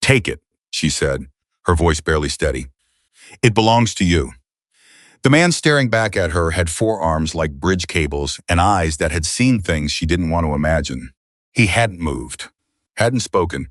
"Take it," she said, her voice barely steady. "It belongs to you." The man staring back at her had forearms like bridge cables and eyes that had seen things she didn't want to imagine. He hadn't moved, hadn't spoken,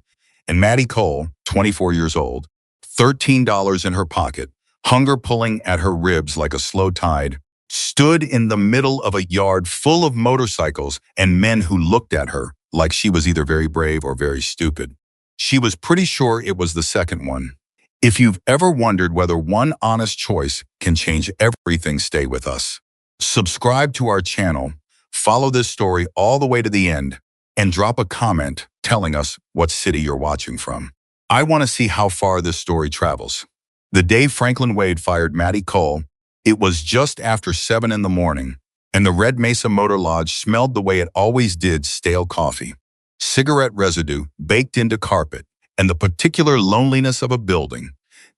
and Maddie Cole, 24 years old, $13 in her pocket, hunger pulling at her ribs like a slow tide, stood in the middle of a yard full of motorcycles and men who looked at her like she was either very brave or very stupid. She was pretty sure it was the second one. If you've ever wondered whether one honest choice can change everything, stay with us. Subscribe to our channel, follow this story all the way to the end, and drop a comment telling us what city you're watching from. I want to see how far this story travels. The day Franklin Wade fired Maddie Cole, it was just after 7 in the morning, and the Red Mesa Motor Lodge smelled the way it always did: stale coffee, cigarette residue baked into carpet, and the particular loneliness of a building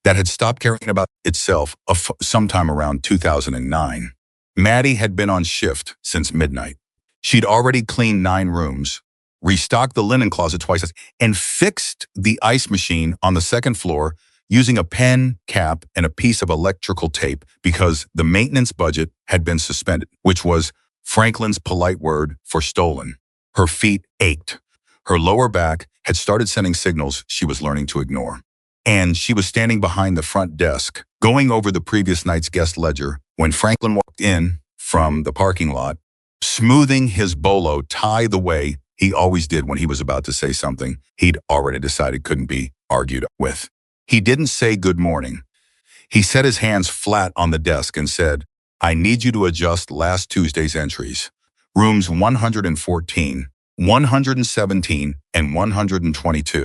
that had stopped caring about itself sometime around 2009. Maddie had been on shift since midnight. She'd already cleaned 9 rooms, restocked the linen closet twice, and fixed the ice machine on the second floor using a pen cap and a piece of electrical tape because the maintenance budget had been suspended, which was Franklin's polite word for stolen. Her feet ached. Her lower back had started sending signals she was learning to ignore. And she was standing behind the front desk, going over the previous night's guest ledger, when Franklin walked in from the parking lot, smoothing his bolo tie the way he always did when he was about to say something he'd already decided couldn't be argued with. He didn't say good morning. He set his hands flat on the desk and said, "I need you to adjust last Tuesday's entries. Rooms 114, 117, and 122.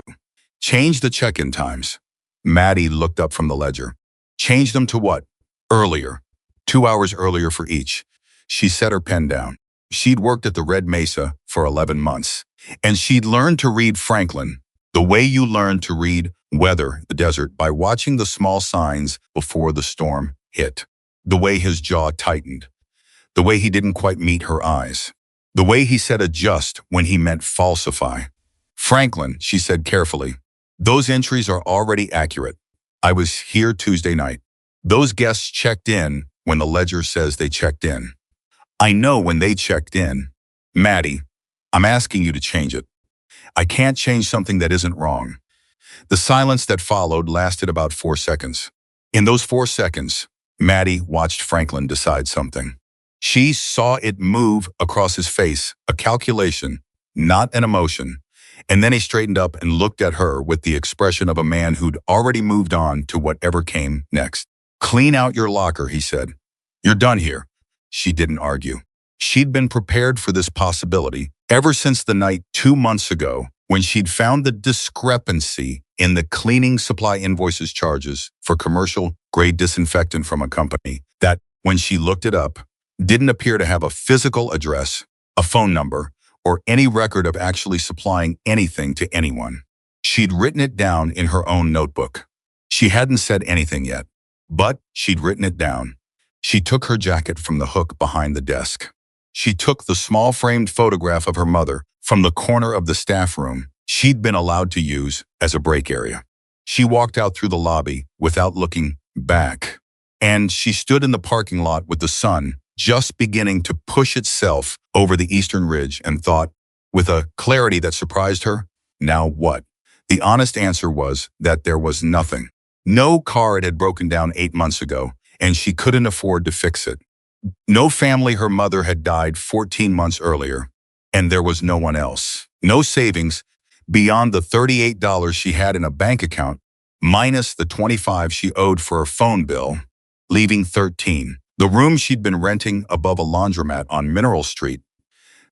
Change the check-in times." Maddie looked up from the ledger. "Change them to what?" "Earlier. 2 hours earlier for each." She set her pen down. She'd worked at the Red Mesa for 11 months, and she'd learned to read Franklin the way you learn to read weather, the desert, by watching the small signs before the storm hit. The way his jaw tightened. The way he didn't quite meet her eyes. The way he said adjust when he meant falsify. "Franklin," she said carefully, "those entries are already accurate. I was here Tuesday night. Those guests checked in when the ledger says they checked in. I know when they checked in. Maddie, I'm asking you to change it. I can't change something that isn't wrong." The silence that followed lasted about 4 seconds. In those 4 seconds, Maddie watched Franklin decide something. She saw it move across his face, a calculation, not an emotion. And then he straightened up and looked at her with the expression of a man who'd already moved on to whatever came next. "Clean out your locker," he said. "You're done here." She didn't argue. She'd been prepared for this possibility ever since the night 2 months ago when she'd found the discrepancy in the cleaning supply invoices charges for commercial-grade disinfectant from a company that, when she looked it up, didn't appear to have a physical address, a phone number, or any record of actually supplying anything to anyone. She'd written it down in her own notebook. She hadn't said anything yet, but she'd written it down. She took her jacket from the hook behind the desk. She took the small framed photograph of her mother from the corner of the staff room she'd been allowed to use as a break area. She walked out through the lobby without looking back, and she stood in the parking lot with the sun just beginning to push itself over the eastern ridge and thought, with a clarity that surprised her, now what? The honest answer was that there was nothing. No car had broken down 8 months ago, and she couldn't afford to fix it. No family her mother had died 14 months earlier, and there was no one else. No savings beyond the $38 she had in a bank account, minus the $25 she owed for her phone bill, leaving $13. The room she'd been renting above a laundromat on Mineral Street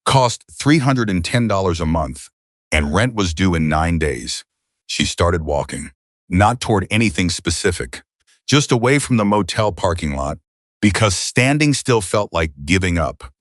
cost $310 a month, and rent was due in 9 days. She started walking, not toward anything specific, just away from the motel parking lot, because standing still felt like giving up.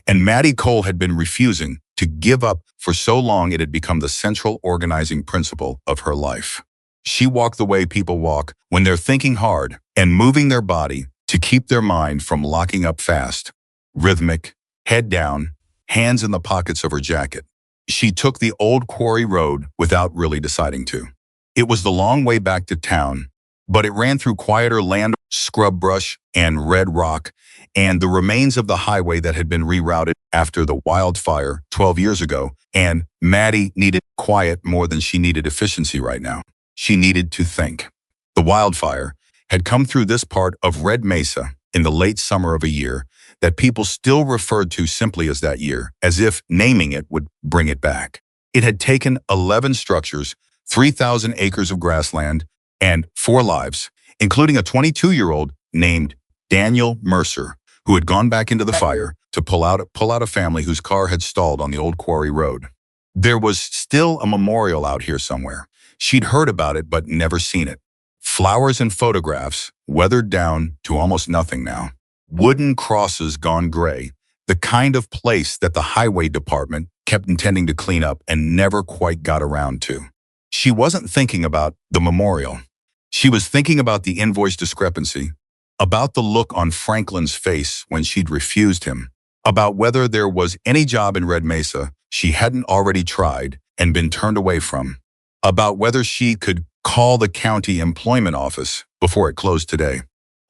And Maddie Cole had been refusing to give up for so long it had become the central organizing principle of her life. She walked the way people walk when they're thinking hard and moving their body to keep their mind from locking up fast, rhythmic, head down, hands in the pockets of her jacket. She took the old quarry road without really deciding to. It was the long way back to town, but it ran through quieter land, scrub brush, and red rock, and the remains of the highway that had been rerouted after the wildfire 12 years ago, and Maddie needed quiet more than she needed efficiency right now. She needed to think. The wildfire had come through this part of Red Mesa in the late summer of a year that people still referred to simply as that year, as if naming it would bring it back. It had taken 11 structures, 3,000 acres of grassland, and 4 lives, including a 22-year-old named Daniel Mercer, who had gone back into the fire to pull out a family whose car had stalled on the old quarry road. There was still a memorial out here somewhere. She'd heard about it but never seen it. Flowers and photographs, weathered down to almost nothing now. Wooden crosses gone gray, the kind of place that the highway department kept intending to clean up and never quite got around to. She wasn't thinking about the memorial. She was thinking about the invoice discrepancy, about the look on Franklin's face when she'd refused him, about whether there was any job in Red Mesa she hadn't already tried and been turned away from, about whether she could call the county employment office before it closed today,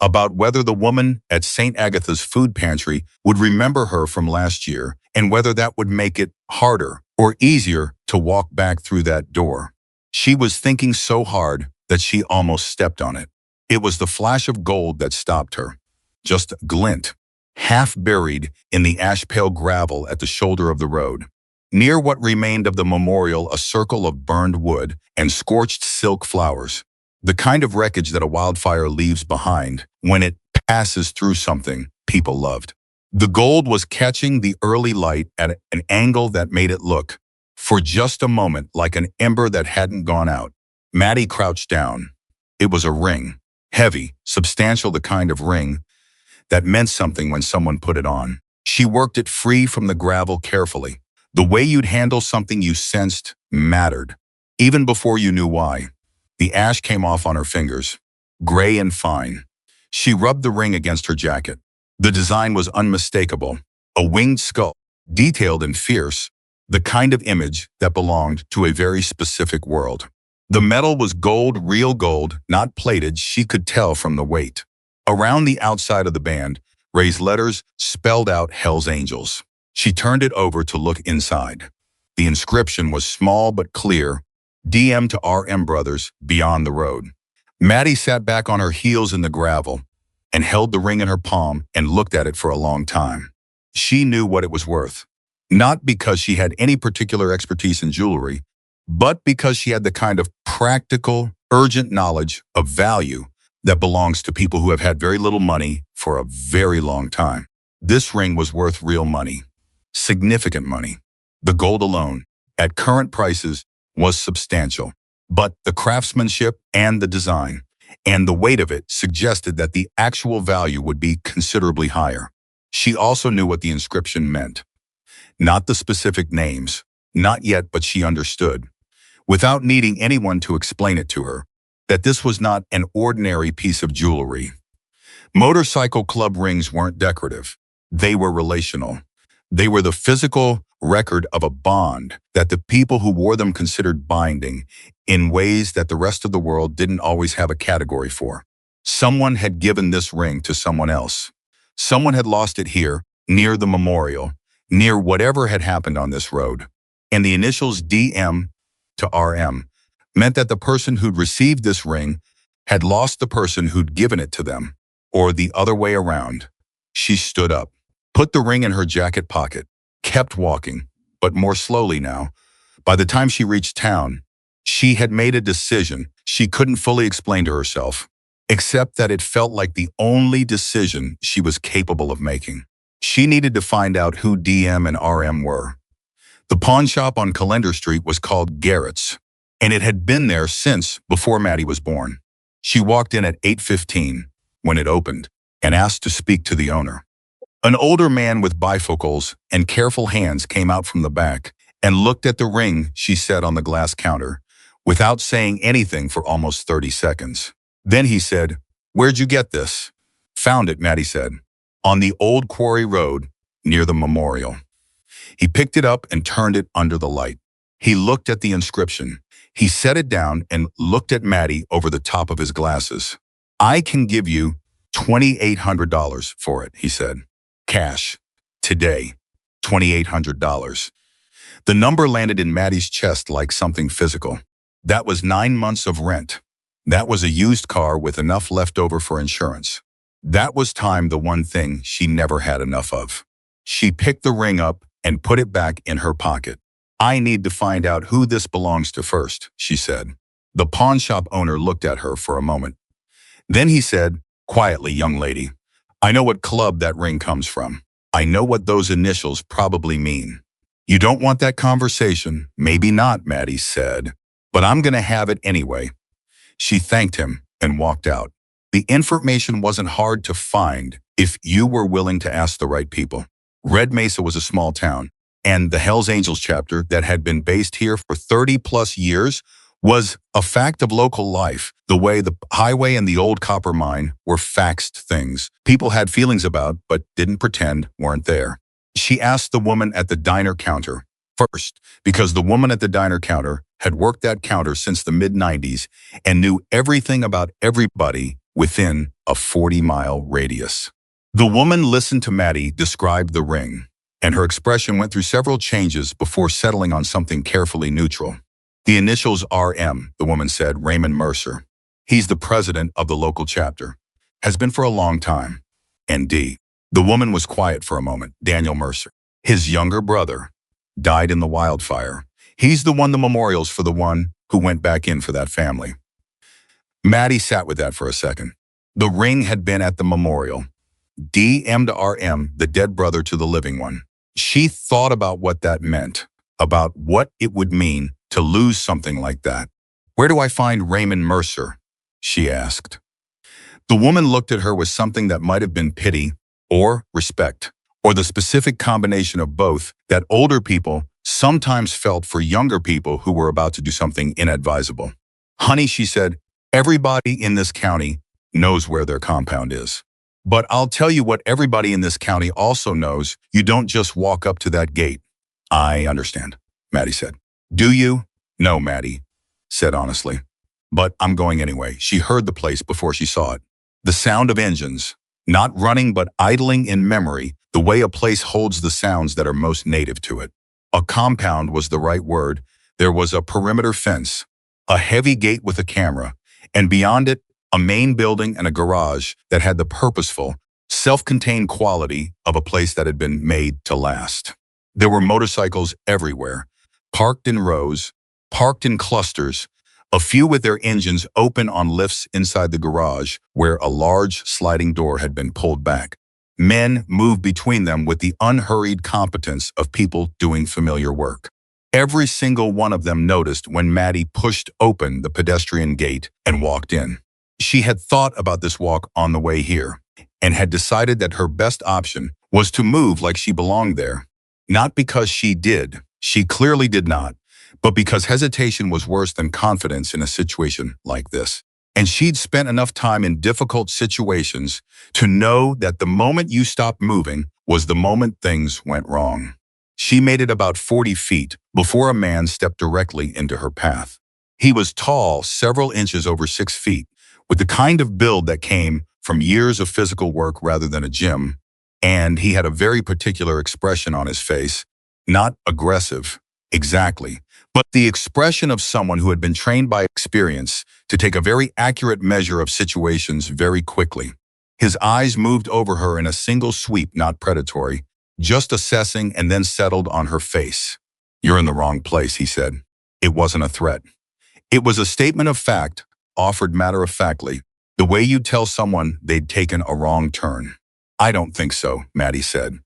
about whether the woman at St. Agatha's food pantry would remember her from last year and whether that would make it harder or easier to walk back through that door. She was thinking so hard that she almost stepped on it. It was the flash of gold that stopped her. Just a glint, half buried in the ash-pale gravel at the shoulder of the road. Near what remained of the memorial, a circle of burned wood and scorched silk flowers, the kind of wreckage that a wildfire leaves behind when it passes through something people loved. The gold was catching the early light at an angle that made it look, for just a moment, like an ember that hadn't gone out. Maddie crouched down. It was a ring, heavy, substantial, the kind of ring that meant something when someone put it on. She worked it free from the gravel carefully. The way you'd handle something you sensed mattered, even before you knew why. The ash came off on her fingers, gray and fine. She rubbed the ring against her jacket. The design was unmistakable, a winged skull, detailed and fierce, the kind of image that belonged to a very specific world. The metal was gold, real gold, not plated, she could tell from the weight. Around the outside of the band, raised letters spelled out Hell's Angels. She turned it over to look inside. The inscription was small but clear, DM to RM Brothers, beyond the road. Maddie sat back on her heels in the gravel and held the ring in her palm and looked at it for a long time. She knew what it was worth, not because she had any particular expertise in jewelry, but because she had the kind of practical, urgent knowledge of value that belongs to people who have had very little money for a very long time. This ring was worth real money, significant money. The gold alone, at current prices, was substantial, but the craftsmanship and the design and the weight of it suggested that the actual value would be considerably higher. She also knew what the inscription meant. Not the specific names, not yet, but she understood, without needing anyone to explain it to her, that this was not an ordinary piece of jewelry. Motorcycle club rings weren't decorative. They were relational. They were the physical record of a bond that the people who wore them considered binding in ways that the rest of the world didn't always have a category for. Someone had given this ring to someone else. Someone had lost it here, near the memorial, near whatever had happened on this road. And the initials DM to RM meant that the person who'd received this ring had lost the person who'd given it to them, or the other way around. She stood up, put the ring in her jacket pocket, kept walking, but more slowly now. By the time she reached town, she had made a decision she couldn't fully explain to herself, except that it felt like the only decision she was capable of making. She needed to find out who DM and RM were. The pawn shop on Calendar Street was called Garrett's, and it had been there since before Maddie was born. She walked in at 8:15 when it opened and asked to speak to the owner. An older man with bifocals and careful hands came out from the back and looked at the ring she set on the glass counter without saying anything for almost 30 seconds. Then he said, "Where'd you get this?" "Found it," Maddie said, "on the old quarry road near the memorial." He picked it up and turned it under the light. He looked at the inscription. He set it down and looked at Maddie over the top of his glasses. I can give you $2,800 for it, he said. Cash. Today. $2,800. The number landed in Maddie's chest like something physical. That was 9 months of rent. That was a used car with enough left over for insurance. That was time, the one thing she never had enough of. She picked the ring up and put it back in her pocket. I need to find out who this belongs to first, she said. The pawn shop owner looked at her for a moment. Then he said, quietly, young lady, I know what club that ring comes from. I know what those initials probably mean. You don't want that conversation? Maybe not, Maddie said. But I'm going to have it anyway. She thanked him and walked out. The information wasn't hard to find if you were willing to ask the right people. Red Mesa was a small town, and the Hells Angels chapter that had been based here for 30-plus years was a fact of local life, the way the highway and the old copper mine were faxed things people had feelings about but didn't pretend weren't there. She asked the woman at the diner counter first, because the woman at the diner counter had worked that counter since the mid-90s and knew everything about everybody within a 40-mile radius. The woman listened to Maddie describe the ring, and her expression went through several changes before settling on something carefully neutral. The initials RM, the woman said, Raymond Mercer. He's the president of the local chapter. Has been for a long time. And D. The woman was quiet for a moment. Daniel Mercer. His younger brother died in the wildfire. He's the memorials for the one who went back in for that family. Maddie sat with that for a second. The ring had been at the memorial. DM to RM, the dead brother to the living one. She thought about what that meant, about what it would mean to lose something like that. Where do I find Raymond Mercer? She asked. The woman looked at her with something that might have been pity or respect, or the specific combination of both that older people sometimes felt for younger people who were about to do something inadvisable. Honey, she said, everybody in this county knows where their compound is. But I'll tell you what everybody in this county also knows. You don't just walk up to that gate. I understand, Maddie said. Do you? No, Maddie said honestly. But I'm going anyway. She heard the place before she saw it. The sound of engines, not running but idling in memory, the way a place holds the sounds that are most native to it. A compound was the right word. There was a perimeter fence, a heavy gate with a camera, and beyond it, a main building and a garage that had the purposeful, self-contained quality of a place that had been made to last. There were motorcycles everywhere, parked in rows, parked in clusters, a few with their engines open on lifts inside the garage where a large sliding door had been pulled back. Men moved between them with the unhurried competence of people doing familiar work. Every single one of them noticed when Maddie pushed open the pedestrian gate and walked in. She had thought about this walk on the way here and had decided that her best option was to move like she belonged there. Not because she clearly did not, but because hesitation was worse than confidence in a situation like this. And she'd spent enough time in difficult situations to know that the moment you stopped moving was the moment things went wrong. She made it about 40 feet before a man stepped directly into her path. He was tall, several inches over 6 feet, with the kind of build that came from years of physical work rather than a gym, and he had a very particular expression on his face, not aggressive, exactly, but the expression of someone who had been trained by experience to take a very accurate measure of situations very quickly. His eyes moved over her in a single sweep, not predatory, just assessing and then settled on her face. You're in the wrong place, he said. It wasn't a threat. It was a statement of fact, offered matter-of-factly, the way you'd tell someone they'd taken a wrong turn. I don't think so, Maddie said.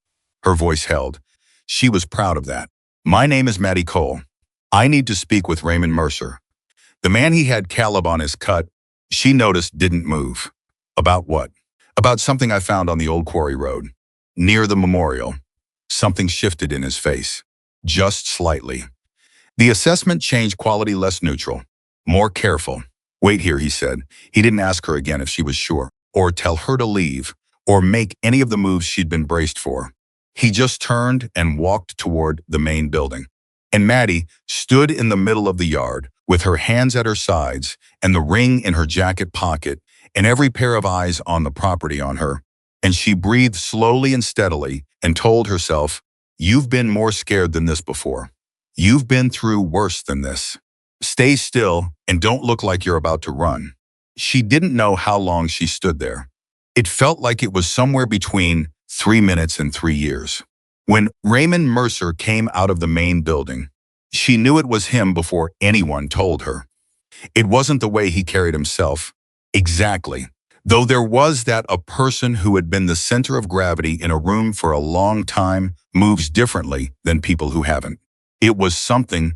Her voice held. She was proud of that. My name is Maddie Cole. I need to speak with Raymond Mercer. The man he had Caleb on his cut, she noticed didn't move. About what? About something I found on the old quarry road. Near the memorial. Something shifted in his face. Just slightly. The assessment changed quality, less neutral. More careful. Wait here, he said. He didn't ask her again if she was sure, or tell her to leave, or make any of the moves she'd been braced for. He just turned and walked toward the main building. And Maddie stood in the middle of the yard, with her hands at her sides and the ring in her jacket pocket and every pair of eyes on the property on her. And she breathed slowly and steadily and told herself, "You've been more scared than this before. You've been through worse than this. Stay still and don't look like you're about to run." She didn't know how long she stood there. It felt like it was somewhere between 3 minutes and 3 years. When Raymond Mercer came out of the main building, she knew it was him before anyone told her. It wasn't the way he carried himself. Exactly. Though there was that a person who had been the center of gravity in a room for a long time moves differently than people who haven't. It was something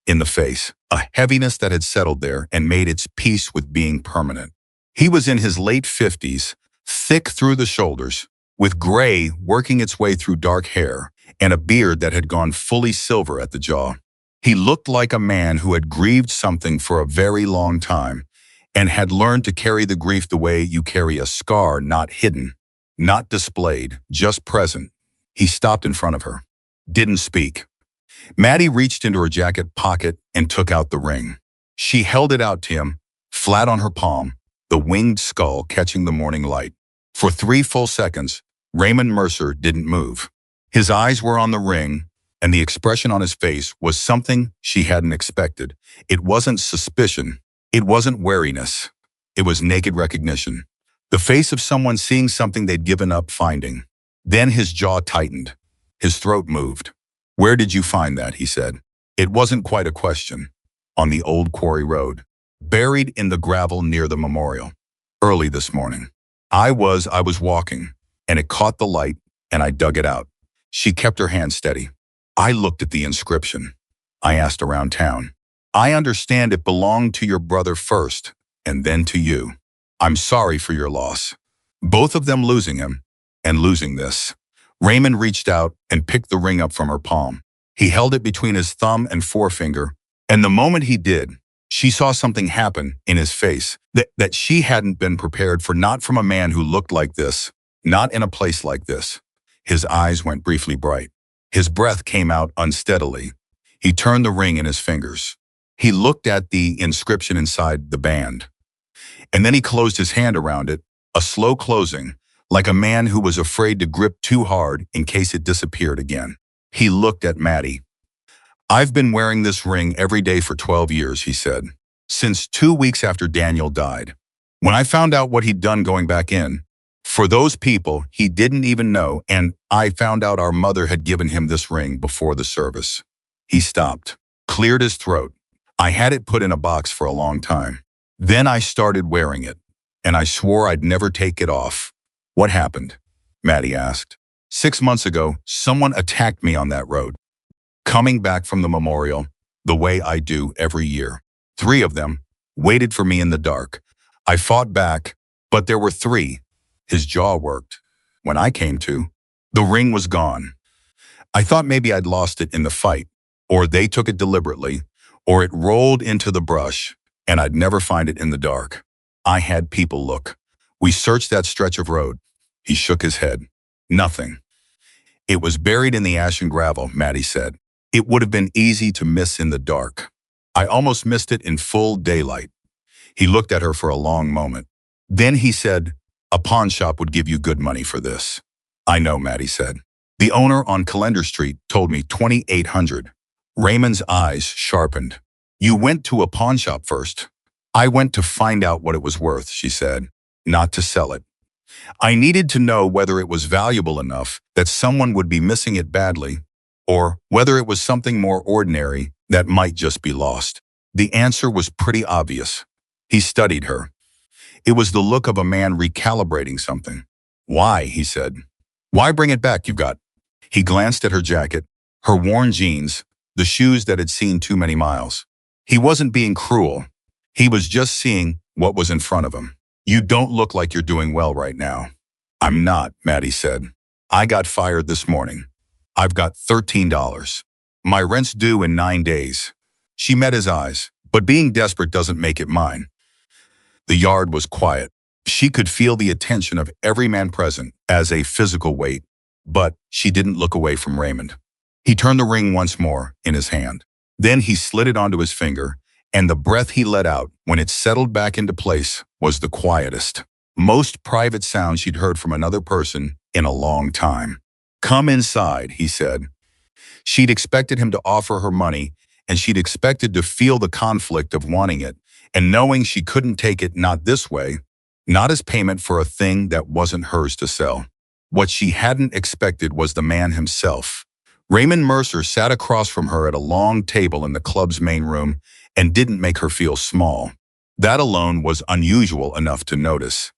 in the face, a heaviness that had settled there and made its peace with being permanent. He was in his late 50s, thick through the shoulders, with gray working its way through dark hair and a beard that had gone fully silver at the jaw. He looked like a man who had grieved something for a very long time and had learned to carry the grief the way you carry a scar, not hidden, not displayed, just present. He stopped in front of her. Didn't speak. Maddie reached into her jacket pocket and took out the ring. She held it out to him, flat on her palm, the winged skull catching the morning light. For 3 full seconds, Raymond Mercer didn't move. His eyes were on the ring, and the expression on his face was something she hadn't expected. It wasn't suspicion. It wasn't wariness. It was naked recognition. The face of someone seeing something they'd given up finding. Then his jaw tightened. His throat moved. "Where did you find that?" he said. It wasn't quite a question. "On the old quarry road, buried in the gravel near the memorial. Early this morning. I was walking, and it caught the light, and I dug it out." She kept her hand steady. "I looked at the inscription. I asked around town. I understand it belonged to your brother first, and then to you. I'm sorry for your loss. Both of them losing him, and losing this." Raymond reached out and picked the ring up from her palm. He held it between his thumb and forefinger, and the moment he did, she saw something happen in his face that she hadn't been prepared for, not from a man who looked like this, not in a place like this. His eyes went briefly bright. His breath came out unsteadily. He turned the ring in his fingers. He looked at the inscription inside the band. And then he closed his hand around it, a slow closing, like a man who was afraid to grip too hard in case it disappeared again. He looked at Maddie. "I've been wearing this ring every day for 12 years, he said, "since 2 weeks after Daniel died. When I found out what he'd done going back in, for those people he didn't even know, and I found out our mother had given him this ring before the service." He stopped, cleared his throat. "I had it put in a box for a long time. Then I started wearing it, and I swore I'd never take it off." "What happened?" Maddie asked. 6 months ago, someone attacked me on that road. Coming back from the memorial, the way I do every year. 3 of them waited for me in the dark. I fought back, but there were 3. His jaw worked. When I came to, the ring was gone. I thought maybe I'd lost it in the fight, or they took it deliberately, or it rolled into the brush, and I'd never find it in the dark. I had people look. We searched that stretch of road. He shook his head. Nothing. "It was buried in the ash and gravel," Maddie said. "It would have been easy to miss in the dark. I almost missed it in full daylight." He looked at her for a long moment. Then he said, "A pawn shop would give you good money for this." "I know," Maddie said. "The owner on Calendar Street told me 2,800. Raymond's eyes sharpened. "You went to a pawn shop first?" "I went to find out what it was worth," she said, "not to sell it. I needed to know whether it was valuable enough that someone would be missing it badly, or whether it was something more ordinary that might just be lost." The answer was pretty obvious. He studied her. It was the look of a man recalibrating something. "Why?" he said. "Why bring it back? You've got..." He glanced at her jacket, her worn jeans, the shoes that had seen too many miles. He wasn't being cruel. He was just seeing what was in front of him. "You don't look like you're doing well right now." "I'm not," Maddie said. "I got fired this morning. I've got $13. My rent's due in 9 days. She met his eyes, but being desperate doesn't make it mine. The yard was quiet. She could feel the attention of every man present as a physical weight, but she didn't look away from Raymond. He turned the ring once more in his hand. Then he slid it onto his finger, and the breath he let out when it settled back into place was the quietest, most private sound she'd heard from another person in a long time. "Come inside," he said. She'd expected him to offer her money, and she'd expected to feel the conflict of wanting it, and knowing she couldn't take it not this way, not as payment for a thing that wasn't hers to sell. What she hadn't expected was the man himself. Raymond Mercer sat across from her at a long table in the club's main room and didn't make her feel small. That alone was unusual enough to notice.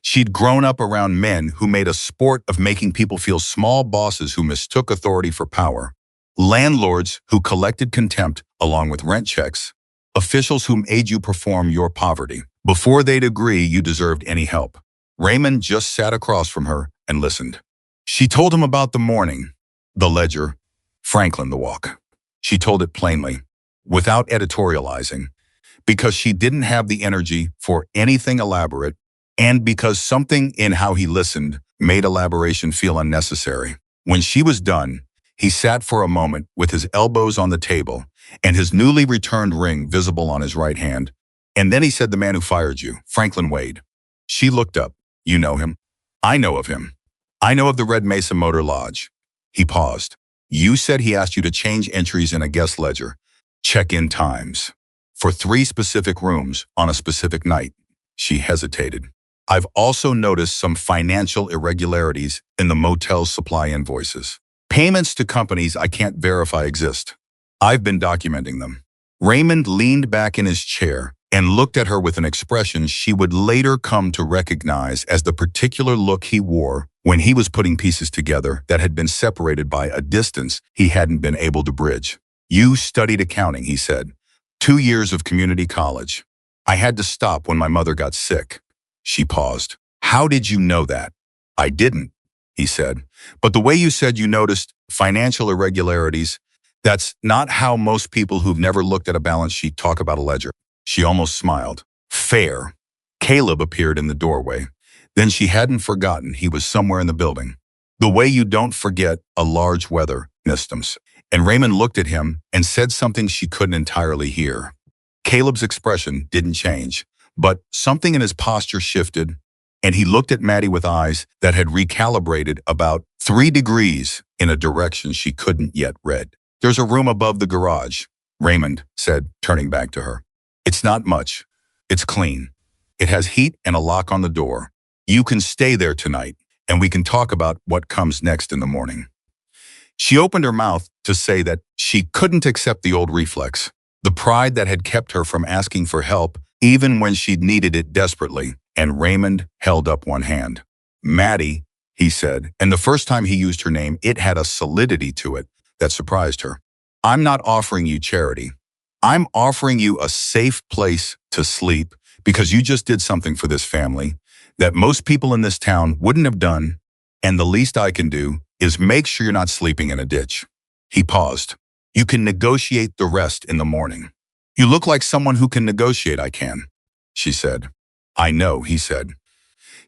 She'd grown up around men who made a sport of making people feel small, bosses who mistook authority for power, landlords who collected contempt along with rent checks, officials who made you perform your poverty before they'd agree you deserved any help. Raymond just sat across from her and listened. She told him about the morning, the ledger, Franklin the walk. She told it plainly, without editorializing, because she didn't have the energy for anything elaborate, and because something in how he listened made elaboration feel unnecessary. When she was done, he sat for a moment with his elbows on the table and his newly returned ring visible on his right hand. And then he said, "The man who fired you, Franklin Wade." She looked up. "You know him?" "I know of him. I know of the Red Mesa Motor Lodge." He paused. "You said he asked you to change entries in a guest ledger, check-in times, for 3 specific rooms on a specific night." She hesitated. "I've also noticed some financial irregularities in the motel's supply invoices. Payments to companies I can't verify exist. I've been documenting them." Raymond leaned back in his chair and looked at her with an expression she would later come to recognize as the particular look he wore when he was putting pieces together that had been separated by a distance he hadn't been able to bridge. "You studied accounting," he said. 2 years of community college. I had to stop when my mother got sick." She paused. "How did you know that?" "I didn't," he said. "But the way you said you noticed financial irregularities, that's not how most people who've never looked at a balance sheet talk about a ledger." She almost smiled. "Fair." Caleb appeared in the doorway. Then she hadn't forgotten he was somewhere in the building. "The way you don't forget a large weather systems." And Raymond looked at him and said something she couldn't entirely hear. Caleb's expression didn't change, but something in his posture shifted, and he looked at Maddie with eyes that had recalibrated about 3 degrees in a direction she couldn't yet read. "There's a room above the garage," Raymond said, turning back to her. "It's not much. It's clean. It has heat and a lock on the door. You can stay there tonight, and we can talk about what comes next in the morning." She opened her mouth to say that she couldn't accept the old reflex, the pride that had kept her from asking for help even when she'd needed it desperately, and Raymond held up one hand. "Maddie," he said, and the first time he used her name, it had a solidity to it that surprised her. "I'm not offering you charity. I'm offering you a safe place to sleep because you just did something for this family that most people in this town wouldn't have done, and the least I can do is make sure you're not sleeping in a ditch." He paused. "You can negotiate the rest in the morning." "You look like someone who can negotiate." "I can," she said. "I know," he said.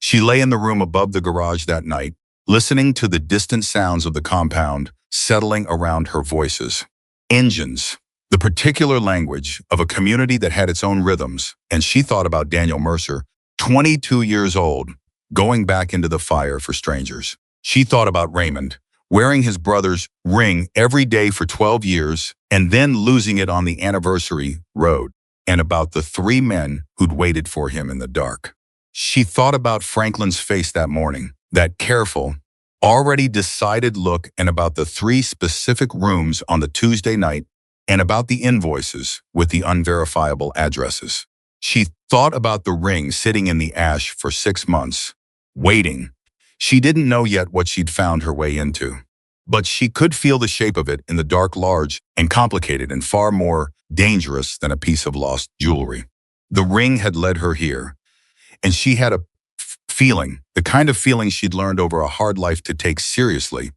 She lay in the room above the garage that night, listening to the distant sounds of the compound settling around her voices. Engines, the particular language of a community that had its own rhythms, and she thought about Daniel Mercer, 22 years old, going back into the fire for strangers. She thought about Raymond, wearing his brother's ring every day for 12 years and then losing it on the anniversary road, and about the 3 men who'd waited for him in the dark. She thought about Franklin's face that morning, that careful, already decided look, and about the 3 specific rooms on the Tuesday night, and about the invoices with the unverifiable addresses. She thought about the ring sitting in the ash for 6 months, waiting. She didn't know yet what she'd found her way into, but she could feel the shape of it in the dark, large and complicated and far more dangerous than a piece of lost jewelry. The ring had led her here, and she had a feeling, the kind of feeling she'd learned over a hard life to take seriously,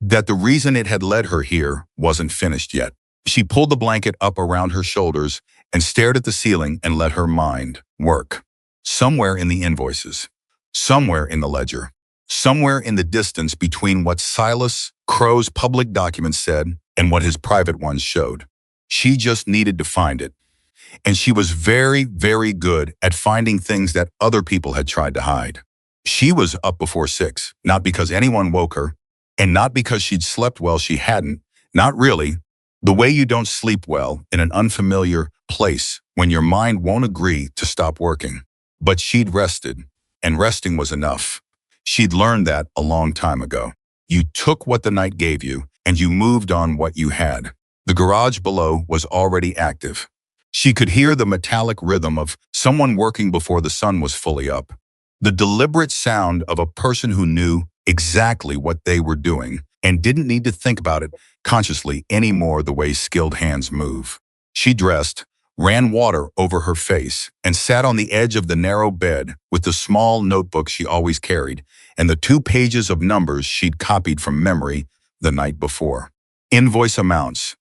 that the reason it had led her here wasn't finished yet. She pulled the blanket up around her shoulders and stared at the ceiling and let her mind work. Somewhere in the invoices, somewhere in the ledger, somewhere in the distance between what Silas Crow's public documents said and what his private ones showed. She just needed to find it. And she was very, very good at finding things that other people had tried to hide. She was up before 6, not because anyone woke her, and not because she'd slept well, she hadn't. Not really. The way you don't sleep well in an unfamiliar place when your mind won't agree to stop working. But she'd rested, and resting was enough. She'd learned that a long time ago. You took what the night gave you, and you moved on what you had. The garage below was already active. She could hear the metallic rhythm of someone working before the sun was fully up. The deliberate sound of a person who knew exactly what they were doing and didn't need to think about it consciously anymore the way skilled hands move. She dressed, ran water over her face, and sat on the edge of the narrow bed with the small notebook she always carried and the 2 pages of numbers she'd copied from memory the night before. Invoice amounts,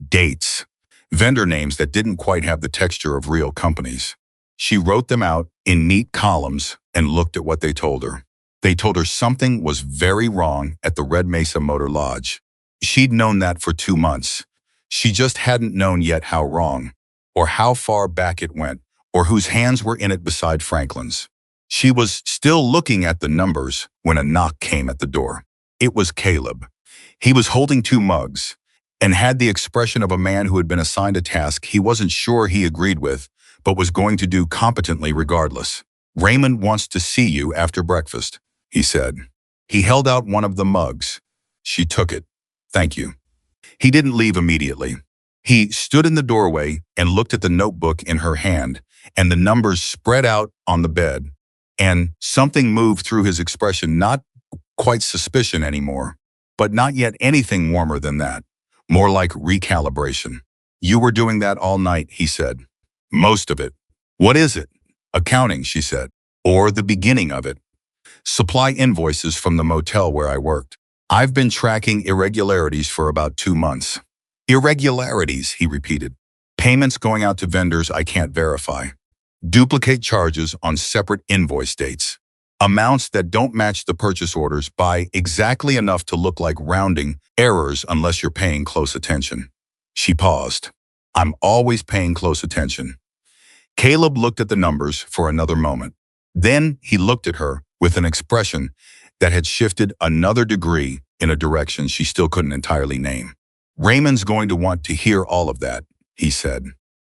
dates, vendor names that didn't quite have the texture of real companies. She wrote them out in neat columns and looked at what they told her. They told her something was very wrong at the Red Mesa Motor Lodge. She'd known that for 2 months. She just hadn't known yet how wrong, or how far back it went, or whose hands were in it beside Franklin's. She was still looking at the numbers when a knock came at the door. It was Caleb. He was holding 2 mugs and had the expression of a man who had been assigned a task he wasn't sure he agreed with, but was going to do competently regardless. "Raymond wants to see you after breakfast," he said. He held out one of the mugs. She took it. "Thank you." He didn't leave immediately. He stood in the doorway and looked at the notebook in her hand and the numbers spread out on the bed. And something moved through his expression, not quite suspicion anymore, but not yet anything warmer than that. More like recalibration. "You were doing that all night," he said. "Most of it." "What is it?" "Accounting," she said. "Or the beginning of it. Supply invoices from the motel where I worked. I've been tracking irregularities for about 2 months." "Irregularities," he repeated. "Payments going out to vendors I can't verify. Duplicate charges on separate invoice dates. Amounts that don't match the purchase orders by exactly enough to look like rounding errors unless you're paying close attention." She paused. "I'm always paying close attention." Caleb looked at the numbers for another moment. Then he looked at her with an expression that had shifted another degree in a direction she still couldn't entirely name. "Raymond's going to want to hear all of that," he said.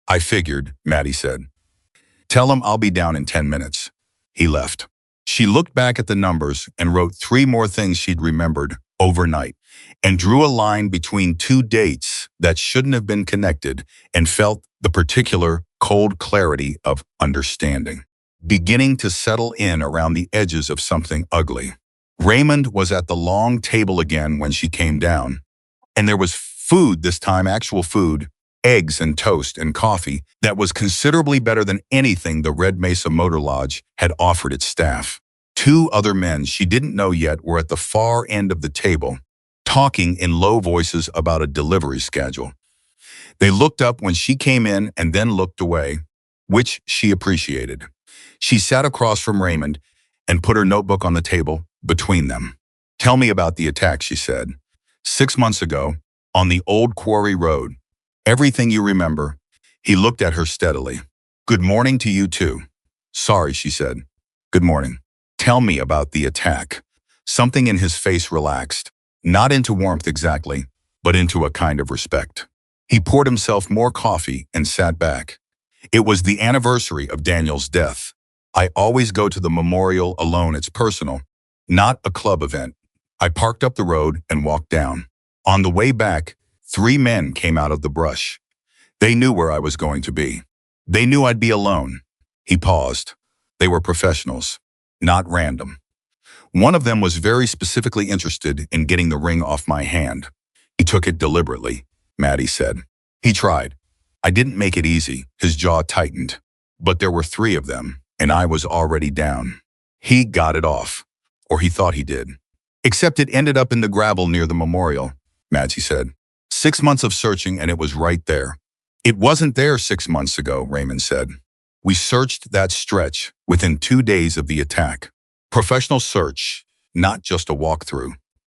"I figured," Maddie said. "Tell him I'll be down in 10 minutes." He left. She looked back at the numbers and wrote 3 more things she'd remembered overnight and drew a line between 2 dates that shouldn't have been connected and felt the particular cold clarity of understanding beginning to settle in around the edges of something ugly. Raymond was at the long table again when she came down, and there was food this time, actual food, eggs and toast and coffee that was considerably better than anything the Red Mesa Motor Lodge had offered its staff. 2 other men she didn't know yet were at the far end of the table, talking in low voices about a delivery schedule. They looked up when she came in and then looked away, which she appreciated. She sat across from Raymond and put her notebook on the table between them. "Tell me about the attack," she said. "6 months ago, on the old quarry road. Everything you remember." He looked at her steadily. "Good morning to you too." "Sorry," she said. "Good morning." "Tell me about the attack." Something in his face relaxed, not into warmth exactly, but into a kind of respect. He poured himself more coffee and sat back. "It was the anniversary of Daniel's death. I always go to the memorial alone. It's personal, not a club event. I parked up the road and walked down. On the way back, 3 men came out of the brush. They knew where I was going to be. They knew I'd be alone." He paused. "They were professionals, not random. One of them was very specifically interested in getting the ring off my hand. He took it deliberately," Maddie said. "He tried. I didn't make it easy." His jaw tightened. "But there were 3 of them, and I was already down. He got it off, or he thought he did. Except it ended up in the gravel near the memorial," Maddie said. 6 months of searching and it was right there." "It wasn't there 6 months ago," Raymond said. "We searched that stretch within 2 days of the attack. Professional search, not just a walkthrough.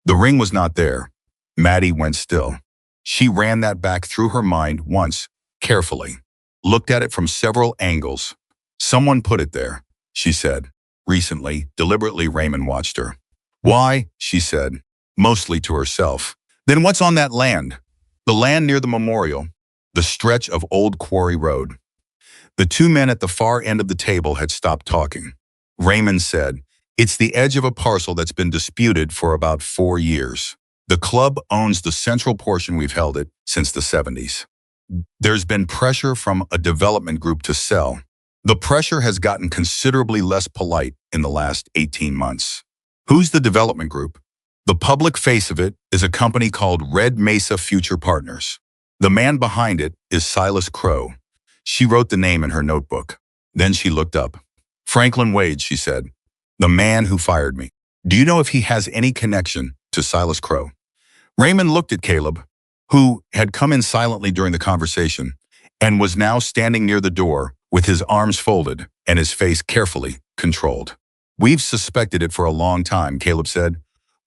The ring was not there." Maddie went still. She ran that back through her mind once, carefully. looked at it from several angles. Someone put it there, she said. Recently, deliberately, Raymond watched her. Why? She said, mostly to herself. Then what's on that land? The land near the memorial, the stretch of old quarry road. The two men at the far end of the table had stopped talking. Raymond said, it's the edge of a parcel that's been disputed for about 4 years. The club owns the central portion. We've held it since the 70s. There's been pressure from a development group to sell. The pressure has gotten considerably less polite in the last 18 months. Who's the development group? The public face of it is a company called Red Mesa Future Partners. The man behind it is Silas Crow. She wrote the name in her notebook. Then she looked up. Franklin Wade, she said. The man who fired me. Do you know if he has any connection to Silas Crow? Raymond looked at Caleb, who had come in silently during the conversation and was now standing near the door with his arms folded and his face carefully controlled. We've suspected it for a long time, Caleb said.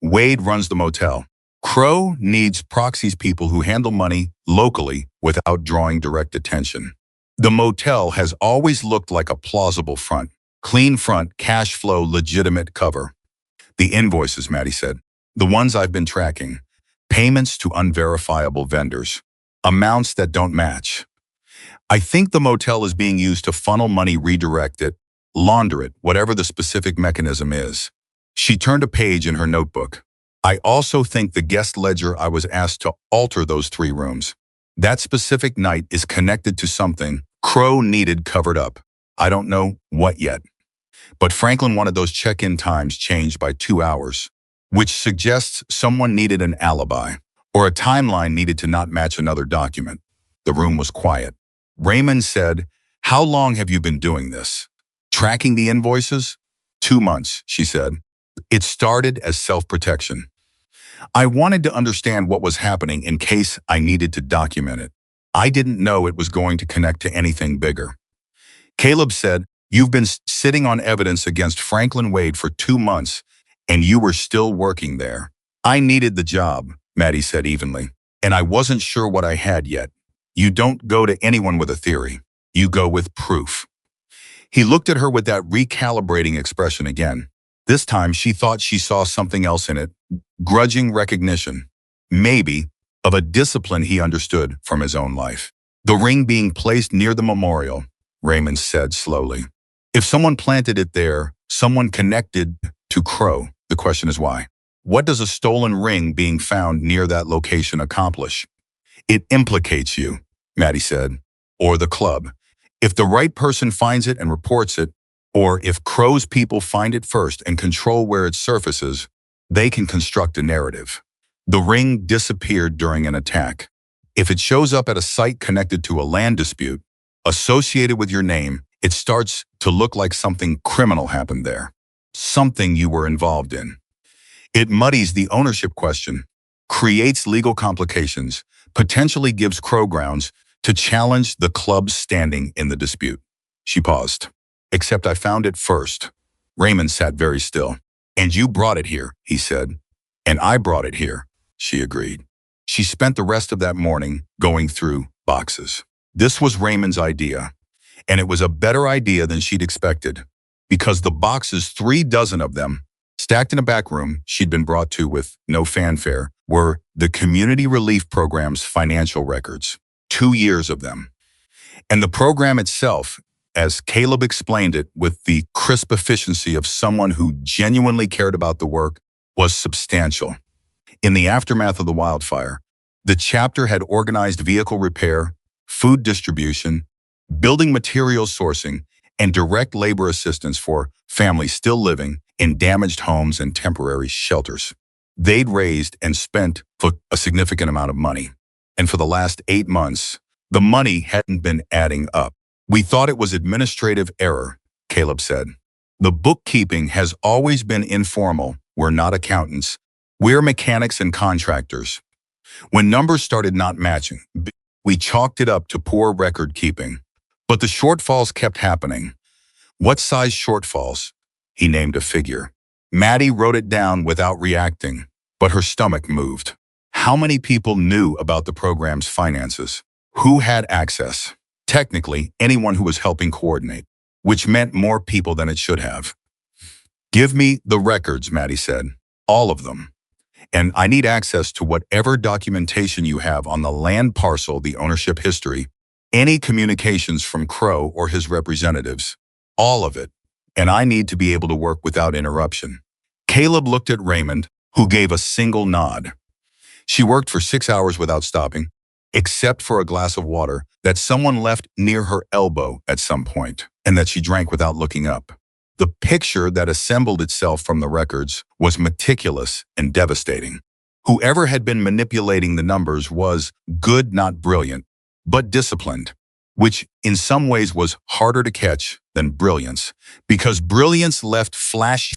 Wade runs the motel. Crow needs proxies, people who handle money locally without drawing direct attention. The motel has always looked like a plausible front. Clean front, cash flow, legitimate cover. The invoices, Maddie said. The ones I've been tracking. Payments to unverifiable vendors. Amounts that don't match. I think the motel is being used to funnel money, redirect it, launder it, whatever the specific mechanism is. She turned a page in her notebook. I also think the guest ledger I was asked to alter those 3 rooms. That specific night is connected to something Crow needed covered up. I don't know what yet. But Franklin wanted those check-in times changed by 2 hours, which suggests someone needed an alibi, or a timeline needed to not match another document. The room was quiet. Raymond said, how long have you been doing this? Tracking the invoices? 2 months, she said. It started as self-protection. I wanted to understand what was happening in case I needed to document it. I didn't know it was going to connect to anything bigger. Caleb said, you've been sitting on evidence against Franklin Wade for 2 months, and you were still working there. I needed the job, Maddie said evenly, and I wasn't sure what I had yet. You don't go to anyone with a theory. You go with proof. He looked at her with that recalibrating expression again. This time she thought she saw something else in it, grudging recognition, maybe, of a discipline he understood from his own life. The ring being placed near the memorial, Raymond said slowly. If someone planted it there, someone connected to Crow. The question is why? What does a stolen ring being found near that location accomplish? It implicates you, Maddie said, or the club. If the right person finds it and reports it, or if Crow's people find it first and control where it surfaces, they can construct a narrative. The ring disappeared during an attack. If it shows up at a site connected to a land dispute, associated with your name, it starts to look like something criminal happened there, something you were involved in. It muddies the ownership question, creates legal complications, potentially gives Crow grounds to challenge the club's standing in the dispute. She paused. Except I found it first. Raymond sat very still. And you brought it here, he said. And I brought it here, she agreed. She spent the rest of that morning going through boxes. This was Raymond's idea, and it was a better idea than she'd expected, because the boxes, 3 dozen of them, stacked in a back room she'd been brought to with no fanfare, were the community relief program's financial records, 2 years of them. And the program itself, as Caleb explained it with the crisp efficiency of someone who genuinely cared about the work, was substantial. In the aftermath of the wildfire, the chapter had organized vehicle repair, food distribution, building materials sourcing, and direct labor assistance for families still living in damaged homes and temporary shelters. They'd raised and spent a significant amount of money. And for the last 8 months, the money hadn't been adding up. We thought it was administrative error, Caleb said. The bookkeeping has always been informal. We're not accountants. We're mechanics and contractors. When numbers started not matching, we chalked it up to poor record keeping. But the shortfalls kept happening. What size shortfalls? He named a figure. Maddie wrote it down without reacting, but her stomach moved. How many people knew about the program's finances? Who had access? Technically, anyone who was helping coordinate, which meant more people than it should have. Give me the records, Maddie said. All of them. And I need access to whatever documentation you have on the land parcel, the ownership history, any communications from Crow or his representatives. All of it. And I need to be able to work without interruption. Caleb looked at Raymond, who gave a single nod. She worked for 6 hours without stopping, except for a glass of water that someone left near her elbow at some point, and that she drank without looking up. The picture that assembled itself from the records was meticulous and devastating. Whoever had been manipulating the numbers was good, not brilliant, but disciplined, which in some ways was harder to catch than brilliance, because brilliance left flash.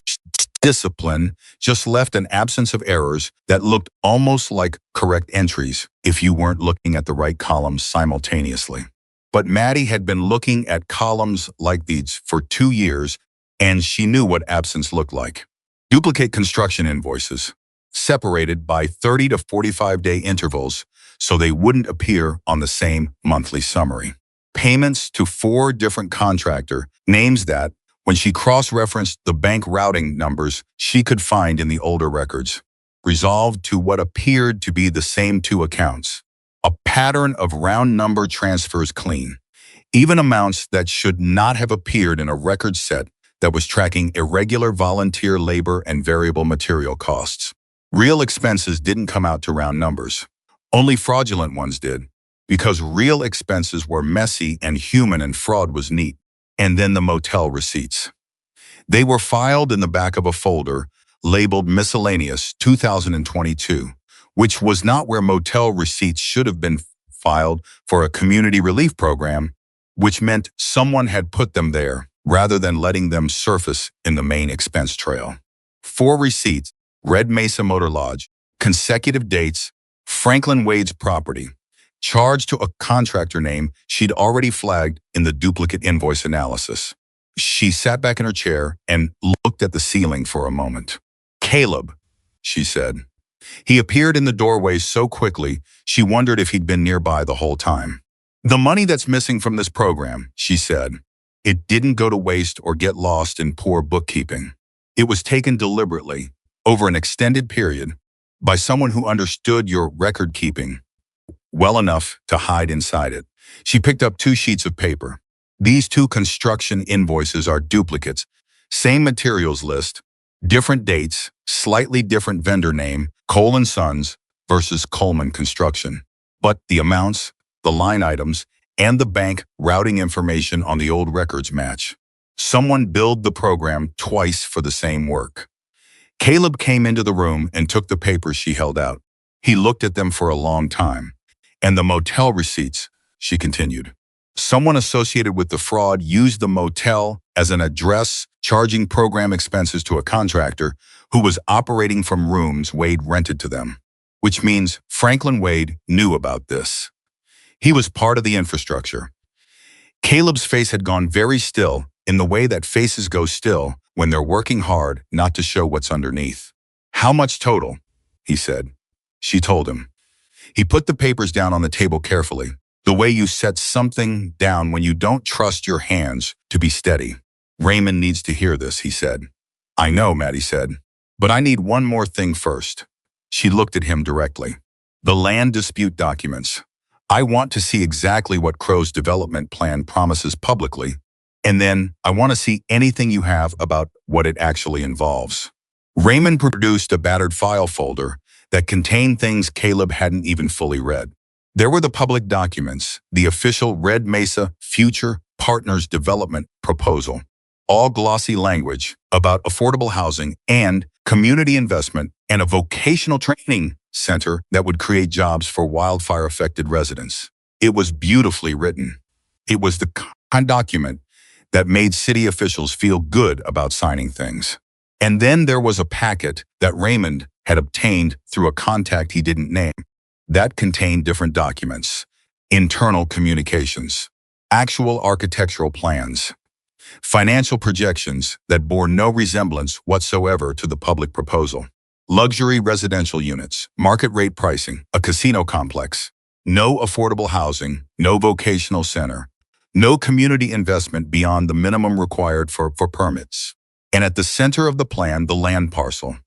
Discipline just left an absence of errors that looked almost like correct entries if you weren't looking at the right columns simultaneously. But Maddie had been looking at columns like these for 2 years, and she knew what absence looked like. Duplicate construction invoices, separated by 30 to 45-day intervals so they wouldn't appear on the same monthly summary. Payments to 4 different contractor names that, when she cross-referenced the bank routing numbers she could find in the older records, resolved to what appeared to be the same 2 accounts. A pattern of round number transfers clean, even amounts that should not have appeared in a record set that was tracking irregular volunteer labor and variable material costs. Real expenses didn't come out to round numbers. Only fraudulent ones did, because real expenses were messy and human and fraud was neat. And then the motel receipts. They were filed in the back of a folder labeled Miscellaneous 2022, which was not where motel receipts should have been filed for a community relief program, which meant someone had put them there rather than letting them surface in the main expense trail. 4 receipts: Red Mesa Motor Lodge, consecutive dates, Franklin Wade's property, charged to a contractor name she'd already flagged in the duplicate invoice analysis. She sat back in her chair and looked at the ceiling for a moment. Caleb, she said. He appeared in the doorway so quickly, she wondered if he'd been nearby the whole time. The money that's missing from this program, she said. It didn't go to waste or get lost in poor bookkeeping. It was taken deliberately, over an extended period, by someone who understood your record keeping well enough to hide inside it. She picked up 2 sheets of paper. These 2 construction invoices are duplicates. Same materials list, different dates, slightly different vendor name, Cole & Sons versus Coleman Construction. But the amounts, the line items, and the bank routing information on the old records match. Someone billed the program twice for the same work. Caleb came into the room and took the papers she held out. He looked at them for a long time. And the motel receipts, she continued. Someone associated with the fraud used the motel as an address, charging program expenses to a contractor who was operating from rooms Wade rented to them, which means Franklin Wade knew about this. He was part of the infrastructure. Caleb's face had gone very still, in the way that faces go still when they're working hard not to show what's underneath. How much total? He said. She told him. He put the papers down on the table carefully, the way you set something down when you don't trust your hands to be steady. Raymond needs to hear this, he said. I know, Maddie said, but I need one more thing first. She looked at him directly. The land dispute documents. I want to see exactly what Crow's development plan promises publicly, and then I want to see anything you have about what it actually involves. Raymond produced a battered file folder that contained things Caleb hadn't even fully read. There were the public documents, the official Red Mesa Future Partners Development Proposal, all glossy language about affordable housing and community investment and a vocational training center that would create jobs for wildfire-affected residents. It was beautifully written. It was the kind of document that made city officials feel good about signing things. And then there was a packet that Raymond had obtained through a contact he didn't name. That contained different documents, internal communications, actual architectural plans, financial projections that bore no resemblance whatsoever to the public proposal, luxury residential units, market rate pricing, a casino complex, no affordable housing, no vocational center, No community investment beyond the minimum required for permits. And at the center of the plan, the land parcel,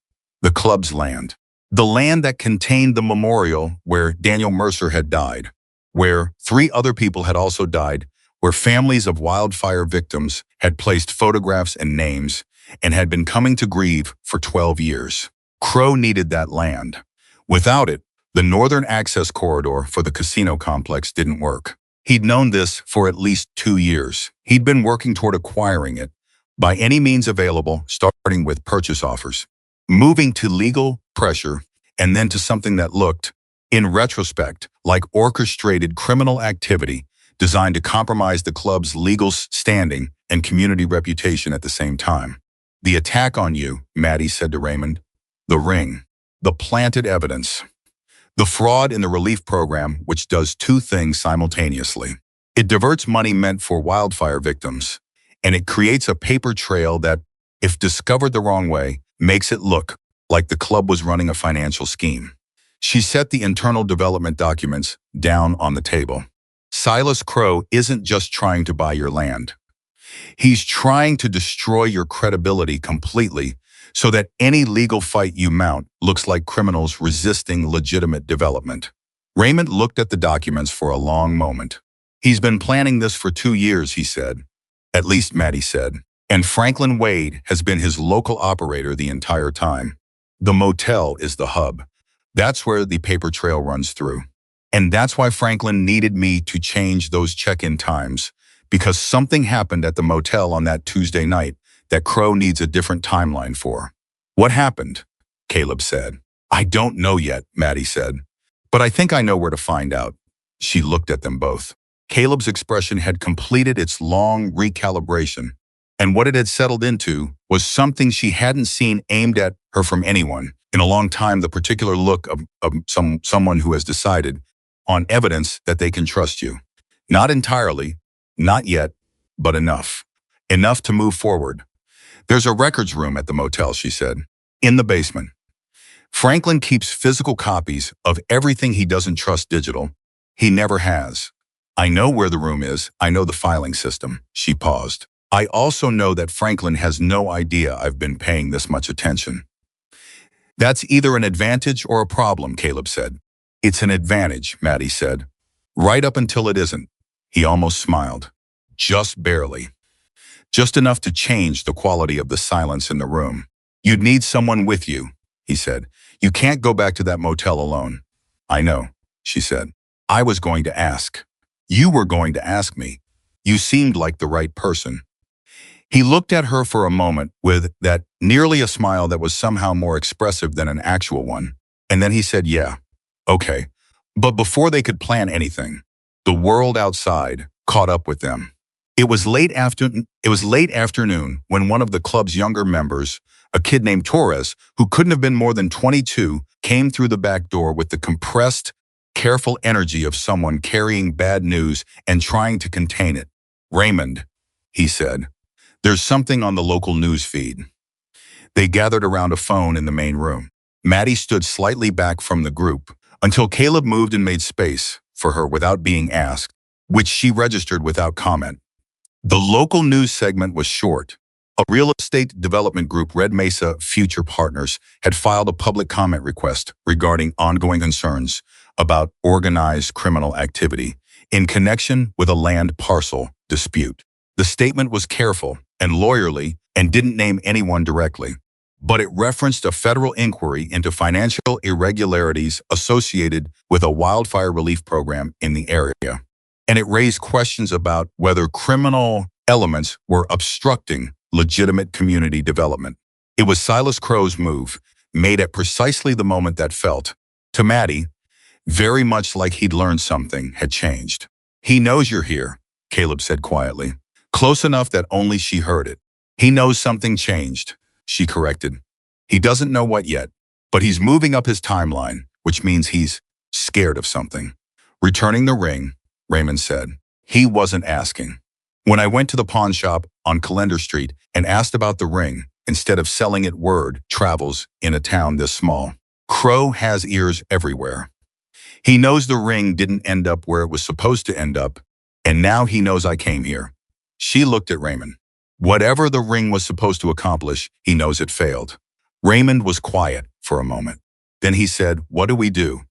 the club's land. The land that contained the memorial where Daniel Mercer had died, where 3 other people had also died, where families of wildfire victims had placed photographs and names and had been coming to grieve for 12 years. Crow needed that land. Without it, the northern access corridor for the casino complex didn't work. He'd known this for at least 2 years. He'd been working toward acquiring it by any means available, starting with purchase offers, moving to legal pressure, and then to something that looked, in retrospect, like orchestrated criminal activity designed to compromise the club's legal standing and community reputation at the same time. The attack on you, Maddie said to Raymond. The ring. The planted evidence. The fraud in the relief program, which does 2 things simultaneously. It diverts money meant for wildfire victims, and it creates a paper trail that, if discovered the wrong way, makes it look like the club was running a financial scheme. She set the internal development documents down on the table. Silas Crow isn't just trying to buy your land. He's trying to destroy your credibility completely so that any legal fight you mount looks like criminals resisting legitimate development. Raymond looked at the documents for a long moment. He's been planning this for 2 years, he said. At least, Maddie said. And Franklin Wade has been his local operator the entire time. The motel is the hub. That's where the paper trail runs through. And that's why Franklin needed me to change those check-in times, because something happened at the motel on that Tuesday night that Crow needs a different timeline for. What happened? Caleb said. I don't know yet, Maddie said. But I think I know where to find out. She looked at them both. Caleb's expression had completed its long recalibration, and what it had settled into was something she hadn't seen aimed at her from anyone in a long time, the particular look of someone who has decided on evidence that they can trust you. Not entirely, not yet, but enough. Enough to move forward. There's a records room at the motel, she said, in the basement. Franklin keeps physical copies of everything he doesn't trust digital. He never has. I know where the room is. I know the filing system. She paused. I also know that Franklin has no idea I've been paying this much attention. That's either an advantage or a problem, Caleb said. It's an advantage, Maddie said. Right up until it isn't. He almost smiled. Just barely. Just enough to change the quality of the silence in the room. You'd need someone with you, he said. You can't go back to that motel alone. I know, she said. I was going to ask. You were going to ask me. You seemed like the right person. He looked at her for a moment with that nearly a smile that was somehow more expressive than an actual one. And then he said, yeah, okay. But before they could plan anything, the world outside caught up with them. It was late afternoon when one of the club's younger members, a kid named Torres, who couldn't have been more than 22, came through the back door with the compressed, careful energy of someone carrying bad news and trying to contain it. Raymond, he said, there's something on the local news feed. They gathered around a phone in the main room. Maddie stood slightly back from the group until Caleb moved and made space for her without being asked, which she registered without comment. The local news segment was short. A real estate development group, Red Mesa Future Partners, had filed a public comment request regarding ongoing concerns about organized criminal activity in connection with a land parcel dispute. The statement was careful and lawyerly and didn't name anyone directly, but it referenced a federal inquiry into financial irregularities associated with a wildfire relief program in the area. And it raised questions about whether criminal elements were obstructing legitimate community development. It was Silas Crow's move, made at precisely the moment that felt, to Maddie, very much like he'd learned something had changed. He knows you're here, Caleb said quietly, close enough that only she heard it. He knows something changed, she corrected. He doesn't know what yet, but he's moving up his timeline, which means he's scared of something. Returning the ring, Raymond said. He wasn't asking. When I went to the pawn shop on Calendar Street and asked about the ring, instead of selling it, word travels in a town this small. Crow has ears everywhere. He knows the ring didn't end up where it was supposed to end up, And now he knows I came here. She looked at Raymond. Whatever the ring was supposed to accomplish, he knows it failed. Raymond was quiet for a moment. Then he said, "What do we do?"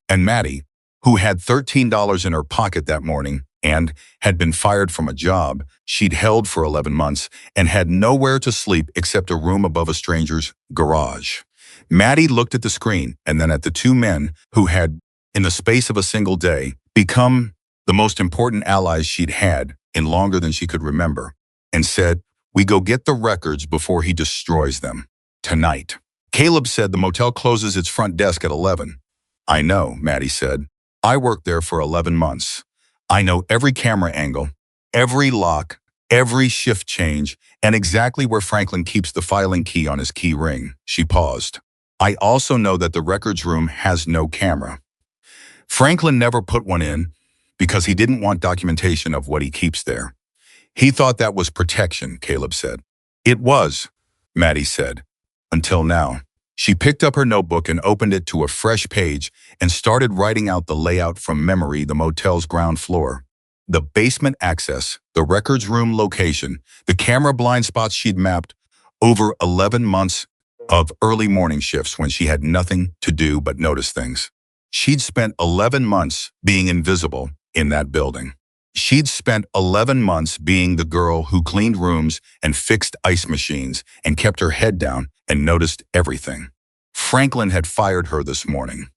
And Maddie, who had $13 in her pocket that morning and had been fired from a job she'd held for 11 months and had nowhere to sleep except a room above a stranger's garage. Maddie looked at the screen and then at the two men who had, in the space of a single day, become the most important allies she'd had in longer than she could remember, and said, "We go get the records before he destroys them. Tonight." Caleb said, "The motel closes its front desk at 11. "I know," Maddie said. "I worked there for 11 months. I know every camera angle, every lock, every shift change, and exactly where Franklin keeps the filing key on his key ring." She paused. "I also know that the records room has no camera. Franklin never put one in because he didn't want documentation of what he keeps there. He thought that was protection," Caleb said. "It was," Maddie said, "until now." She picked up her notebook and opened it to a fresh page and started writing out the layout from memory: the motel's ground floor, the basement access, the records room location, the camera blind spots she'd mapped over 11 months of early morning shifts when she had nothing to do but notice things. She'd spent 11 months being invisible in that building. She'd spent 11 months being the girl who cleaned rooms and fixed ice machines and kept her head down and noticed everything. Franklin had fired her this morning.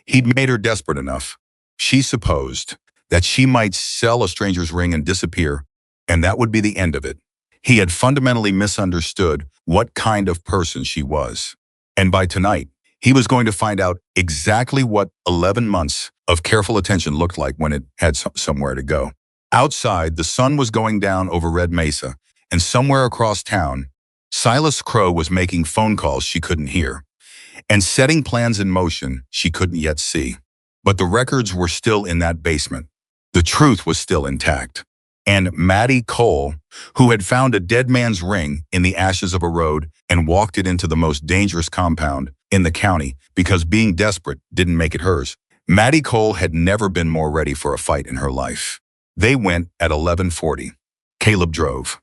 He'd made her desperate enough, she supposed, that she might sell a stranger's ring and disappear, and that would be the end of it. He had fundamentally misunderstood what kind of person she was. And by tonight, he was going to find out exactly what 11 months of careful attention looked like when it had somewhere to go. Outside, the sun was going down over Red Mesa, and somewhere across town, Silas Crow was making phone calls she couldn't hear and setting plans in motion she couldn't yet see. But the records were still in that basement. The truth was still intact. And Maddie Cole, who had found a dead man's ring in the ashes of a road and walked it into the most dangerous compound in the county because being desperate didn't make it hers, Maddie Cole had never been more ready for a fight in her life. They went at 11:40. Caleb drove.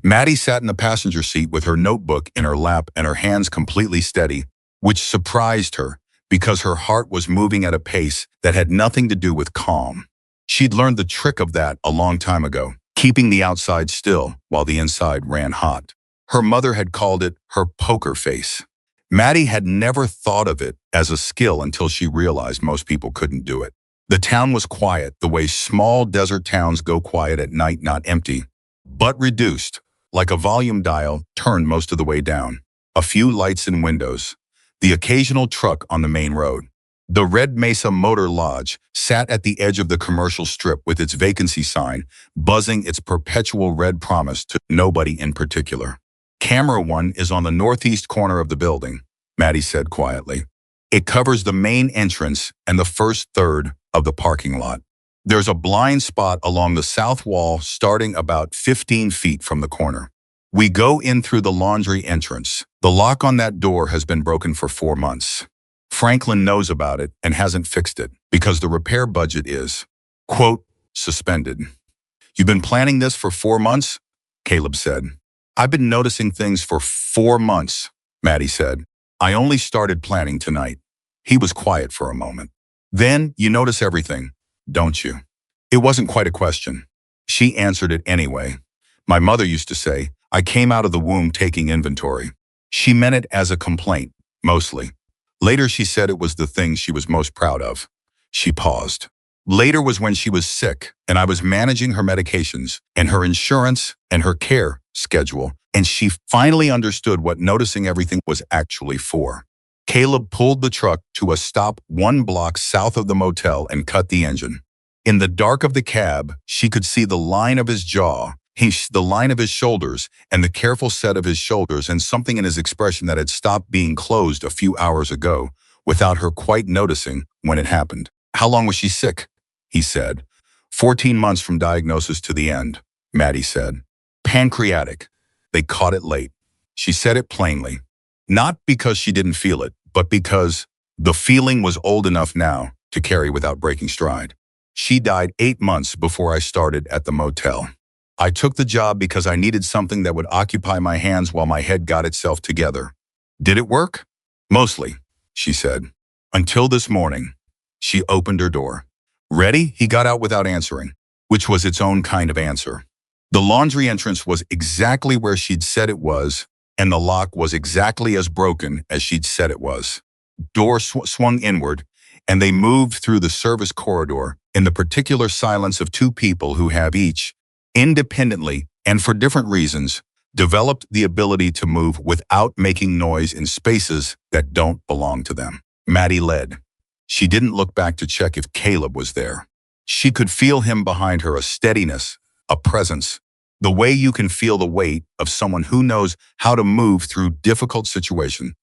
Maddie sat in the passenger seat with her notebook in her lap and her hands completely steady, which surprised her because her heart was moving at a pace that had nothing to do with calm. She'd learned the trick of that a long time ago, keeping the outside still while the inside ran hot. Her mother had called it her poker face. Maddie had never thought of it as a skill until she realized most people couldn't do it. The town was quiet, the way small desert towns go quiet at night, not empty, but reduced, like a volume dial turned most of the way down. A few lights and windows. The occasional truck on the main road. The Red Mesa Motor Lodge sat at the edge of the commercial strip with its vacancy sign, buzzing its perpetual red promise to nobody in particular. "Camera 1 is on the northeast corner of the building," Maddie said quietly. "It covers the main entrance and the first third of the parking lot. There's a blind spot along the south wall starting about 15 feet from the corner. We go in through the laundry entrance. The lock on that door has been broken for 4 months. Franklin knows about it and hasn't fixed it because the repair budget is, quote, suspended." "You've been planning this for 4 months?" Caleb said. "I've been noticing things for 4 months," Maddie said. "I only started planning tonight." He was quiet for a moment. "Then you notice everything, don't you?" It wasn't quite a question. She answered it anyway. "My mother used to say, I came out of the womb taking inventory." She meant it as a complaint, mostly. Later she said it was the thing she was most proud of. She paused. "Later was when she was sick, and I was managing her medications, and her insurance, and her care schedule, and she finally understood what noticing everything was actually for." Caleb pulled the truck to a stop 1 block south of the motel and cut the engine. In the dark of the cab, she could see the line of his jaw, the line of his shoulders, and the careful set of his shoulders, and something in his expression that had stopped being closed a few hours ago, without her quite noticing when it happened. "How long was she sick?" he said. 14 months from diagnosis to the end," Maddie said. "Pancreatic. They caught it late." She said it plainly. Not because she didn't feel it, but because the feeling was old enough now to carry without breaking stride. She died 8 months before I started at the motel. I took the job because I needed something that would occupy my hands while my head got itself together. Did it work? Mostly, she said. Until this morning. She opened her door. Ready? He got out without answering, which was its own kind of answer. The laundry entrance was exactly where she'd said it was, and the lock was exactly as broken as she'd said it was. Door swung inward, and they moved through the service corridor in the particular silence of two people who have each, independently and for different reasons, developed the ability to move without making noise in spaces that don't belong to them. Maddie led. She didn't look back to check if Caleb was there. She could feel him behind her, a steadiness, a presence, the way you can feel the weight of someone who knows how to move through difficult situations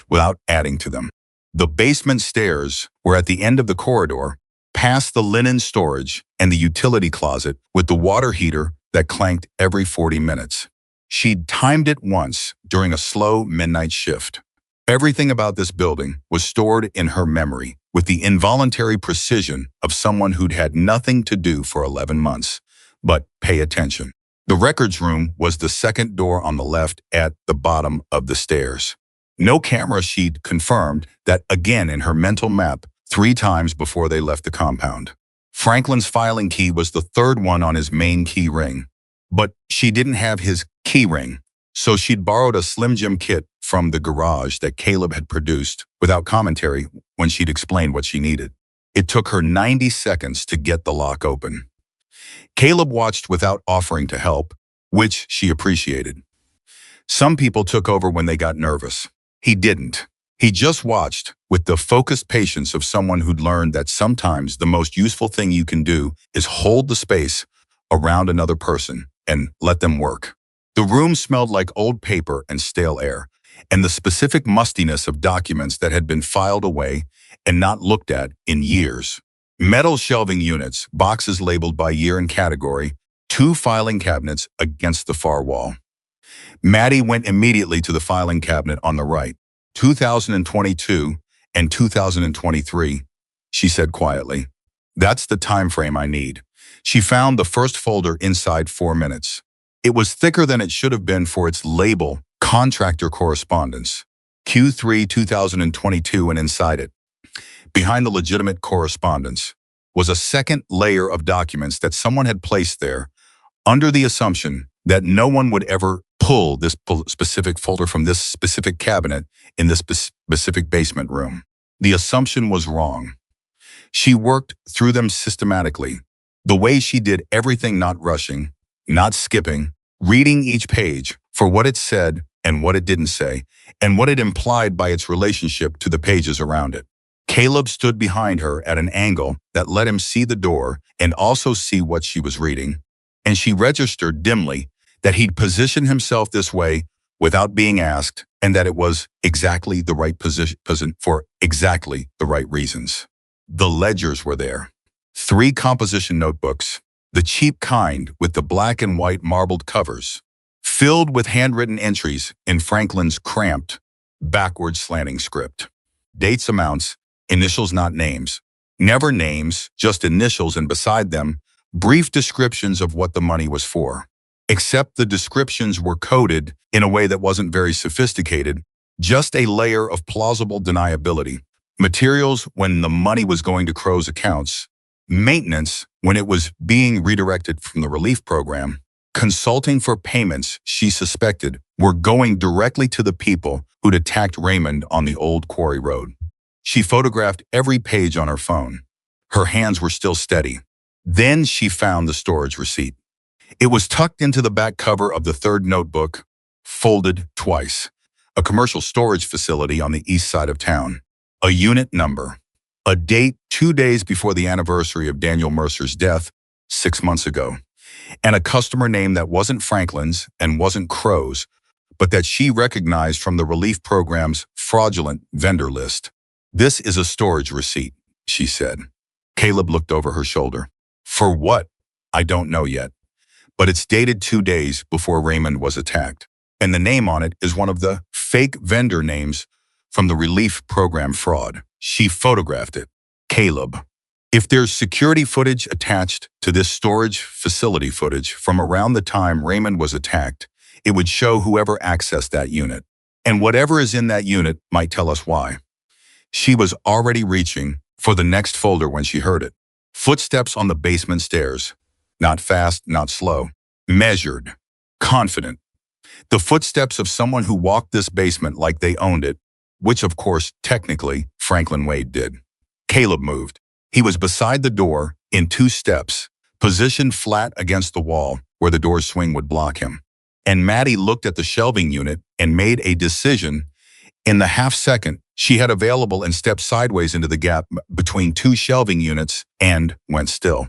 without adding to them. The basement stairs were at the end of the corridor, past the linen storage and the utility closet with the water heater that clanked every 40 minutes. She'd timed it once during a slow midnight shift. Everything about this building was stored in her memory with the involuntary precision of someone who'd had nothing to do for 11 months. But pay attention. The records room was the second door on the left at the bottom of the stairs. No camera. She'd confirmed that again in her mental map 3 times before they left the compound. Franklin's filing key was the third one on his main key ring. But she didn't have his key ring, so she'd borrowed a Slim Jim kit from the garage that Caleb had produced without commentary when she'd explained what she needed. It took her 90 seconds to get the lock open. Caleb watched without offering to help, which she appreciated. Some people took over when they got nervous. He didn't. He just watched with the focused patience of someone who'd learned that sometimes the most useful thing you can do is hold the space around another person and let them work. The room smelled like old paper and stale air, and the specific mustiness of documents that had been filed away and not looked at in years. Metal shelving units, boxes labeled by year and category, 2 filing cabinets against the far wall. Maddie went immediately to the filing cabinet on the right. 2022 and 2023, she said quietly. That's the time frame I need. She found the first folder inside 4 minutes. It was thicker than it should have been for its label, contractor correspondence. Q3 2022, and inside it, behind the legitimate correspondence, was a second layer of documents that someone had placed there under the assumption that no one would ever pull this specific folder from this specific cabinet in this specific basement room. The assumption was wrong. She worked through them systematically, the way she did everything, not rushing, not skipping, reading each page for what it said and what it didn't say, and what it implied by its relationship to the pages around it. Caleb stood behind her at an angle that let him see the door and also see what she was reading, and she registered dimly that he'd positioned himself this way without being asked, and that it was exactly the right position for exactly the right reasons. The ledgers were there. 3 composition notebooks, the cheap kind with the black and white marbled covers, filled with handwritten entries in Franklin's cramped, backward slanting script. Dates, amounts, initials, not names. Never names, just initials, and beside them, brief descriptions of what the money was for. Except the descriptions were coded in a way that wasn't very sophisticated, just a layer of plausible deniability. Materials when the money was going to Crow's accounts, maintenance when it was being redirected from the relief program, consulting for payments she suspected were going directly to the people who'd attacked Raymond on the old quarry road. She photographed every page on her phone. Her hands were still steady. Then she found the storage receipt. It was tucked into the back cover of the third notebook, folded twice. A commercial storage facility on the east side of town. A unit number. A date 2 days before the anniversary of Daniel Mercer's death, 6 months ago. And a customer name that wasn't Franklin's and wasn't Crow's, but that she recognized from the relief program's fraudulent vendor list. This is a storage receipt, she said. Caleb looked over her shoulder. For what? I don't know yet. But it's dated 2 days before Raymond was attacked. And the name on it is one of the fake vendor names from the relief program fraud. She photographed it. Caleb. If there's security footage attached to this storage facility footage from around the time Raymond was attacked, it would show whoever accessed that unit. And whatever is in that unit might tell us why. She was already reaching for the next folder when she heard it. Footsteps on the basement stairs. Not fast, not slow. Measured. Confident. The footsteps of someone who walked this basement like they owned it, which of course, technically, Franklin Wade did. Caleb moved. He was beside the door in 2 steps, positioned flat against the wall where the door's swing would block him. And Maddie looked at the shelving unit and made a decision in the half second she had available and stepped sideways into the gap between 2 shelving units and went still.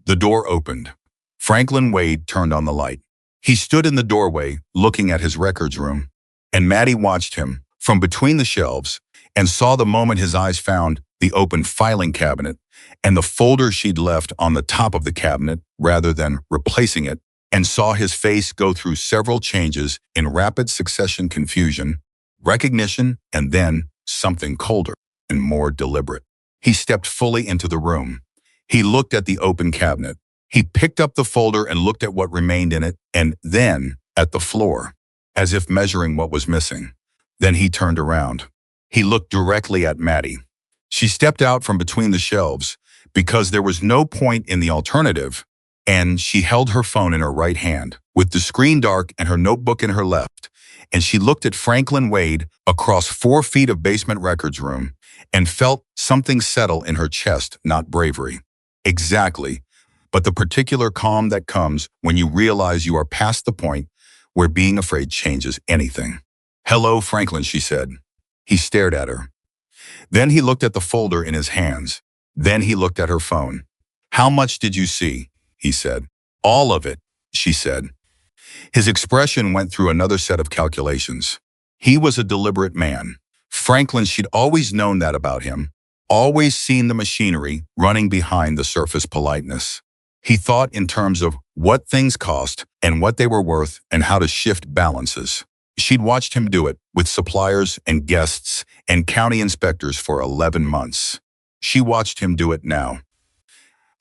The door opened. Franklin Wade turned on the light. He stood in the doorway looking at his records room, and Maddie watched him from between the shelves and saw the moment his eyes found the open filing cabinet and the folder she'd left on the top of the cabinet rather than replacing it, and saw his face go through several changes in rapid succession: confusion, recognition, and then something colder and more deliberate. He stepped fully into the room. He looked at the open cabinet. He picked up the folder and looked at what remained in it, and then at the floor, as if measuring what was missing. Then he turned around. He looked directly at Maddie. She stepped out from between the shelves because there was no point in the alternative, and she held her phone in her right hand, with the screen dark and her notebook in her left, and she looked at Franklin Wade across 4 feet of basement records room and felt something settle in her chest, not bravery. Exactly, but the particular calm that comes when you realize you are past the point where being afraid changes anything. "Hello, Franklin," she said. He stared at her. Then he looked at the folder in his hands. Then he looked at her phone. "How much did you see?" he said. "All of it," she said. His expression went through another set of calculations. He was a deliberate man. Franklin, she'd always known that about him, always seen the machinery running behind the surface politeness. He thought in terms of what things cost and what they were worth and how to shift balances. She'd watched him do it with suppliers and guests and county inspectors for 11 months. She watched him do it now.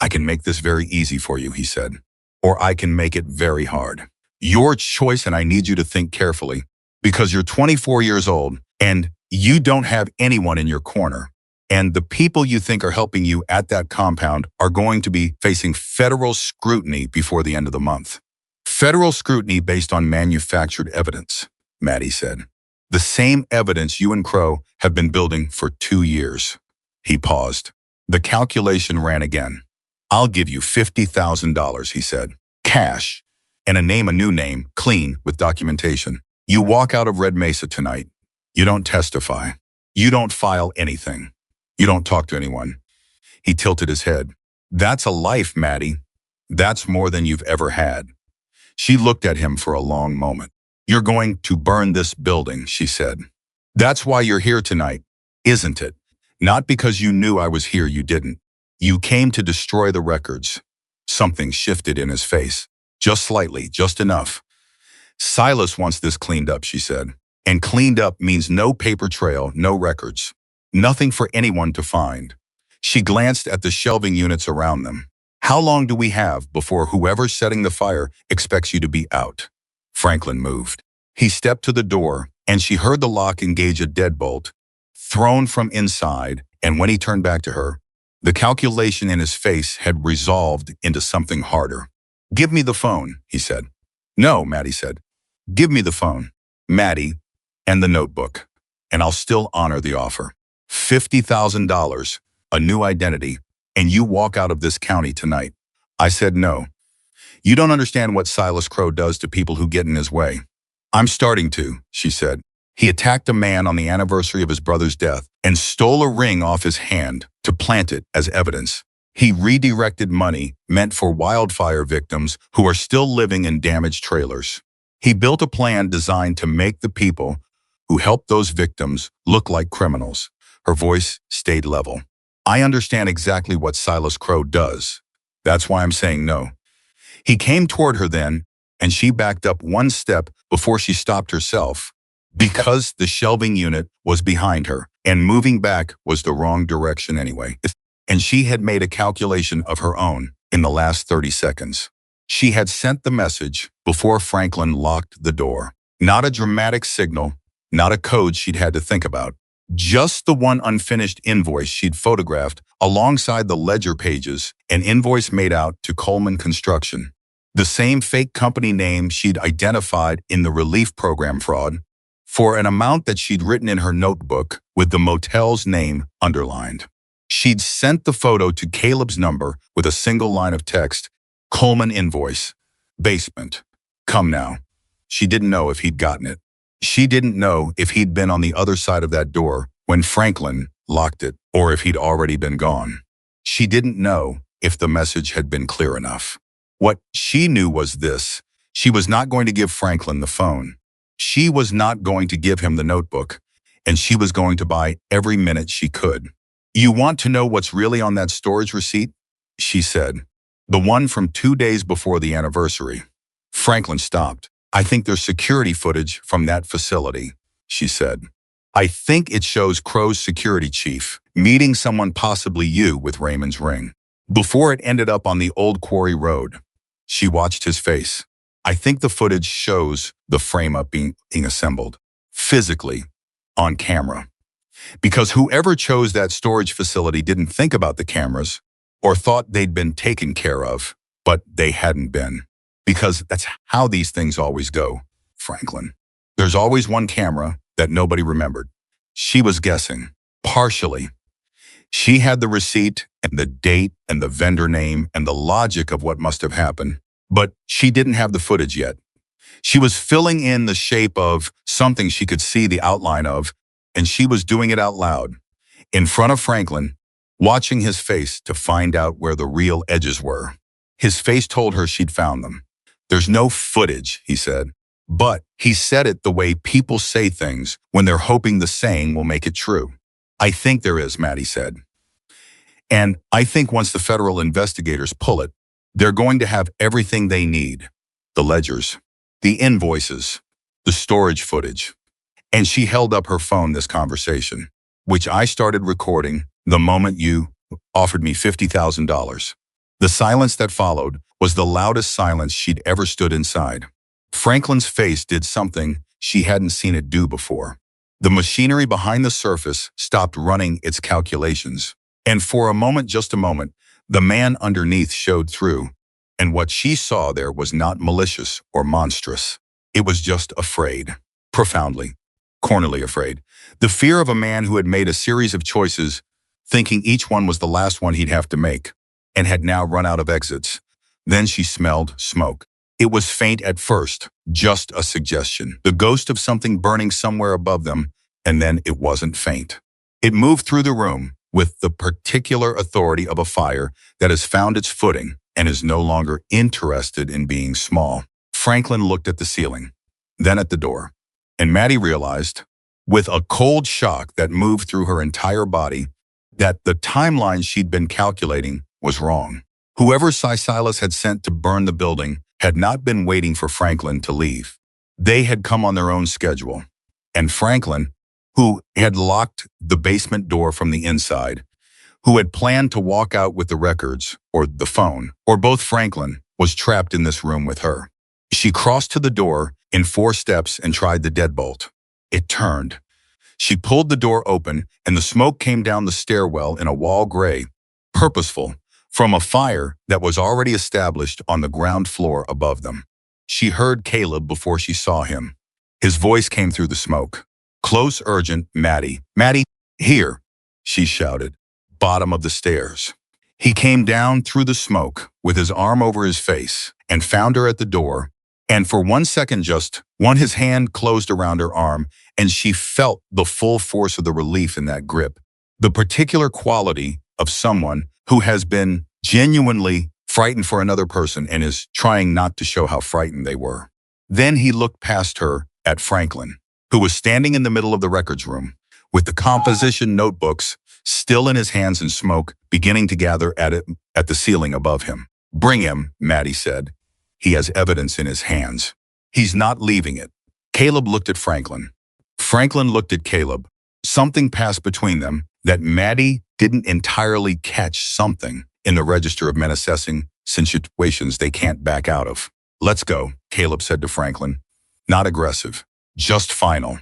"I can make this very easy for you," he said, "or I can make it very hard. Your choice, and I need you to think carefully, because you're 24 years old and you don't have anyone in your corner. And the people you think are helping you at that compound are going to be facing federal scrutiny before the end of the month." "Federal scrutiny based on manufactured evidence," Maddie said. "The same evidence you and Crow have been building for 2 years. He paused. The calculation ran again. "I'll give you $50,000, he said. "Cash. And a new name, clean, with documentation. You walk out of Red Mesa tonight. You don't testify. You don't file anything. You don't talk to anyone." He tilted his head. "That's a life, Maddie. That's more than you've ever had." She looked at him for a long moment. "You're going to burn this building," she said. "That's why you're here tonight, isn't it? Not because you knew I was here, you didn't. You came to destroy the records." Something shifted in his face. Just slightly, just enough. "Silas wants this cleaned up," she said. "And cleaned up means no paper trail, no records. Nothing for anyone to find." She glanced at the shelving units around them. "How long do we have before whoever's setting the fire expects you to be out?" Franklin moved. He stepped to the door, and she heard the lock engage a deadbolt, thrown from inside, and when he turned back to her, the calculation in his face had resolved into something harder. "Give me the phone," he said. "No," Maddie said. "Give me the phone, Maddie, and the notebook, and I'll still honor the offer. $50,000, a new identity, and you walk out of this county tonight." I said no. "You don't understand what Silas Crow does to people who get in his way." "I'm starting to," she said. "He attacked a man on the anniversary of his brother's death and stole a ring off his hand to plant it as evidence. He redirected money meant for wildfire victims who are still living in damaged trailers. He built a plan designed to make the people who helped those victims look like criminals." Her voice stayed level. "I understand exactly what Silas Crow does. That's why I'm saying no." He came toward her then, and she backed up 1 step before she stopped herself, because the shelving unit was behind her, and moving back was the wrong direction anyway. and she had made a calculation of her own in the last 30 seconds. She had sent the message before Franklin locked the door. Not a dramatic signal, not a code she'd had to think about. Just the one unfinished invoice she'd photographed alongside the ledger pages, an invoice made out to Coleman Construction. The same fake company name she'd identified in the relief program fraud, for an amount that she'd written in her notebook with the motel's name underlined. She'd sent the photo to Caleb's number with a single line of text, Coleman invoice, basement, come now. She didn't know if he'd gotten it. She didn't know if he'd been on the other side of that door when Franklin locked it, or if he'd already been gone. She didn't know if the message had been clear enough. What she knew was this: she was not going to give Franklin the phone. She was not going to give him the notebook, and she was going to buy every minute she could. You want to know what's really on that storage receipt? She said. The one from 2 days before the anniversary. Franklin stopped. I think there's security footage from that facility, she said. I think it shows Crow's security chief meeting someone, possibly you, with Raymond's ring, before it ended up on the old quarry road. She watched his face. I think the footage shows the frame-up being assembled, physically, on camera. Because whoever chose that storage facility didn't think about the cameras or thought they'd been taken care of, but they hadn't been. Because that's how these things always go, Franklin. There's always one camera that nobody remembered. She was guessing, partially. She had the receipt and the date and the vendor name and the logic of what must have happened, but she didn't have the footage yet. She was filling in the shape of something she could see the outline of, and she was doing it out loud, in front of Franklin, watching his face to find out where the real edges were. His face told her she'd found them. There's no footage, he said, but he said it the way people say things when they're hoping the saying will make it true. I think there is, Maddie said. And I think once the federal investigators pull it, they're going to have everything they need. The ledgers, the invoices, the storage footage. And she held up her phone this conversation, which I started recording the moment you offered me $50,000. The silence that followed was the loudest silence she'd ever stood inside. Franklin's face did something she hadn't seen it do before. The machinery behind the surface stopped running its calculations. And for a moment, just a moment, the man underneath showed through. And what she saw there was not malicious or monstrous. It was just afraid. Profoundly, cornily afraid. The fear of a man who had made a series of choices, thinking each one was the last one he'd have to make, and had now run out of exits. Then she smelled smoke. It was faint at first, just a suggestion, the ghost of something burning somewhere above them, and then it wasn't faint. It moved through the room with the particular authority of a fire that has found its footing and is no longer interested in being small. Franklin looked at the ceiling, then at the door, and Maddie realized, with a cold shock that moved through her entire body, that the timeline she'd been calculating was wrong. Whoever Silas had sent to burn the building had not been waiting for Franklin to leave. They had come on their own schedule. And Franklin, who had locked the basement door from the inside, who had planned to walk out with the records, or the phone, or both, Franklin was trapped in this room with her. She crossed to the door in 4 steps and tried the deadbolt. It turned. She pulled the door open, and the smoke came down the stairwell in a wall gray, purposeful, from a fire that was already established on the ground floor above them. She heard Caleb before she saw him. His voice came through the smoke. Close, urgent, Maddie. Maddie, here, she shouted. Bottom of the stairs. He came down through the smoke with his arm over his face and found her at the door. And for 1 second, just one, his hand closed around her arm, and she felt the full force of the relief in that grip. The particular quality of someone who has been genuinely frightened for another person and is trying not to show how frightened they were. Then he looked past her at Franklin, who was standing in the middle of the records room, with the composition notebooks still in his hands and smoke beginning to gather at the ceiling above him. Bring him, Maddie said. He has evidence in his hands. He's not leaving it. Caleb looked at Franklin. Franklin looked at Caleb. Something passed between them that Maddie didn't entirely catch something in the register of men assessing situations they can't back out of. Let's go, Caleb said to Franklin. Not aggressive, just final.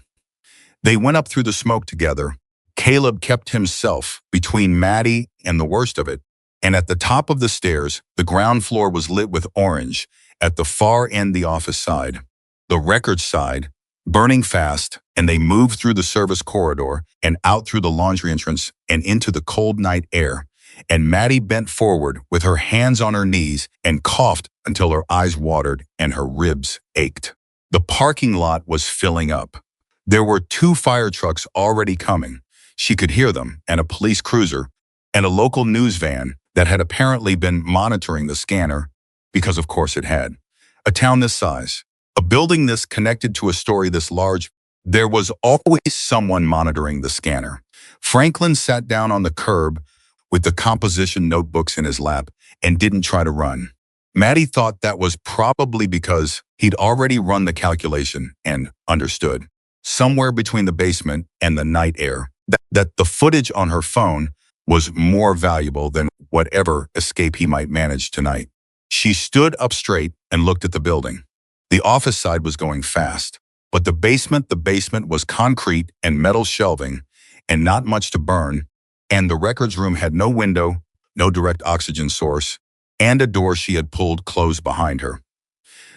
They went up through the smoke together. Caleb kept himself between Maddie and the worst of it, and at the top of the stairs, the ground floor was lit with orange, at the far end the office side. The records side, burning fast, and they moved through the service corridor and out through the laundry entrance and into the cold night air. And Maddie bent forward with her hands on her knees and coughed until her eyes watered and her ribs ached. The parking lot was filling up. There were 2 fire trucks already coming. She could hear them, and a police cruiser, and a local news van that had apparently been monitoring the scanner, because of course it had. A town this size, a building this connected to a story this large, there was always someone monitoring the scanner. Franklin sat down on the curb with the composition notebooks in his lap and didn't try to run. Maddie thought that was probably because he'd already run the calculation and understood, somewhere between the basement and the night air, that the footage on her phone was more valuable than whatever escape he might manage tonight. She stood up straight and looked at the building. The office side was going fast, but the basement was concrete and metal shelving and not much to burn, and the records room had no window, no direct oxygen source, and a door she had pulled closed behind her.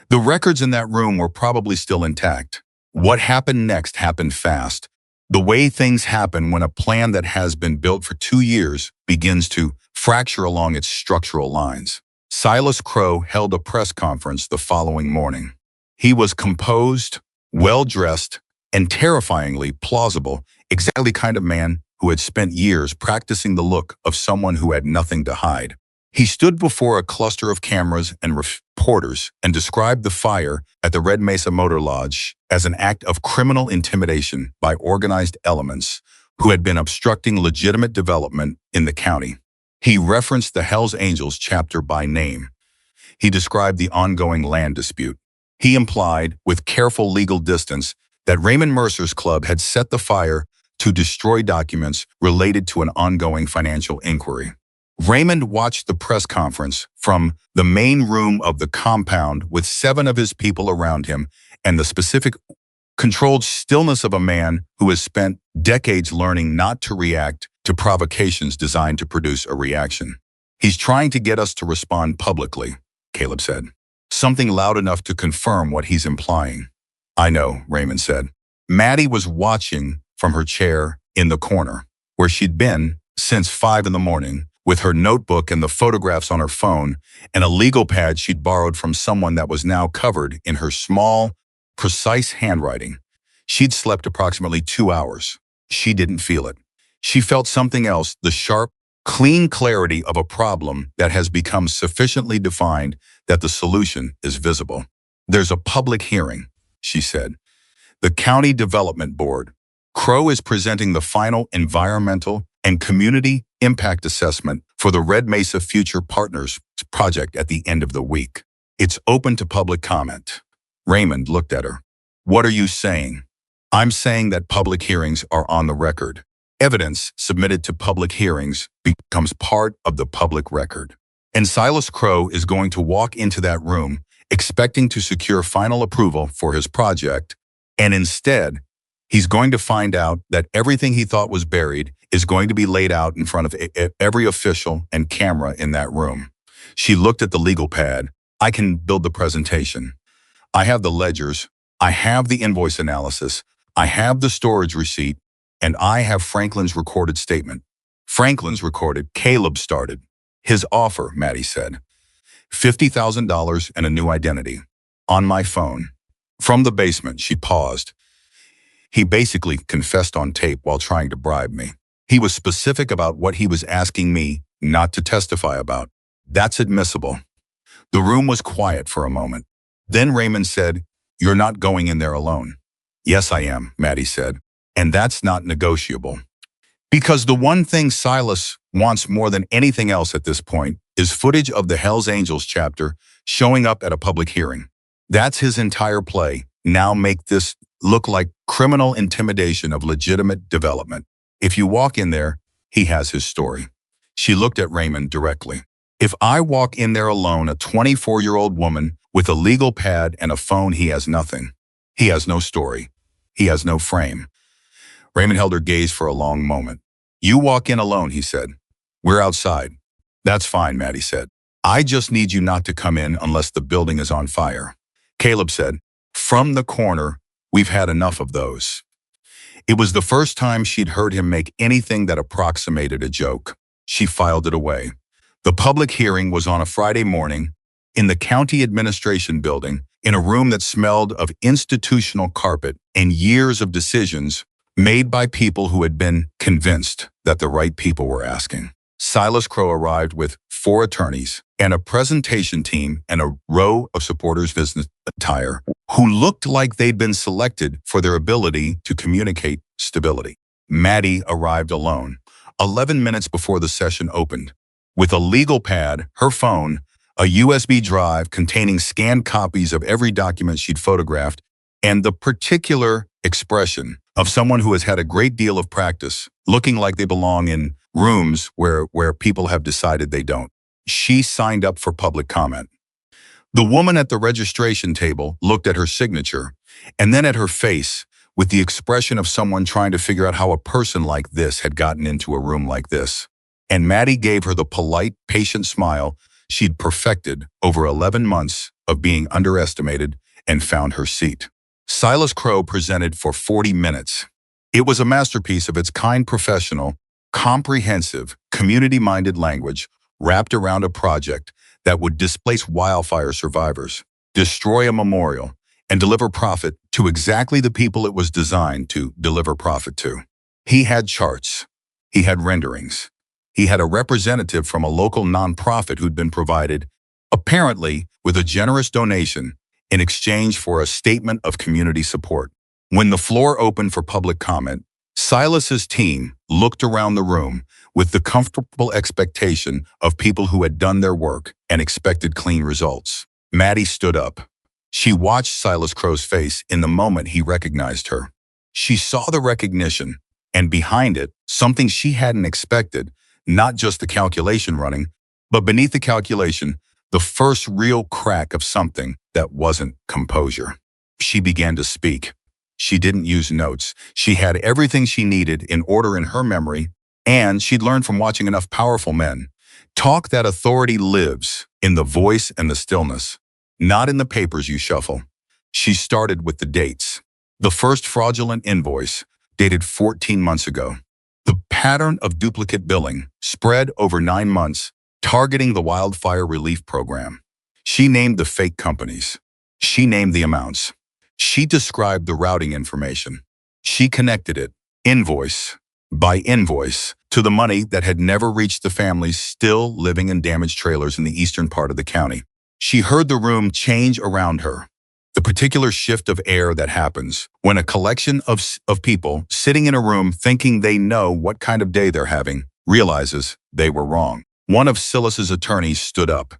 The records in that room were probably still intact. What happened next happened fast. The way things happen when a plan that has been built for 2 years begins to fracture along its structural lines. Silas Crowe held a press conference the following morning. He was composed, well-dressed, and terrifyingly plausible, exactly the kind of man who had spent years practicing the look of someone who had nothing to hide. He stood before a cluster of cameras and reporters and described the fire at the Red Mesa Motor Lodge as an act of criminal intimidation by organized elements who had been obstructing legitimate development in the county. He referenced the Hells Angels chapter by name. He described the ongoing land dispute. He implied, with careful legal distance, that Raymond Mercer's club had set the fire to destroy documents related to an ongoing financial inquiry. Raymond watched the press conference from the main room of the compound with 7 of his people around him and the specific, controlled stillness of a man who has spent decades learning not to react to provocations designed to produce a reaction. He's trying to get us to respond publicly, Caleb said. Something loud enough to confirm what he's implying. I know, Raymond said. Maddie was watching from her chair in the corner, where she'd been since 5 in the morning, with her notebook and the photographs on her phone and a legal pad she'd borrowed from someone that was now covered in her small, precise handwriting. She'd slept approximately 2 hours. She didn't feel it. She felt something else, the sharp, clean clarity of a problem that has become sufficiently defined that the solution is visible. There's a public hearing, she said. The County Development Board. Crowe is presenting the final environmental and community impact assessment for the Red Mesa Future Partners project at the end of the week. It's open to public comment. Raymond looked at her. What are you saying? I'm saying that public hearings are on the record. Evidence submitted to public hearings becomes part of the public record. And Silas Crowe is going to walk into that room expecting to secure final approval for his project, and instead, he's going to find out that everything he thought was buried is going to be laid out in front of every official and camera in that room. She looked at the legal pad. I can build the presentation. I have the ledgers. I have the invoice analysis. I have the storage receipt. And I have Franklin's recorded statement. Franklin's recorded. Caleb started. His offer, Maddie said. $50,000 and a new identity. On my phone. From the basement, she paused. He basically confessed on tape while trying to bribe me. He was specific about what he was asking me not to testify about. That's admissible. The room was quiet for a moment. Then Raymond said, "You're not going in there alone." "Yes, I am," Maddie said. "And that's not negotiable." Because the one thing Silas wants more than anything else at this point is footage of the Hells Angels chapter showing up at a public hearing. That's his entire play. Now make this look like criminal intimidation of legitimate development. If you walk in there, He has his story. She looked at Raymond directly. If I walk in there alone, a 24-year-old woman with a legal pad and a phone, he has nothing. He has no story. He has no frame. Raymond held her gaze for a long moment. You walk in alone, he said. We're outside. That's fine, Maddie said. I just need you not to come in unless the building is on fire. Caleb said, from the corner, we've had enough of those. It was the first time she'd heard him make anything that approximated a joke. She filed it away. The public hearing was on a Friday morning in the county administration building, in a room that smelled of institutional carpet and years of decisions made by people who had been convinced that the right people were asking. Silas Crowe arrived with 4 attorneys and a presentation team and a row of supporters business attire who looked like they'd been selected for their ability to communicate stability. Maddie arrived alone, 11 minutes before the session opened, with a legal pad, her phone, a USB drive containing scanned copies of every document she'd photographed, and the particular expression of someone who has had a great deal of practice, looking like they belong in rooms where people have decided they don't. She signed up for public comment. The woman at the registration table looked at her signature and then at her face with the expression of someone trying to figure out how a person like this had gotten into a room like this. And Maddie gave her the polite, patient smile she'd perfected over 11 months of being underestimated and found her seat. Silas Crowe presented for 40 minutes. It was a masterpiece of its kind, professional, comprehensive, community-minded language wrapped around a project that would displace wildfire survivors, destroy a memorial, and deliver profit to exactly the people it was designed to deliver profit to. He had charts. He had renderings. He had a representative from a local nonprofit who'd been provided, apparently with a generous donation, in exchange for a statement of community support. When the floor opened for public comment, Silas's team looked around the room with the comfortable expectation of people who had done their work and expected clean results. Maddie stood up. She watched Silas Crowe's face in the moment he recognized her. She saw the recognition, and behind it, something she hadn't expected, not just the calculation running, but beneath the calculation, the first real crack of something that wasn't composure. She began to speak. She didn't use notes. She had everything she needed in order in her memory, and she'd learned from watching enough powerful men talk that authority lives in the voice and the stillness, not in the papers you shuffle. She started with the dates. The first fraudulent invoice, dated 14 months ago. The pattern of duplicate billing spread over 9 months, targeting the wildfire relief program. She named the fake companies. She named the amounts. She described the routing information. She connected it, invoice by invoice, to the money that had never reached the families still living in damaged trailers in the eastern part of the county. She heard the room change around her. The particular shift of air that happens when a collection of people sitting in a room thinking they know what kind of day they're having realizes they were wrong. One of Silas's attorneys stood up.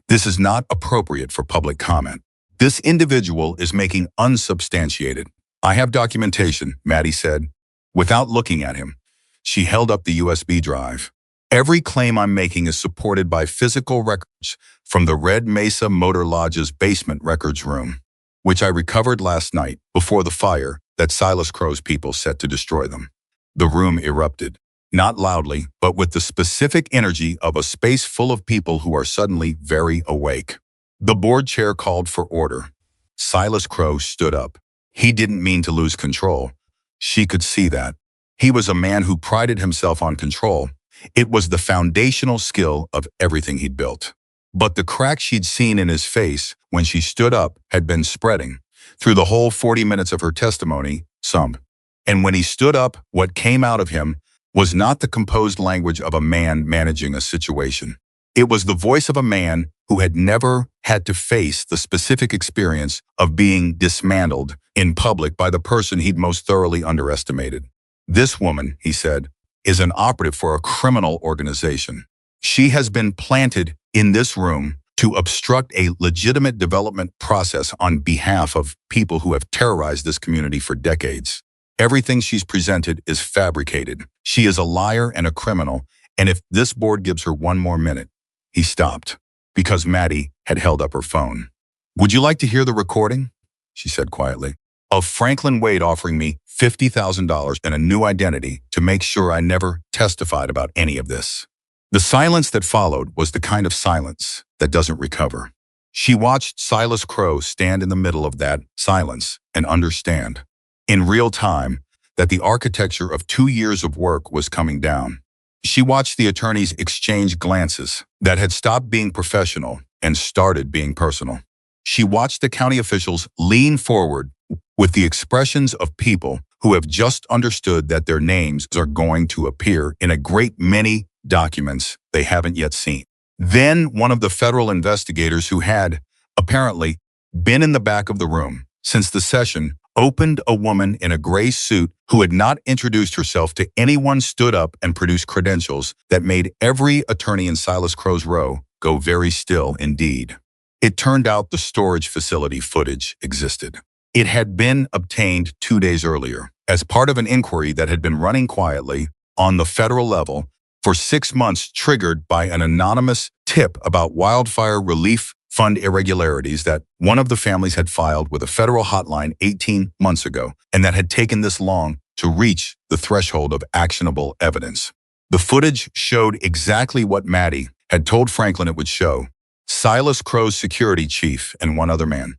This is not appropriate for public comment. This individual is making unsubstantiated. I have documentation, Maddie said. Without looking at him, she held up the USB drive. Every claim I'm making is supported by physical records from the Red Mesa Motor Lodge's basement records room, which I recovered last night before the fire that Silas Crowe's people set to destroy them. The room erupted, not loudly, but with the specific energy of a space full of people who are suddenly very awake. The board chair called for order. Silas Crowe stood up. He didn't mean to lose control. She could see that. He was a man who prided himself on control. It was the foundational skill of everything he'd built. But the crack she'd seen in his face when she stood up had been spreading through the whole 40 minutes of her testimony, some. And when he stood up, what came out of him was not the composed language of a man managing a situation. It was the voice of a man who had never had to face the specific experience of being dismantled in public by the person he'd most thoroughly underestimated. This woman, he said, is an operative for a criminal organization. She has been planted in this room to obstruct a legitimate development process on behalf of people who have terrorized this community for decades. Everything she's presented is fabricated. She is a liar and a criminal, and if this board gives her one more minute." He stopped, because Maddie had held up her phone. "Would you like to hear the recording?" she said quietly. "Of Franklin Wade offering me $50,000 and a new identity to make sure I never testified about any of this." The silence that followed was the kind of silence that doesn't recover. She watched Silas Crowe stand in the middle of that silence and understand, in real time, that the architecture of 2 years of work was coming down. She watched the attorneys exchange glances that had stopped being professional and started being personal. She watched the county officials lean forward with the expressions of people who have just understood that their names are going to appear in a great many documents they haven't yet seen. Then one of the federal investigators who had, apparently, been in the back of the room since the session opened. A woman in a gray suit who had not introduced herself to anyone stood up and produced credentials that made every attorney in Silas Crowe's row go very still indeed. It turned out the storage facility footage existed. It had been obtained 2 days earlier as part of an inquiry that had been running quietly on the federal level for 6 months, triggered by an anonymous tip about wildfire relief fund irregularities that one of the families had filed with a federal hotline 18 months ago, and that had taken this long to reach the threshold of actionable evidence. The footage showed exactly what Maddie had told Franklin it would show: Silas Crowe's security chief and one other man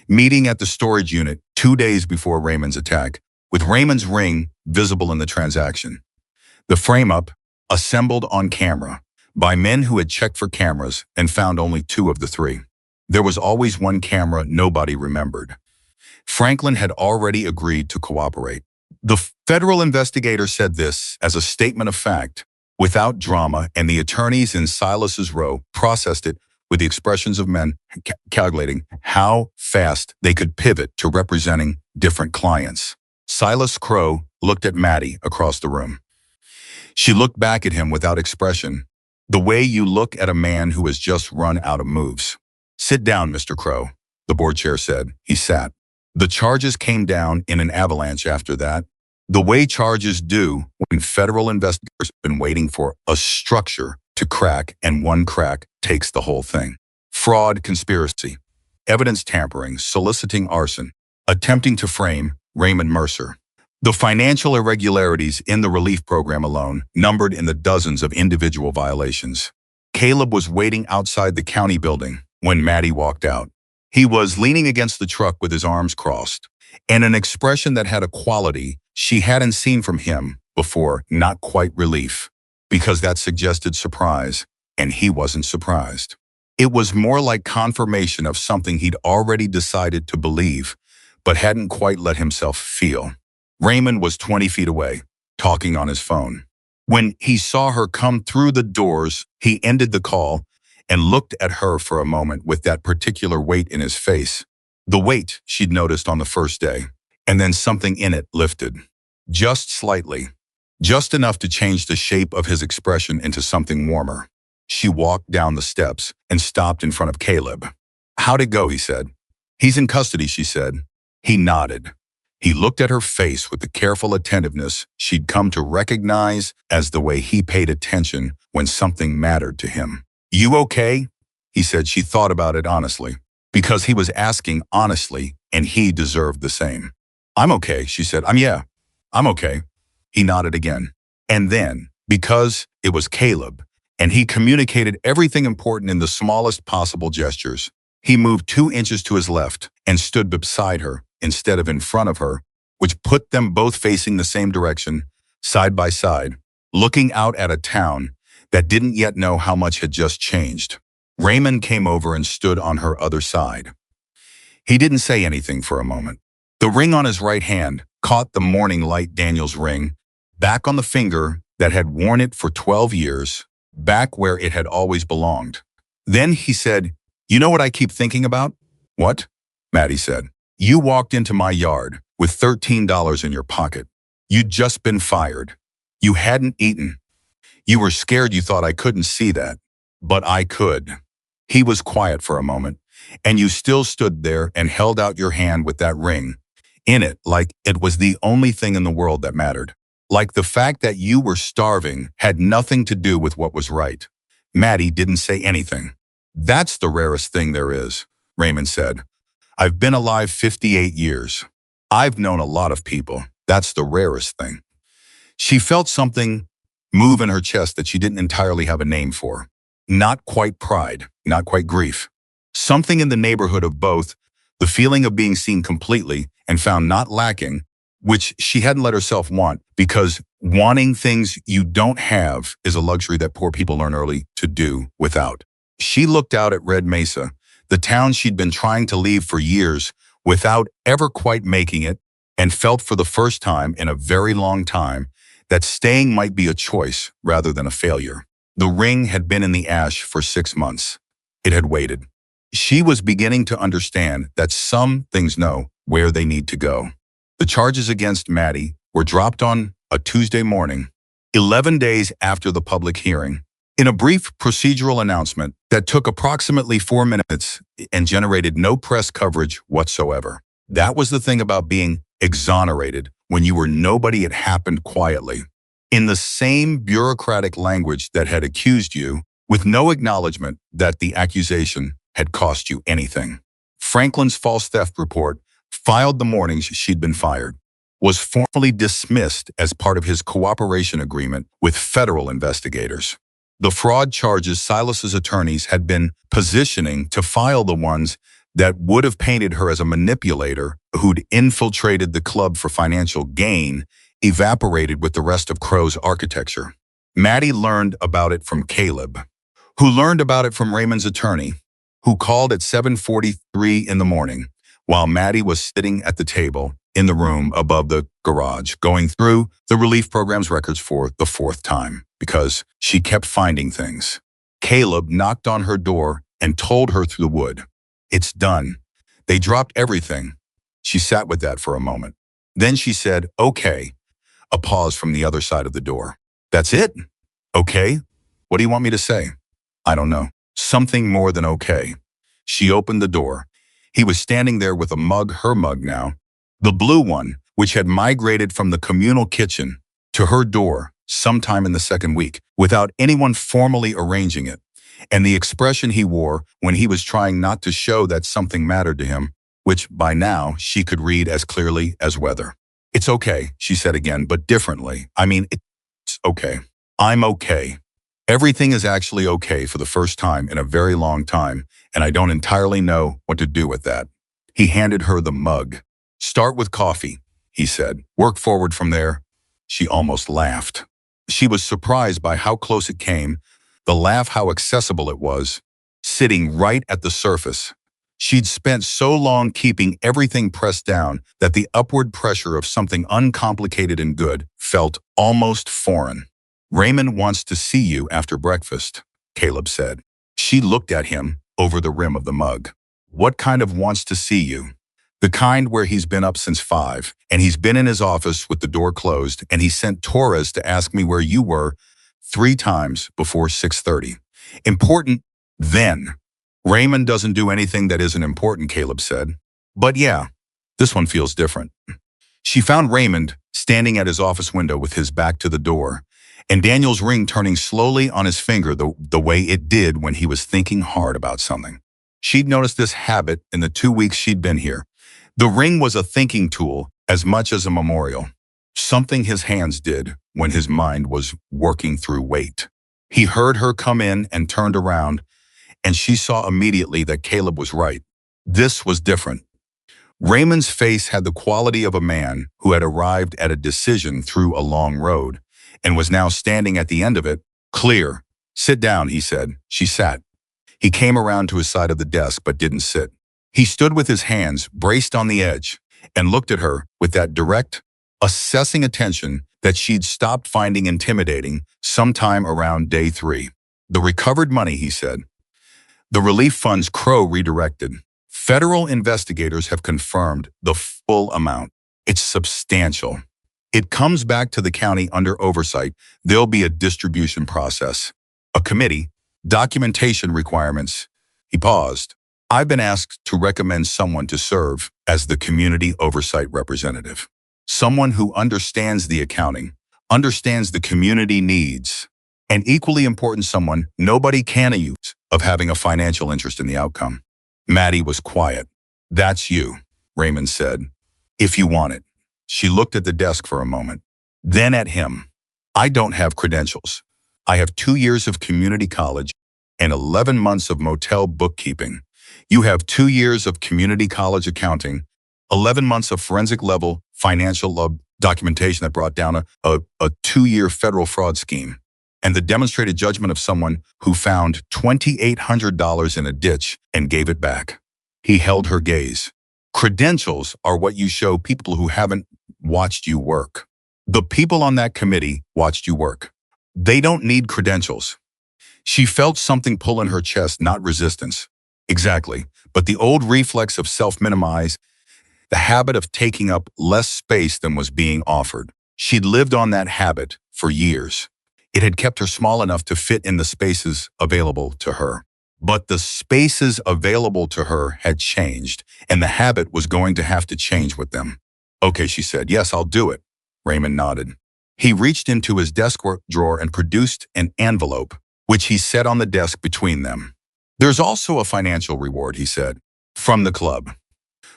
meeting at the storage unit 2 days before Raymond's attack, with Raymond's ring visible in the transaction. The frame-up, assembled on camera by men who had checked for cameras and found only 2 of the 3. There was always one camera nobody remembered. Franklin had already agreed to cooperate. The federal investigator said this as a statement of fact, without drama, and the attorneys in Silas's row processed it with the expressions of men calculating how fast they could pivot to representing different clients. Silas Crowe looked at Maddie across the room. She looked back at him without expression, the way you look at a man who has just run out of moves. "Sit down, Mr. Crowe," the board chair said. He sat. The charges came down in an avalanche after that, the way charges do when federal investigators have been waiting for a structure to crack, and one crack takes the whole thing. Fraud, conspiracy, evidence tampering, soliciting arson, attempting to frame Raymond Mercer. The financial irregularities in the relief program alone numbered in the dozens of individual violations. Caleb was waiting outside the county building when Maddie walked out. He was leaning against the truck with his arms crossed, and an expression that had a quality she hadn't seen from him before, not quite relief, because that suggested surprise, and he wasn't surprised. It was more like confirmation of something he'd already decided to believe, but hadn't quite let himself feel. Raymond was 20 feet away, talking on his phone. When he saw her come through the doors, he ended the call and looked at her for a moment with that particular weight in his face. The weight she'd noticed on the first day, and then something in it lifted. Just slightly. Just enough to change the shape of his expression into something warmer. She walked down the steps and stopped in front of Caleb. "How'd it go?" he said. "He's in custody," she said. He nodded. He looked at her face with the careful attentiveness she'd come to recognize as the way he paid attention when something mattered to him. "You okay?" he said. She thought about it honestly, because he was asking honestly, and he deserved the same. "I'm okay," she said. I'm okay." He nodded again. And then, because it was Caleb, and he communicated everything important in the smallest possible gestures, he moved 2 inches to his left and stood beside her instead of in front of her, which put them both facing the same direction, side by side, looking out at a town that didn't yet know how much had just changed. Raymond came over and stood on her other side. He didn't say anything for a moment. The ring on his right hand caught the morning light Daniel's ring, back on the finger that had worn it for 12 years, back where it had always belonged. Then he said, "You know what I keep thinking about?" "What?" Maddie said. "You walked into my yard with $13 in your pocket. You'd just been fired. You hadn't eaten. You were scared you thought I couldn't see that. But I could." He was quiet for a moment, "And you still stood there and held out your hand with that ring. in it like it was the only thing in the world that mattered. Like the fact that you were starving had nothing to do with what was right. Maddie didn't say anything. That's the rarest thing there is, Raymond said. I've been alive 58 years. I've known a lot of people. That's the rarest thing. She felt something move in her chest that she didn't entirely have a name for. Not quite pride, not quite grief. Something in the neighborhood of both, the feeling of being seen completely and found not lacking, which she hadn't let herself want, because wanting things you don't have is a luxury that poor people learn early to do without. She looked out at Red Mesa, the town she'd been trying to leave for years without ever quite making it, and felt for the first time in a very long time that staying might be a choice rather than a failure. The ring had been in the ash for 6 months. It had waited. She was beginning to understand that some things know where they need to go. The charges against Maddie were dropped on a Tuesday morning, 11 days after the public hearing, in a brief procedural announcement that took approximately 4 minutes and generated no press coverage whatsoever. That was the thing about being exonerated when you were nobody. It happened quietly, in the same bureaucratic language that had accused you, with no acknowledgement that the accusation had cost you anything. Franklin's false theft report, filed the morning she'd been fired, was formally dismissed as part of his cooperation agreement with federal investigators. The fraud charges Silas's attorneys had been positioning to file, the ones that would have painted her as a manipulator who'd infiltrated the club for financial gain, evaporated with the rest of Crow's architecture. Maddie learned about it from Caleb, who learned about it from Raymond's attorney, who called at 7:43 in the morning while Maddie was sitting at the table in the room above the garage, going through the relief program's records for the 4th time, because she kept finding things. Caleb knocked on her door and told her through the wood, "It's done. They dropped everything." She sat with that for a moment. Then she said, "Okay." A pause from the other side of the door. "That's it? Okay. What do you want me to say?" "I don't know. Something more than okay." She opened the door. He was standing there with a mug, her mug now, the blue one, which had migrated from the communal kitchen to her door sometime in the 2nd week, without anyone formally arranging it, and the expression he wore when he was trying not to show that something mattered to him, which by now she could read as clearly as weather. "It's okay," she said again, but differently. "I mean, it's okay. I'm okay. Everything is actually okay for the first time in a very long time, and I don't entirely know what to do with that." He handed her the mug. "Start with coffee," he said. "Work forward from there." She almost laughed. She was surprised by how close it came, the laugh how accessible it was, sitting right at the surface. She'd spent so long keeping everything pressed down that the upward pressure of something uncomplicated and good felt almost foreign. "Raymond wants to see you after breakfast," Caleb said. She looked at him over the rim of the mug. "What kind of wants to see you?" "The kind where he's been up since 5, and he's been in his office with the door closed, and he sent Torres to ask me where you were 3 times before 6:30. Important then." "Raymond doesn't do anything that isn't important," Caleb said. "But yeah, this one feels different." She found Raymond standing at his office window with his back to the door, and Daniel's ring turning slowly on his finger the way it did when he was thinking hard about something. She'd noticed this habit in the 2 weeks she'd been here. The ring was a thinking tool as much as a memorial, something his hands did when his mind was working through weight. He heard her come in and turned around, and she saw immediately that Caleb was right. This was different. Raymond's face had the quality of a man who had arrived at a decision through a long road and was now standing at the end of it, clear. "Sit down," he said. She sat. He came around to his side of the desk but didn't sit. He stood with his hands braced on the edge and looked at her with that direct, assessing attention that she'd stopped finding intimidating sometime around day 3. "The recovered money," he said. "The relief funds Crow redirected. Federal investigators have confirmed the full amount. It's substantial. It comes back to the county under oversight. There'll be a distribution process, a committee, documentation requirements." He paused. I've been asked to recommend someone to serve as the community oversight representative. Someone who understands the accounting, understands the community needs, and equally important, someone nobody can accuse of having a financial interest in the outcome. Maddie was quiet. That's you, Raymond said. If you want it. She looked at the desk for a moment, then at him. I don't have credentials. I have 2 years of community college and 11 months of motel bookkeeping. You have 2 years of community college accounting, 11 months of forensic level financial documentation that brought down a 2-year federal fraud scheme, and the demonstrated judgment of someone who found $2,800 in a ditch and gave it back. He held her gaze. Credentials are what you show people who haven't watched you work. The people on that committee watched you work. They don't need credentials. She felt something pull in her chest, not resistance. Exactly, but the old reflex of self-minimize, the habit of taking up less space than was being offered. She'd lived on that habit for years. It had kept her small enough to fit in the spaces available to her. But the spaces available to her had changed, and the habit was going to have to change with them. Okay, she said. Yes, I'll do it. Raymond nodded. He reached into his desk drawer and produced an envelope, which he set on the desk between them. There's also a financial reward, he said, from the club.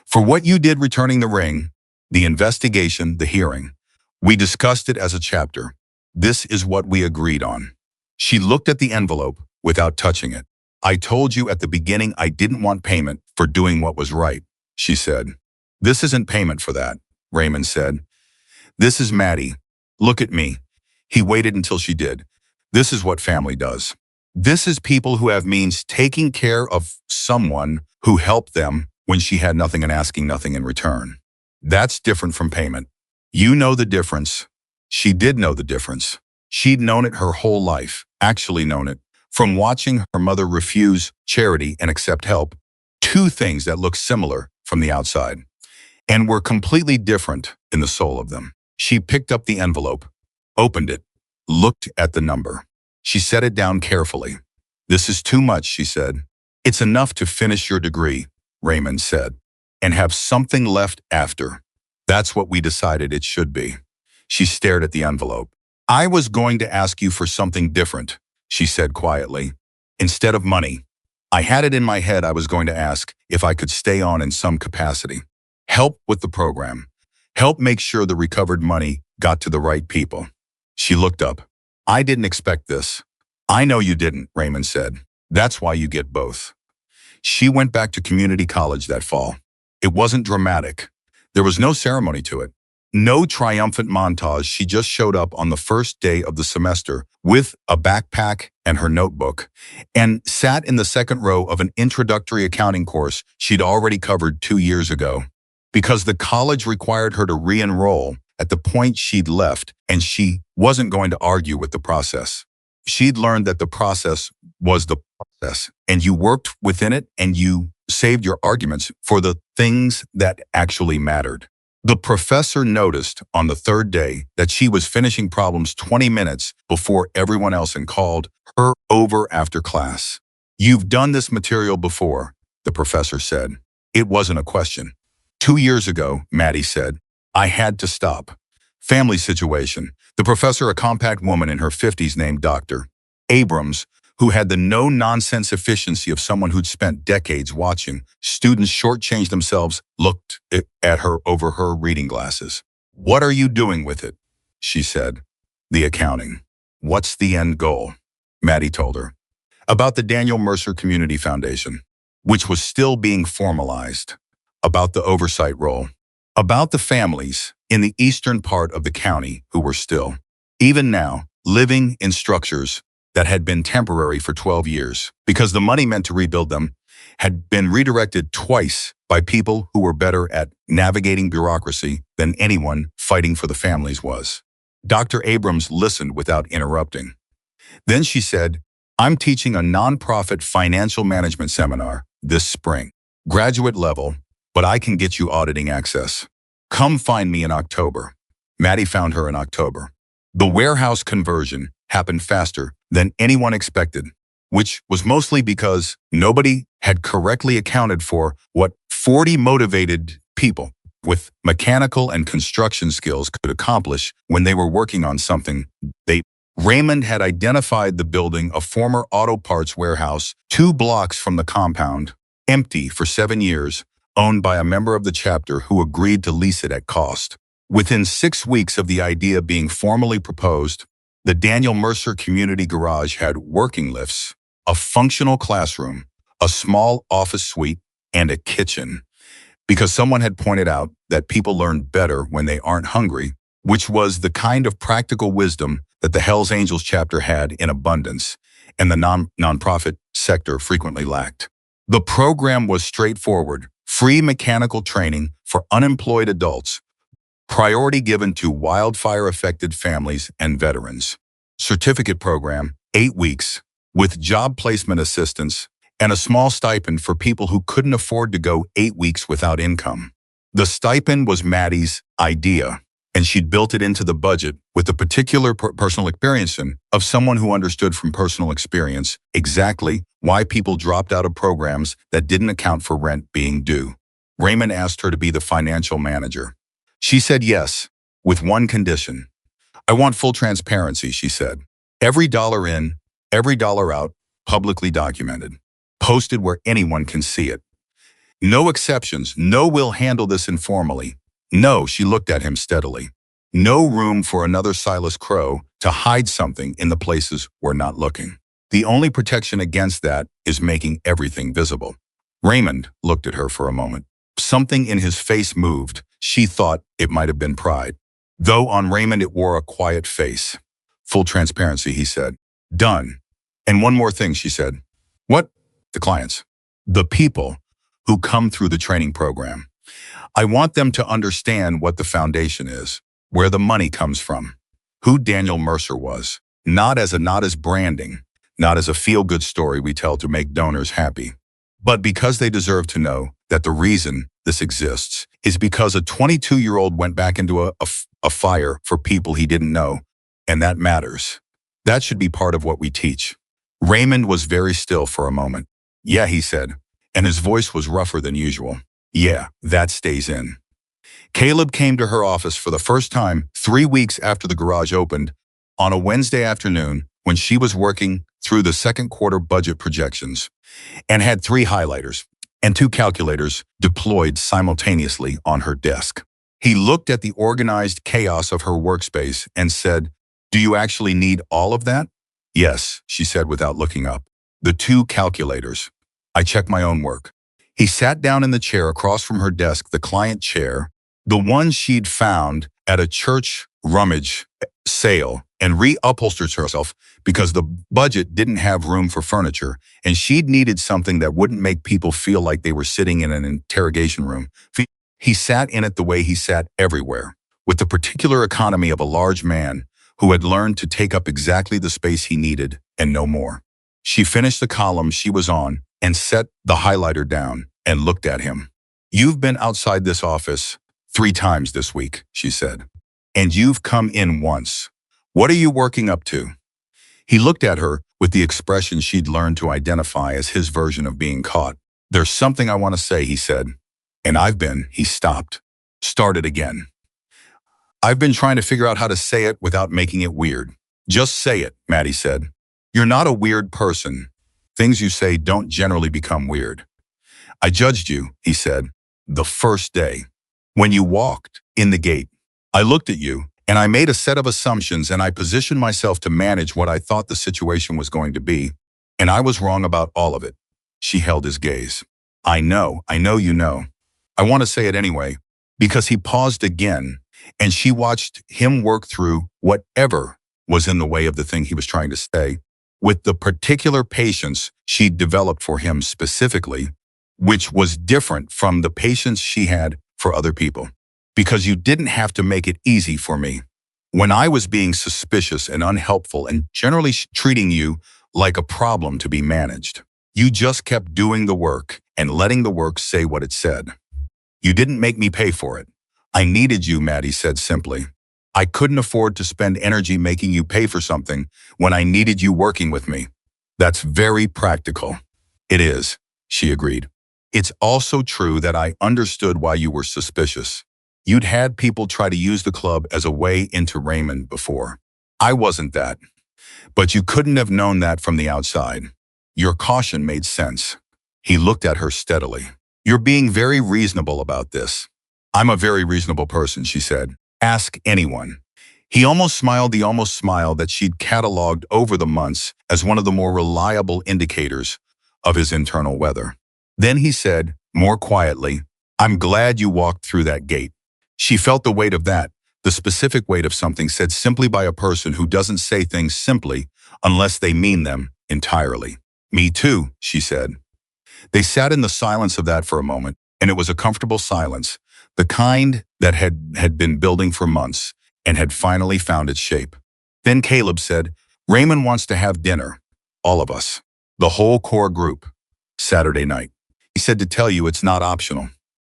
For what you did returning the ring, the investigation, the hearing. We discussed it as a chapter. This is what we agreed on. She looked at the envelope without touching it. I told you at the beginning I didn't want payment for doing what was right, she said. This isn't payment for that, Raymond said. This is Maddie. Look at me. He waited until she did. This is what family does. This is people who have means taking care of someone who helped them when she had nothing and asking nothing in return. That's different from payment. You know the difference. She did know the difference. She'd known it her whole life, actually known it, from watching her mother refuse charity and accept help. Two things that looked similar from the outside and were completely different in the soul of them. She picked up the envelope, opened it, looked at the number. She set it down carefully. This is too much, she said. It's enough to finish your degree, Raymond said, and have something left after. That's what we decided it should be. She stared at the envelope. I was going to ask you for something different, she said quietly. Instead of money, I had it in my head I was going to ask if I could stay on in some capacity. Help with the program. Help make sure the recovered money got to the right people. She looked up. I didn't expect this. I know you didn't, Raymond said. That's why you get both. She went back to community college that fall. It wasn't dramatic. There was no ceremony to it. No triumphant montage. She just showed up on the first day of the semester with a backpack and her notebook and sat in the second row of an introductory accounting course she'd already covered 2 years ago. Because the college required her to re-enroll at the point she'd left, and she wasn't going to argue with the process. She'd learned that the process was the process, and you worked within it and you saved your arguments for the things that actually mattered. The professor noticed on the third day that she was finishing problems 20 minutes before everyone else and called her over after class. You've done this material before, the professor said. It wasn't a question. 2 years ago, Maddie said, I had to stop. Family situation. The professor, a compact woman in her 50s named Dr. Abrams, who had the no-nonsense efficiency of someone who'd spent decades watching students shortchange themselves, looked at her over her reading glasses. What are you doing with it? She said. The accounting. What's the end goal? Maddie told her. About the Daniel Mercer Community Foundation, which was still being formalized. About the oversight role. About the families in the eastern part of the county who were still, even now, living in structures that had been temporary for 12 years because the money meant to rebuild them had been redirected twice by people who were better at navigating bureaucracy than anyone fighting for the families was. Dr. Abrams listened without interrupting. Then she said, I'm teaching a nonprofit financial management seminar this spring, graduate level, but I can get you auditing access. Come find me in October. Maddie found her in October. The warehouse conversion happened faster than anyone expected. which was mostly because nobody had correctly accounted for what 40 motivated people with mechanical and construction skills could accomplish when they were working on something they Raymond had identified the building, a former auto parts warehouse, 2 blocks from the compound, empty for 7 years, owned by a member of the chapter who agreed to lease it at cost. Within 6 weeks of the idea being formally proposed, the Daniel Mercer Community Garage had working lifts, a functional classroom, a small office suite, and a kitchen. Because someone had pointed out that people learn better when they aren't hungry, which was the kind of practical wisdom that the Hells Angels chapter had in abundance and the nonprofit sector frequently lacked. The program was straightforward: free mechanical training for unemployed adults, priority given to wildfire-affected families and veterans. Certificate program, 8 weeks, with job placement assistance and a small stipend for people who couldn't afford to go 8 weeks without income. The stipend was Maddie's idea, and she'd built it into the budget with the particular personal experience of someone who understood from personal experience exactly why people dropped out of programs that didn't account for rent being due. Raymond asked her to be the financial manager. She said yes, with one condition. "I want full transparency," she said. "Every dollar in, every dollar out, publicly documented. Posted where anyone can see it. No exceptions, no we'll handle this informally. No," she looked at him steadily. "No room for another Silas Crow to hide something in the places we're not looking. The only protection against that is making everything visible." Raymond looked at her for a moment. Something in his face moved. She thought it might have been pride, though on Raymond it wore a quiet face. "Full transparency," he said. "Done. And one more thing," she said. "What?" "The clients. The people who come through the training program. I want them to understand what the foundation is, where the money comes from, who Daniel Mercer was, not as branding, not as a feel-good story we tell to make donors happy, but because they deserve to know that the reason this exists is because a 22-year-old went back into a fire for people he didn't know, and that matters. That should be part of what we teach." Raymond was very still for a moment. "Yeah," he said, and his voice was rougher than usual. "Yeah, that stays in." Caleb came to her office for the first time 3 weeks after the garage opened on a Wednesday afternoon when she was working through the second quarter budget projections and had 3 highlighters and 2 calculators deployed simultaneously on her desk. He looked at the organized chaos of her workspace and said, "Do you actually need all of that?" "Yes," she said without looking up. "The 2 calculators. I check my own work." He sat down in the chair across from her desk, the client chair, the one she'd found at a church rummage sale, and reupholstered herself because the budget didn't have room for furniture, and she'd needed something that wouldn't make people feel like they were sitting in an interrogation room. He sat in it the way he sat everywhere, with the particular economy of a large man who had learned to take up exactly the space he needed and no more. She finished the column she was on and set the highlighter down and looked at him. "You've been outside this office 3 times this week," she said, "and you've come in once. What are you working up to?" He looked at her with the expression she'd learned to identify as his version of being caught. "There's something I want to say," he said. "And he stopped. Started again. "I've been trying to figure out how to say it without making it weird." "Just say it," Maddie said. "You're not a weird person. Things you say don't generally become weird." "I judged you," he said, "the first day. When you walked in the gate. I looked at you, and I made a set of assumptions, and I positioned myself to manage what I thought the situation was going to be, and I was wrong about all of it." She held his gaze. I know you know. I want to say it anyway," because he paused again, and she watched him work through whatever was in the way of the thing he was trying to say, with the particular patience she'd developed for him specifically, which was different from the patience she had for other people. "Because you didn't have to make it easy for me. When I was being suspicious and unhelpful and generally treating you like a problem to be managed, you just kept doing the work and letting the work say what it said. You didn't make me pay for it. I needed you," Maddie said simply. "I couldn't afford to spend energy making you pay for something when I needed you working with me." That's very practical. It is, she agreed. It's also true that I understood why you were suspicious. You'd had people try to use the club as a way into Raymond before. I wasn't that. But you couldn't have known that from the outside. Your caution made sense. He looked at her steadily. You're being very reasonable about this. I'm a very reasonable person, she said. Ask anyone. He almost smiled the almost smile that she'd cataloged over the months as one of the more reliable indicators of his internal weather. Then he said, more quietly, I'm glad you walked through that gate. She felt the weight of that, the specific weight of something said simply by a person who doesn't say things simply unless they mean them entirely. Me too, she said. They sat in the silence of that for a moment, and it was a comfortable silence, the kind that had been building for months and had finally found its shape. Then Caleb said, Raymond wants to have dinner. All of us. The whole core group. Saturday night. He said to tell you it's not optional.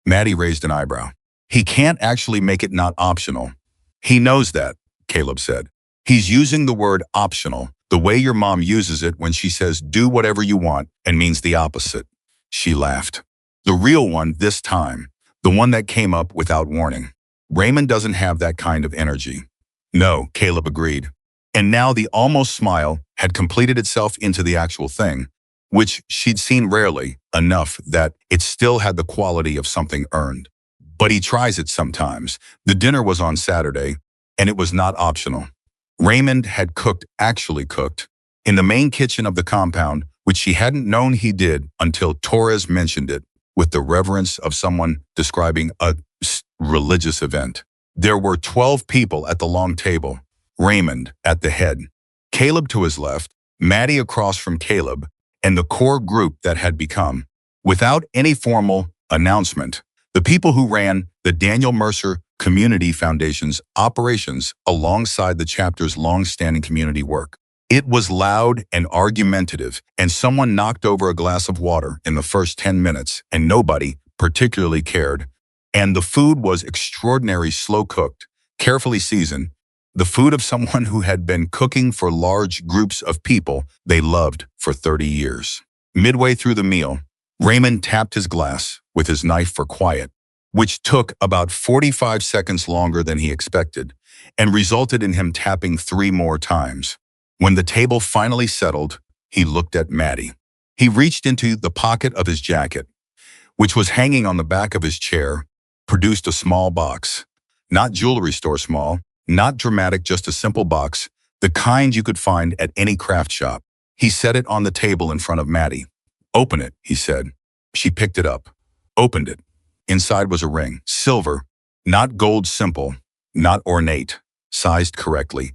Maddie raised an eyebrow. He can't actually make it not optional. He knows that, Caleb said. He's using the word optional, the way your mom uses it when she says do whatever you want and means the opposite. She laughed. The real one this time, the one that came up without warning. Raymond doesn't have that kind of energy. No, Caleb agreed. And now the almost smile had completed itself into the actual thing, which she'd seen rarely, enough that it still had the quality of something earned. But he tries it sometimes. The dinner was on Saturday, and it was not optional. Raymond had actually cooked, in the main kitchen of the compound, which she hadn't known he did until Torres mentioned it, with the reverence of someone describing a religious event. There were 12 people at the long table, Raymond at the head, Caleb to his left, Maddie across from Caleb, and the core group that had become, without any formal announcement, the people who ran the Daniel Mercer Community Foundation's operations alongside the chapter's long-standing community work. It was loud and argumentative, and someone knocked over a glass of water in the first 10 minutes, and nobody particularly cared. And the food was extraordinarily slow-cooked, carefully seasoned, the food of someone who had been cooking for large groups of people they loved for 30 years. Midway through the meal, Raymond tapped his glass with his knife for quiet, which took about 45 seconds longer than he expected, and resulted in him tapping 3 more times. When the table finally settled, he looked at Maddie. He reached into the pocket of his jacket, which was hanging on the back of his chair, produced a small box. Not jewelry store small, not dramatic, just a simple box, the kind you could find at any craft shop. He set it on the table in front of Maddie. Open it, he said. She picked it up, opened it. Inside was a ring, silver, not gold simple, not ornate, sized correctly,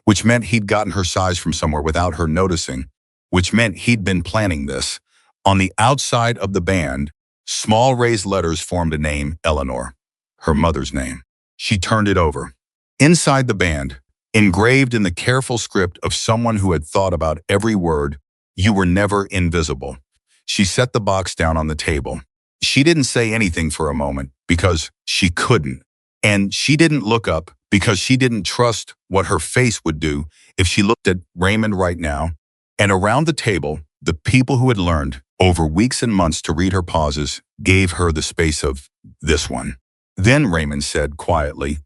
which meant he'd gotten her size from somewhere without her noticing, which meant he'd been planning this. On the outside of the band, small raised letters formed a name, Eleanor, her mother's name. She turned it over. Inside the band, engraved in the careful script of someone who had thought about every word, you were never invisible. She set the box down on the table. She didn't say anything for a moment because she couldn't. And she didn't look up because she didn't trust what her face would do if she looked at Raymond right now. And around the table, the people who had learned over weeks and months to read her pauses gave her the space of this one. Then Raymond said quietly,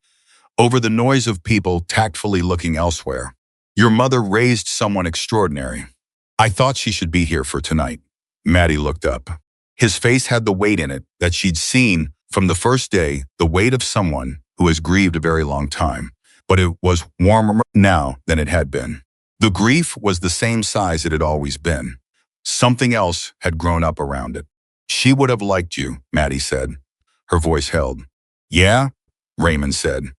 over the noise of people tactfully looking elsewhere, your mother raised someone extraordinary. I thought she should be here for tonight. Maddie looked up. His face had the weight in it that she'd seen from the first day, the weight of someone who has grieved a very long time, but it was warmer now than it had been. The grief was the same size it had always been. Something else had grown up around it. She would have liked you, Maddie said. Her voice held. Yeah, Raymond said.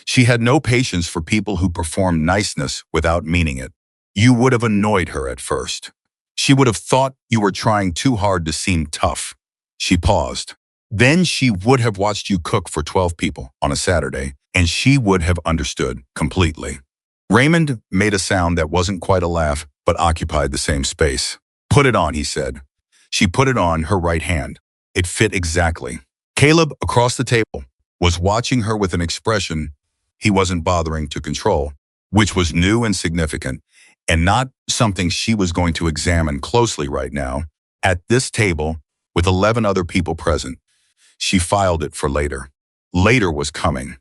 She had no patience for people who performed niceness without meaning it. You would have annoyed her at first. She would have thought you were trying too hard to seem tough. She paused. Then she would have watched you cook for 12 people on a Saturday, and she would have understood completely. Raymond made a sound that wasn't quite a laugh, but occupied the same space. Put it on, he said. She put it on her right hand. It fit exactly. Caleb, across the table, was watching her with an expression he wasn't bothering to control, which was new and significant, and not something she was going to examine closely right now. At this table, with 11 other people present, she filed it for later. Later was coming.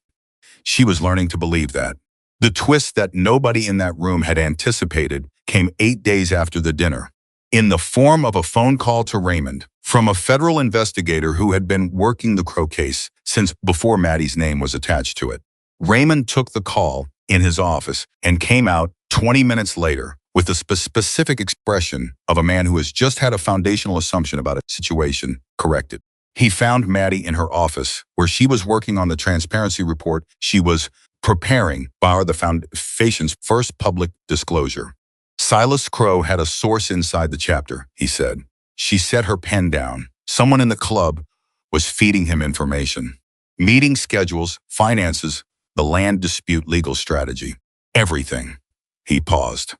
She was learning to believe that. The twist that nobody in that room had anticipated came 8 days after the dinner, in the form of a phone call to Raymond from a federal investigator who had been working the Crow case since before Maddie's name was attached to it. Raymond took the call in his office and came out 20 minutes later with the specific expression of a man who has just had a foundational assumption about a situation corrected. He found Maddie in her office, where she was working on the transparency report she was preparing for the foundation's first public disclosure. Silas Crow had a source inside the chapter, he said. She set her pen down. Someone in the club was feeding him information. Meeting schedules, finances, the land dispute legal strategy. Everything. He paused.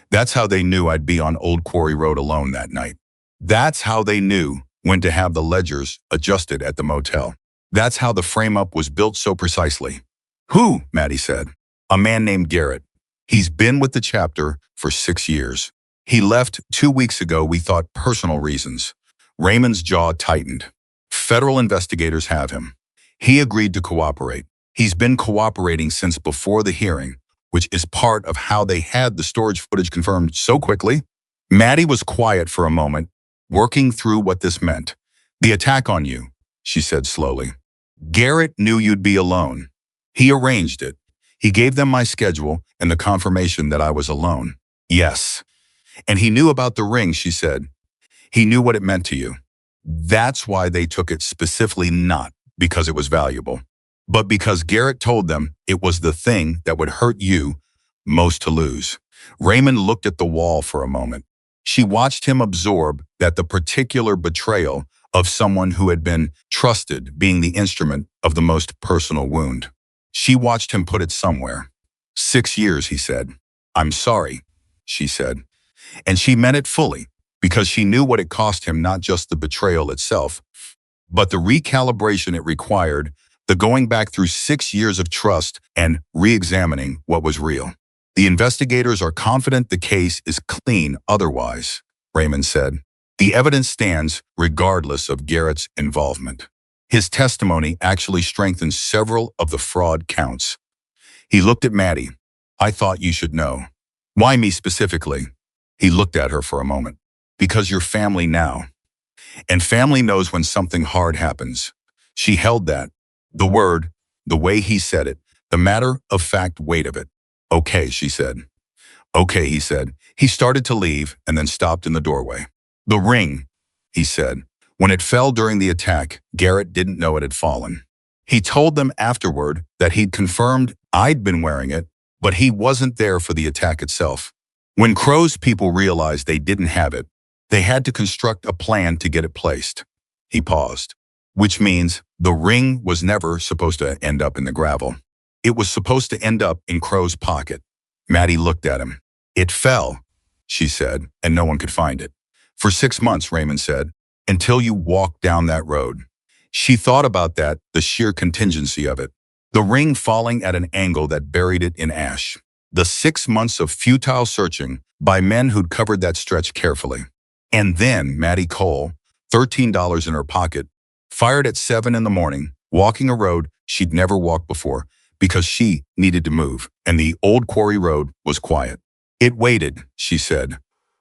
That's how they knew I'd be on Old Quarry Road alone that night. That's how they knew when to have the ledgers adjusted at the motel. That's how the frame-up was built so precisely. Who? Maddie said. A man named Garrett. He's been with the chapter for 6 years. He left 2 weeks ago, we thought personal reasons. Raymond's jaw tightened. Federal investigators have him. He agreed to cooperate. He's been cooperating since before the hearing, which is part of how they had the storage footage confirmed so quickly. Maddie was quiet for a moment, working through what this meant. The attack on you, she said slowly. Garrett knew you'd be alone. He arranged it. He gave them my schedule and the confirmation that I was alone. Yes. And he knew about the ring, she said. He knew what it meant to you. That's why they took it specifically, not because it was valuable, but because Garrett told them it was the thing that would hurt you most to lose. Raymond looked at the wall for a moment. She watched him absorb that the particular betrayal of someone who had been trusted being the instrument of the most personal wound. She watched him put it somewhere. 6 years, he said. I'm sorry, she said. And she meant it fully, because she knew what it cost him, not just the betrayal itself, but the recalibration it required, the going back through 6 years of trust and re-examining what was real. The investigators are confident the case is clean otherwise, Raymond said. The evidence stands regardless of Garrett's involvement. His testimony actually strengthens several of the fraud counts. He looked at Maddie. I thought you should know. Why me specifically? He looked at her for a moment. Because you're family now. And family knows when something hard happens. She held that. The word, the way he said it, the matter-of-fact weight of it. Okay, she said. Okay, he said. He started to leave and then stopped in the doorway. The ring, he said. When it fell during the attack, Garrett didn't know it had fallen. He told them afterward that he'd confirmed I'd been wearing it, but he wasn't there for the attack itself. When Crow's people realized they didn't have it, they had to construct a plan to get it placed. He paused. Which means the ring was never supposed to end up in the gravel. It was supposed to end up in Crow's pocket. Maddie looked at him. It fell, she said, and no one could find it. For 6 months, Raymond said, until you walked down that road. She thought about that, the sheer contingency of it. The ring falling at an angle that buried it in ash. The 6 months of futile searching by men who'd covered that stretch carefully. And then Maddie Cole, $13 in her pocket, fired at 7 in the morning, walking a road she'd never walked before because she needed to move, and the Old Quarry Road was quiet. It waited, she said.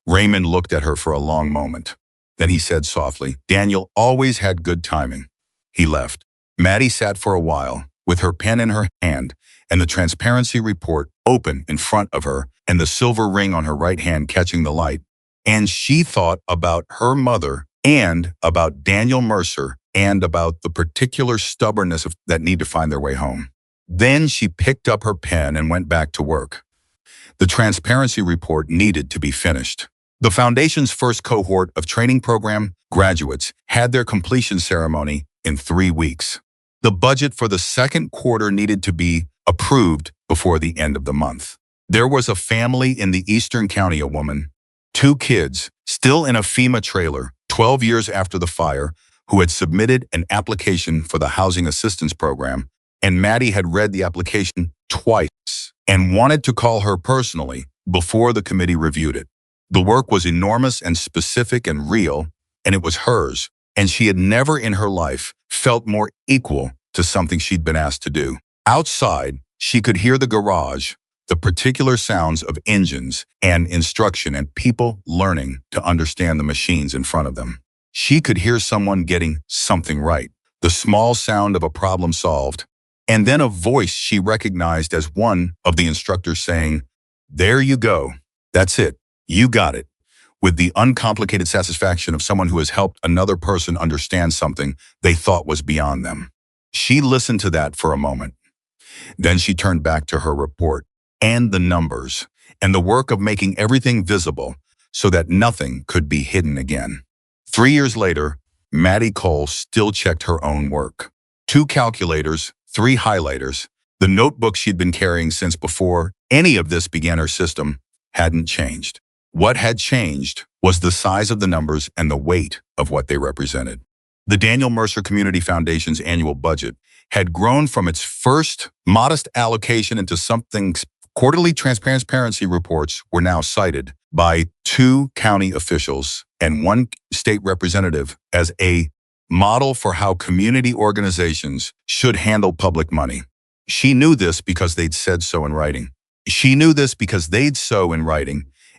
Raymond looked at her for a long moment. Then he said softly, Daniel always had good timing. He left. Maddie sat for a while, with her pen in her hand and the transparency report open in front of her and the silver ring on her right hand catching the light. And she thought about her mother and about Daniel Mercer and about the particular stubbornness that need to find their way home. Then she picked up her pen and went back to work. The transparency report needed to be finished. The Foundation's first cohort of training program graduates had their completion ceremony in 3 weeks. The budget for the second quarter needed to be approved before the end of the month. There was a family in the Eastern County, a woman, 2 kids, still in a FEMA trailer 12 years after the fire, who had submitted an application for the Housing Assistance Program, and Maddie had read the application twice and wanted to call her personally, before the committee reviewed it. The work was enormous and specific and real, and it was hers, and she had never in her life felt more equal to something she'd been asked to do. Outside, she could hear the garage, the particular sounds of engines and instruction and people learning to understand the machines in front of them. She could hear someone getting something right, the small sound of a problem solved, and then a voice she recognized as one of the instructors saying, "There you go. That's it. You got it," with the uncomplicated satisfaction of someone who has helped another person understand something they thought was beyond them. She listened to that for a moment. Then she turned back to her report and the numbers and the work of making everything visible so that nothing could be hidden again. 3 years later, Maddie Cole still checked her own work. 2 calculators, 3 highlighters, the notebook she'd been carrying since before any of this began her system hadn't changed. What had changed was the size of the numbers and the weight of what they represented. The Daniel Mercer Community Foundation's annual budget had grown from its first modest allocation into something. Quarterly transparency reports were now cited by 2 county officials and 1 state representative as a model for how community organizations should handle public money. She knew this because they'd said so in writing.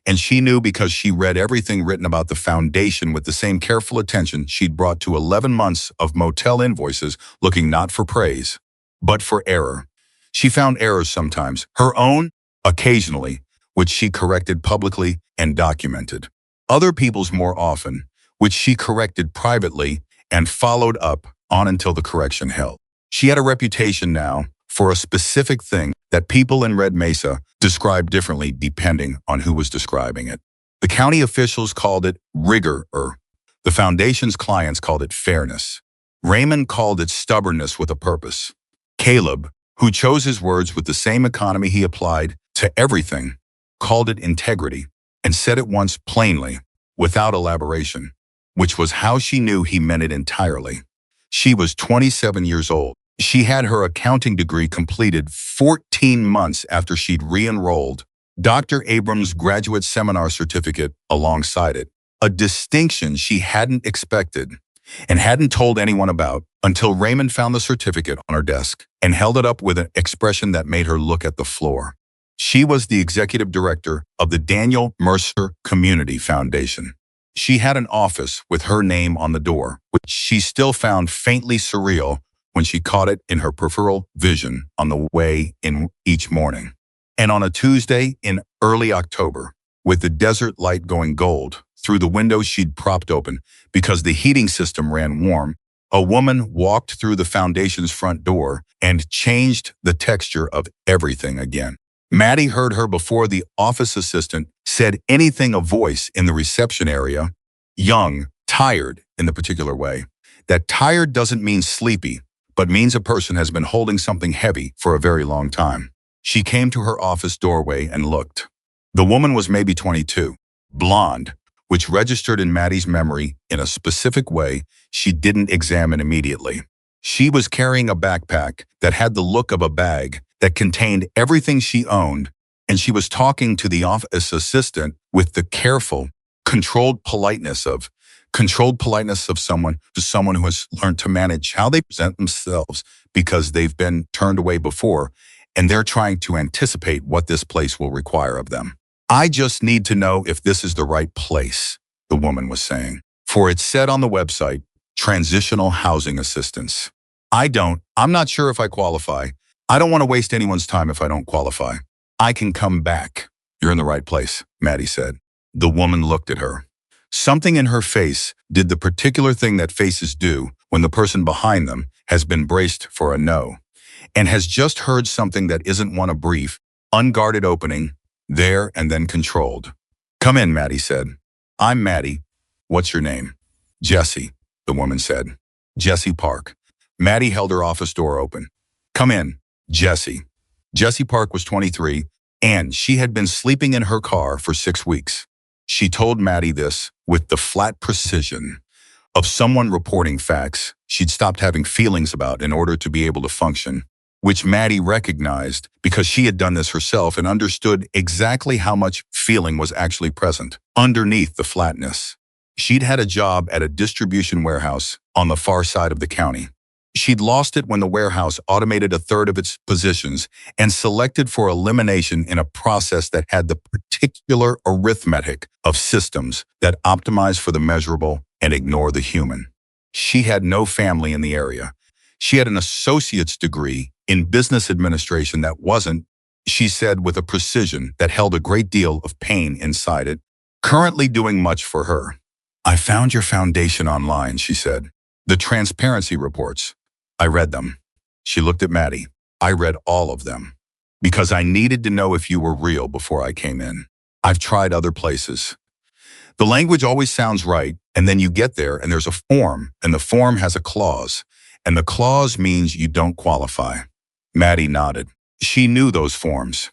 And she knew because she read everything written about the foundation with the same careful attention she'd brought to 11 months of motel invoices looking not for praise, but for error. She found errors sometimes, her own, occasionally, which she corrected publicly and documented. Other people's more often, which she corrected privately and followed up on until the correction held. She had a reputation now for a specific thing that people in Red Mesa described differently depending on who was describing it. The county officials called it rigor. The foundation's clients called it fairness. Raymond called it stubbornness with a purpose. Caleb, who chose his words with the same economy he applied to everything, called it integrity and said it once plainly, without elaboration, which was how she knew he meant it entirely. She was 27 years old. She had her accounting degree completed 14 months after she'd re-enrolled, Dr. Abrams' graduate seminar certificate alongside it, a distinction she hadn't expected and hadn't told anyone about until Raymond found the certificate on her desk and held it up with an expression that made her look at the floor. She was the executive director of the Daniel Mercer Community Foundation. She had an office with her name on the door, which she still found faintly surreal when she caught it in her peripheral vision on the way in each morning. And on a Tuesday in early October, with the desert light going gold through the windows she'd propped open because the heating system ran warm, a woman walked through the foundation's front door and changed the texture of everything again. Maddie heard her before the office assistant said anything a voice in the reception area, young, tired in the particular way. That tired doesn't mean sleepy, but means a person has been holding something heavy for a very long time. She came to her office doorway and looked. The woman was maybe 22, blonde, which registered in Maddie's memory in a specific way she didn't examine immediately. She was carrying a backpack that had the look of a bag that contained everything she owned, and she was talking to the office assistant with the careful, controlled politeness of someone who has learned to manage how they present themselves because they've been turned away before, and they're trying to anticipate what this place will require of them. "I just need to know if this is the right place," the woman was saying. "For it said on the website, transitional housing assistance. I'm not sure if I qualify. I don't want to waste anyone's time if I don't qualify. I can come back." "You're in the right place," Maddie said. The woman looked at her. Something in her face did the particular thing that faces do when the person behind them has been braced for a no and has just heard something that isn't one a brief, unguarded opening, there and then controlled. "Come in," Maddie said. "I'm Maddie. What's your name?" "Jesse," the woman said. "Jesse Park." Maddie held her office door open. "Come in, Jesse." Jesse Park was 23, and she had been sleeping in her car for 6 weeks. She told Maddie this with the flat precision of someone reporting facts she'd stopped having feelings about in order to be able to function. which Maddie recognized because she had done this herself and understood exactly how much feeling was actually present underneath the flatness. She'd had a job at a distribution warehouse on the far side of the county. She'd lost it when the warehouse automated a third of its positions and selected for elimination in a process that had the particular arithmetic of systems that optimize for the measurable and ignore the human. She had no family in the area. She had an associate's degree in business administration that wasn't, she said with a precision that held a great deal of pain inside it, currently doing much for her. "I found your foundation online," she said. "The transparency reports. I read them." She looked at Maddie. "I read all of them. Because I needed to know if you were real before I came in. I've tried other places. The language always sounds right, and then you get there and there's a form, and the form has a clause, and the clause means you don't qualify." Maddie nodded. She knew those forms.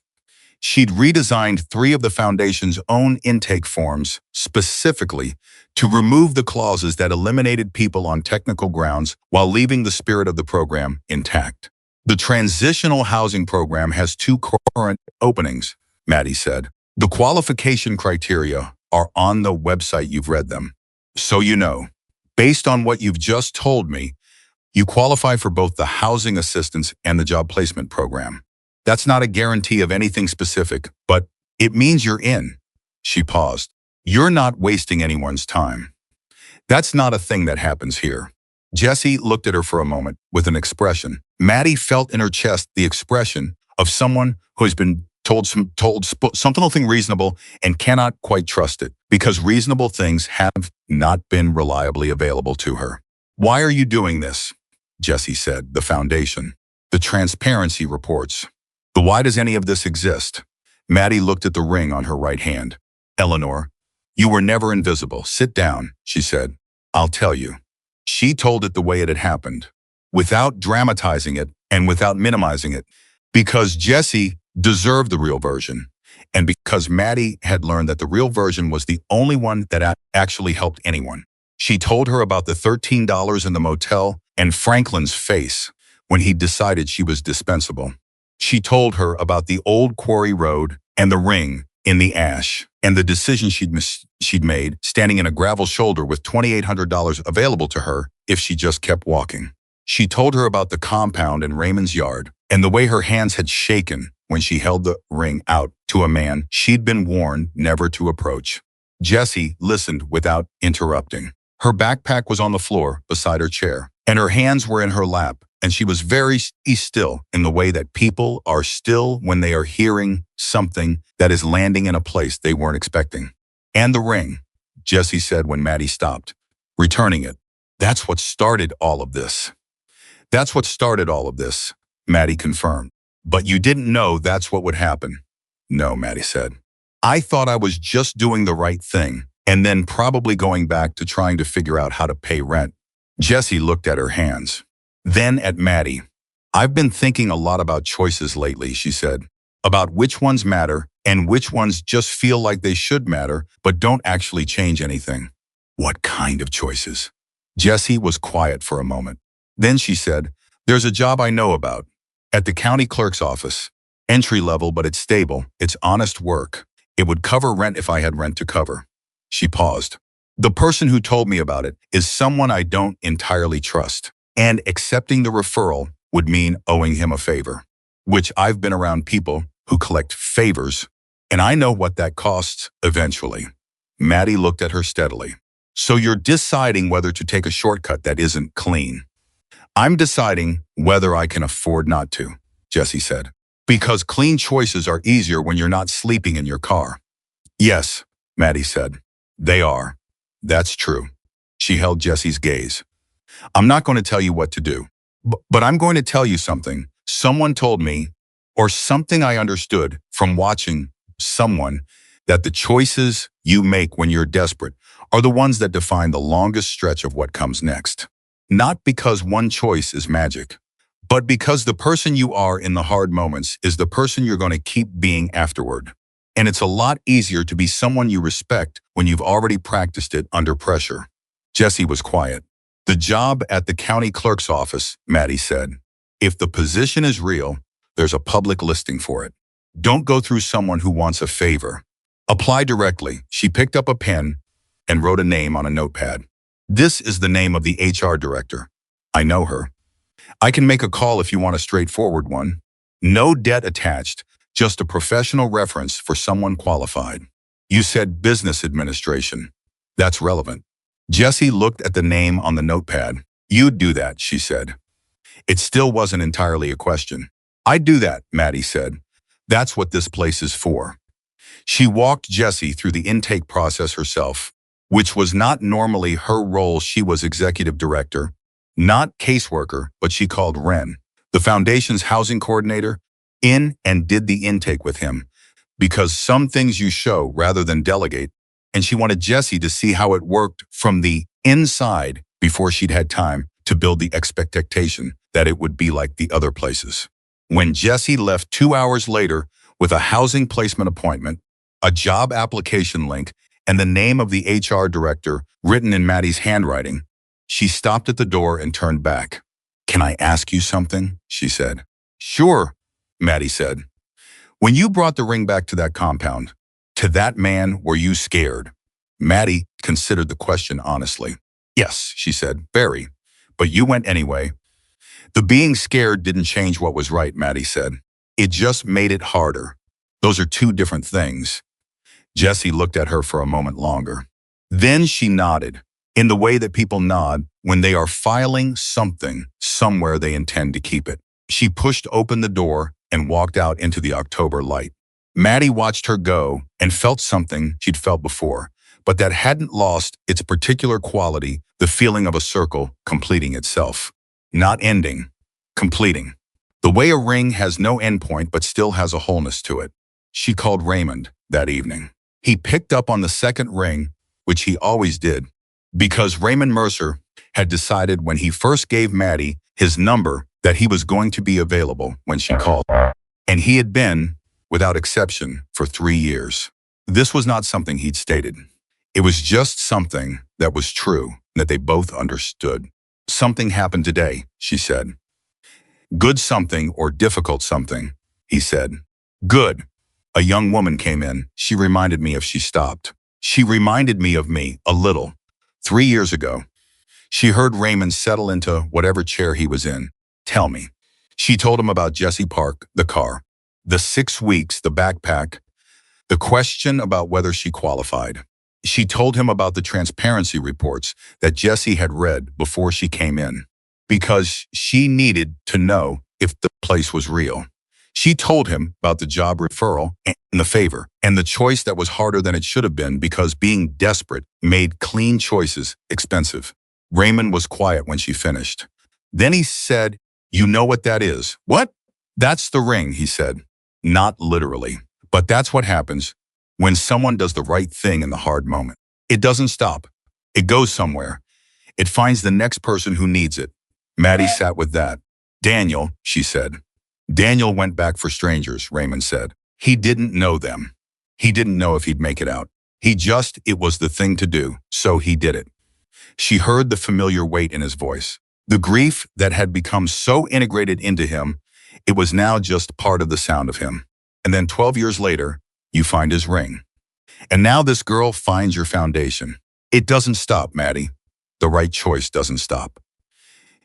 She'd redesigned 3 of the foundation's own intake forms specifically to remove the clauses that eliminated people on technical grounds while leaving the spirit of the program intact. "The transitional housing program has 2 current openings," Maddie said. "The qualification criteria are on the website. You've read them. So you know, based on what you've just told me, you qualify for both the housing assistance and the job placement program. That's not a guarantee of anything specific, but it means you're in." She paused. "You're not wasting anyone's time. That's not a thing that happens here." Jesse looked at her for a moment with an expression. Maddie felt in her chest the expression of someone who has been told something reasonable and cannot quite trust it because reasonable things have not been reliably available to her. "Why are you doing this?" Jesse said. "The foundation. The transparency reports. The why does any of this exist?" Maddie looked at the ring on her right hand. "Eleanor, you were never invisible. Sit down," she said. "I'll tell you." She told it the way it had happened, without dramatizing it and without minimizing it, because Jesse deserved the real version, and because Maddie had learned that the real version was the only one that actually helped anyone. She told her about the $13 in the motel and Franklin's face when he decided she was dispensable. She told her about the old quarry road and the ring in the ash and the decision she'd made standing in a gravel shoulder with $2,800 available to her if she just kept walking. She told her about the compound in Raymond's yard and the way her hands had shaken when she held the ring out to a man she'd been warned never to approach. Jessie listened without interrupting. Her backpack was on the floor beside her chair, and her hands were in her lap, and she was very still in the way that people are still when they are hearing something that is landing in a place they weren't expecting. "And the ring," Jessie said when Maddie stopped, returning it. "That's what started all of this." "That's what started all of this," Maddie confirmed. "But you didn't know that's what would happen." "No," Maddie said. "I thought I was just doing the right thing, and then probably going back to trying to figure out how to pay rent." Jessie looked at her hands, then at Maddie. "I've been thinking a lot about choices lately," she said, "about which ones matter and which ones just feel like they should matter but don't actually change anything." "What kind of choices?" Jessie was quiet for a moment. Then she said, "There's a job I know about, at the county clerk's office. Entry level, but it's stable. It's honest work. It would cover rent if I had rent to cover." She paused. "The person who told me about it is someone I don't entirely trust, and accepting the referral would mean owing him a favor, which I've been around people who collect favors, and I know what that costs eventually." Maddie looked at her steadily. "So you're deciding whether to take a shortcut that isn't clean." "I'm deciding whether I can afford not to," Jessie said, "because clean choices are easier when you're not sleeping in your car." "Yes," Maddie said, "they are. That's true." She held Jessie's gaze. "I'm not going to tell you what to do, but I'm going to tell you something someone told me, or something I understood from watching someone, that the choices you make when you're desperate are the ones that define the longest stretch of what comes next. Not because one choice is magic, but because the person you are in the hard moments is the person you're going to keep being afterward. And it's a lot easier to be someone you respect when you've already practiced it under pressure." Jessie was quiet. "The job at the county clerk's office," Maddie said. If the position is real, there's a public listing for it. Don't go through someone who wants a favor. Apply directly. She picked up a pen and wrote a name on a notepad. This is the name of the HR director. I know her. I can make a call if you want a straightforward one. No debt attached, just a professional reference for someone qualified. You said business administration. That's relevant. Jessie looked at the name on the notepad. You'd do that, she said. It still wasn't entirely a question. I'd do that, Maddie said. That's what this place is for. She walked Jessie through the intake process herself, which was not normally her role. She was executive director, not caseworker, but she called Ren, the foundation's housing coordinator, in and did the intake with him, because some things you show rather than delegate, and she wanted Jessie to see how it worked from the inside before she'd had time to build the expectation that it would be like the other places. When Jessie left 2 hours later with a housing placement appointment, a job application link, and the name of the HR director written in Maddie's handwriting, she stopped at the door and turned back. "Can I ask you something?" she said. "Sure," Maddie said. "When you brought the ring back to that compound, to that man, were you scared?" Maddie considered the question honestly. "Yes," she said, "very. But you went anyway." "The being scared didn't change what was right," Maddie said. "It just made it harder. Those are two different things." Jessie looked at her for a moment longer. Then she nodded, in the way that people nod when they are filing something somewhere they intend to keep it. She pushed open the door and walked out into the October light. Maddie watched her go and felt something she'd felt before, but that hadn't lost its particular quality, the feeling of a circle completing itself. Not ending, completing. The way a ring has no endpoint but still has a wholeness to it. She called Raymond that evening. He picked up on the second ring, which he always did, because Raymond Mercer had decided when he first gave Maddie his number that he was going to be available when she called. And he had been, without exception, for 3 years. This was not something he'd stated. It was just something that was true, that they both understood. "Something happened today," she said. "Good something or difficult something," he said. "Good. A young woman came in. She reminded me of," she stopped. "She reminded me of me, a little. 3 years ago. She heard Raymond settle into whatever chair he was in. Tell me." She told him about Jessie Park, the car, the 6 weeks, the backpack, the question about whether she qualified. She told him about the transparency reports that Jessie had read before she came in, because she needed to know if the place was real. She told him about the job referral and the favor, and the choice that was harder than it should have been because being desperate made clean choices expensive. Raymond was quiet when she finished. Then he said, "You know what that is?" "What?" "That's the ring," he said. "Not literally, but that's what happens when someone does the right thing in the hard moment. It doesn't stop. It goes somewhere. It finds the next person who needs it." Maddie sat with that. "Daniel," she said. "Daniel went back for strangers," Raymond said. "He didn't know them. He didn't know if he'd make it out. It was the thing to do, so he did it." She heard the familiar weight in his voice. The grief that had become so integrated into him, it was now just part of the sound of him. And then 12 years later, you find his ring. And now this girl finds your foundation. It doesn't stop, Maddie. The right choice doesn't stop.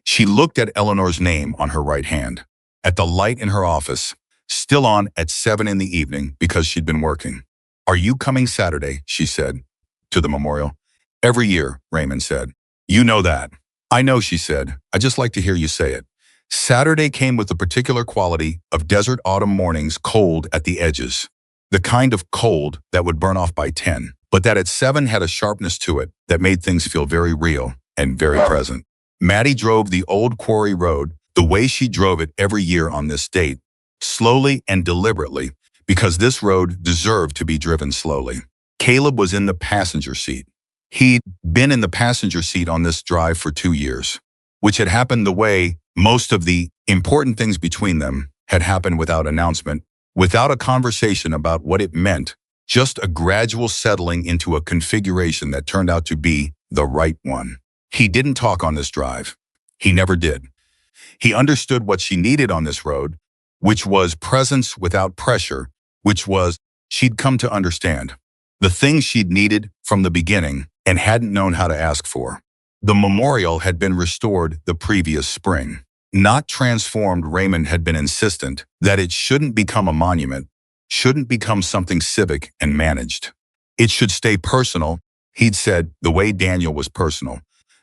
She looked at Eleanor's name on her right hand, at the light in her office, still on at 7 in the evening because she'd been working. "Are you coming Saturday?" she said, "to the memorial?" "Every year," Raymond said. "You know that." "I know," she said. "I just like to hear you say it." Saturday came with the particular quality of desert autumn mornings, cold at the edges. The kind of cold that would burn off by 10, but that at 7 had a sharpness to it that made things feel very real and very present. Maddie drove the old quarry road the way she drove it every year on this date, slowly and deliberately, because this road deserved to be driven slowly. Caleb was in the passenger seat. He'd been in the passenger seat on this drive for 2 years, which had happened the way most of the important things between them had happened without announcement, without a conversation about what it meant, just a gradual settling into a configuration that turned out to be the right one. He didn't talk on this drive. He never did. He understood what she needed on this road, which was presence without pressure, which was, she'd come to understand, the things she'd needed from the beginning and hadn't known how to ask for. The memorial had been restored the previous spring. Not transformed. Raymond had been insistent that it shouldn't become a monument, shouldn't become something civic and managed. It should stay personal, he'd said, the way Daniel was personal.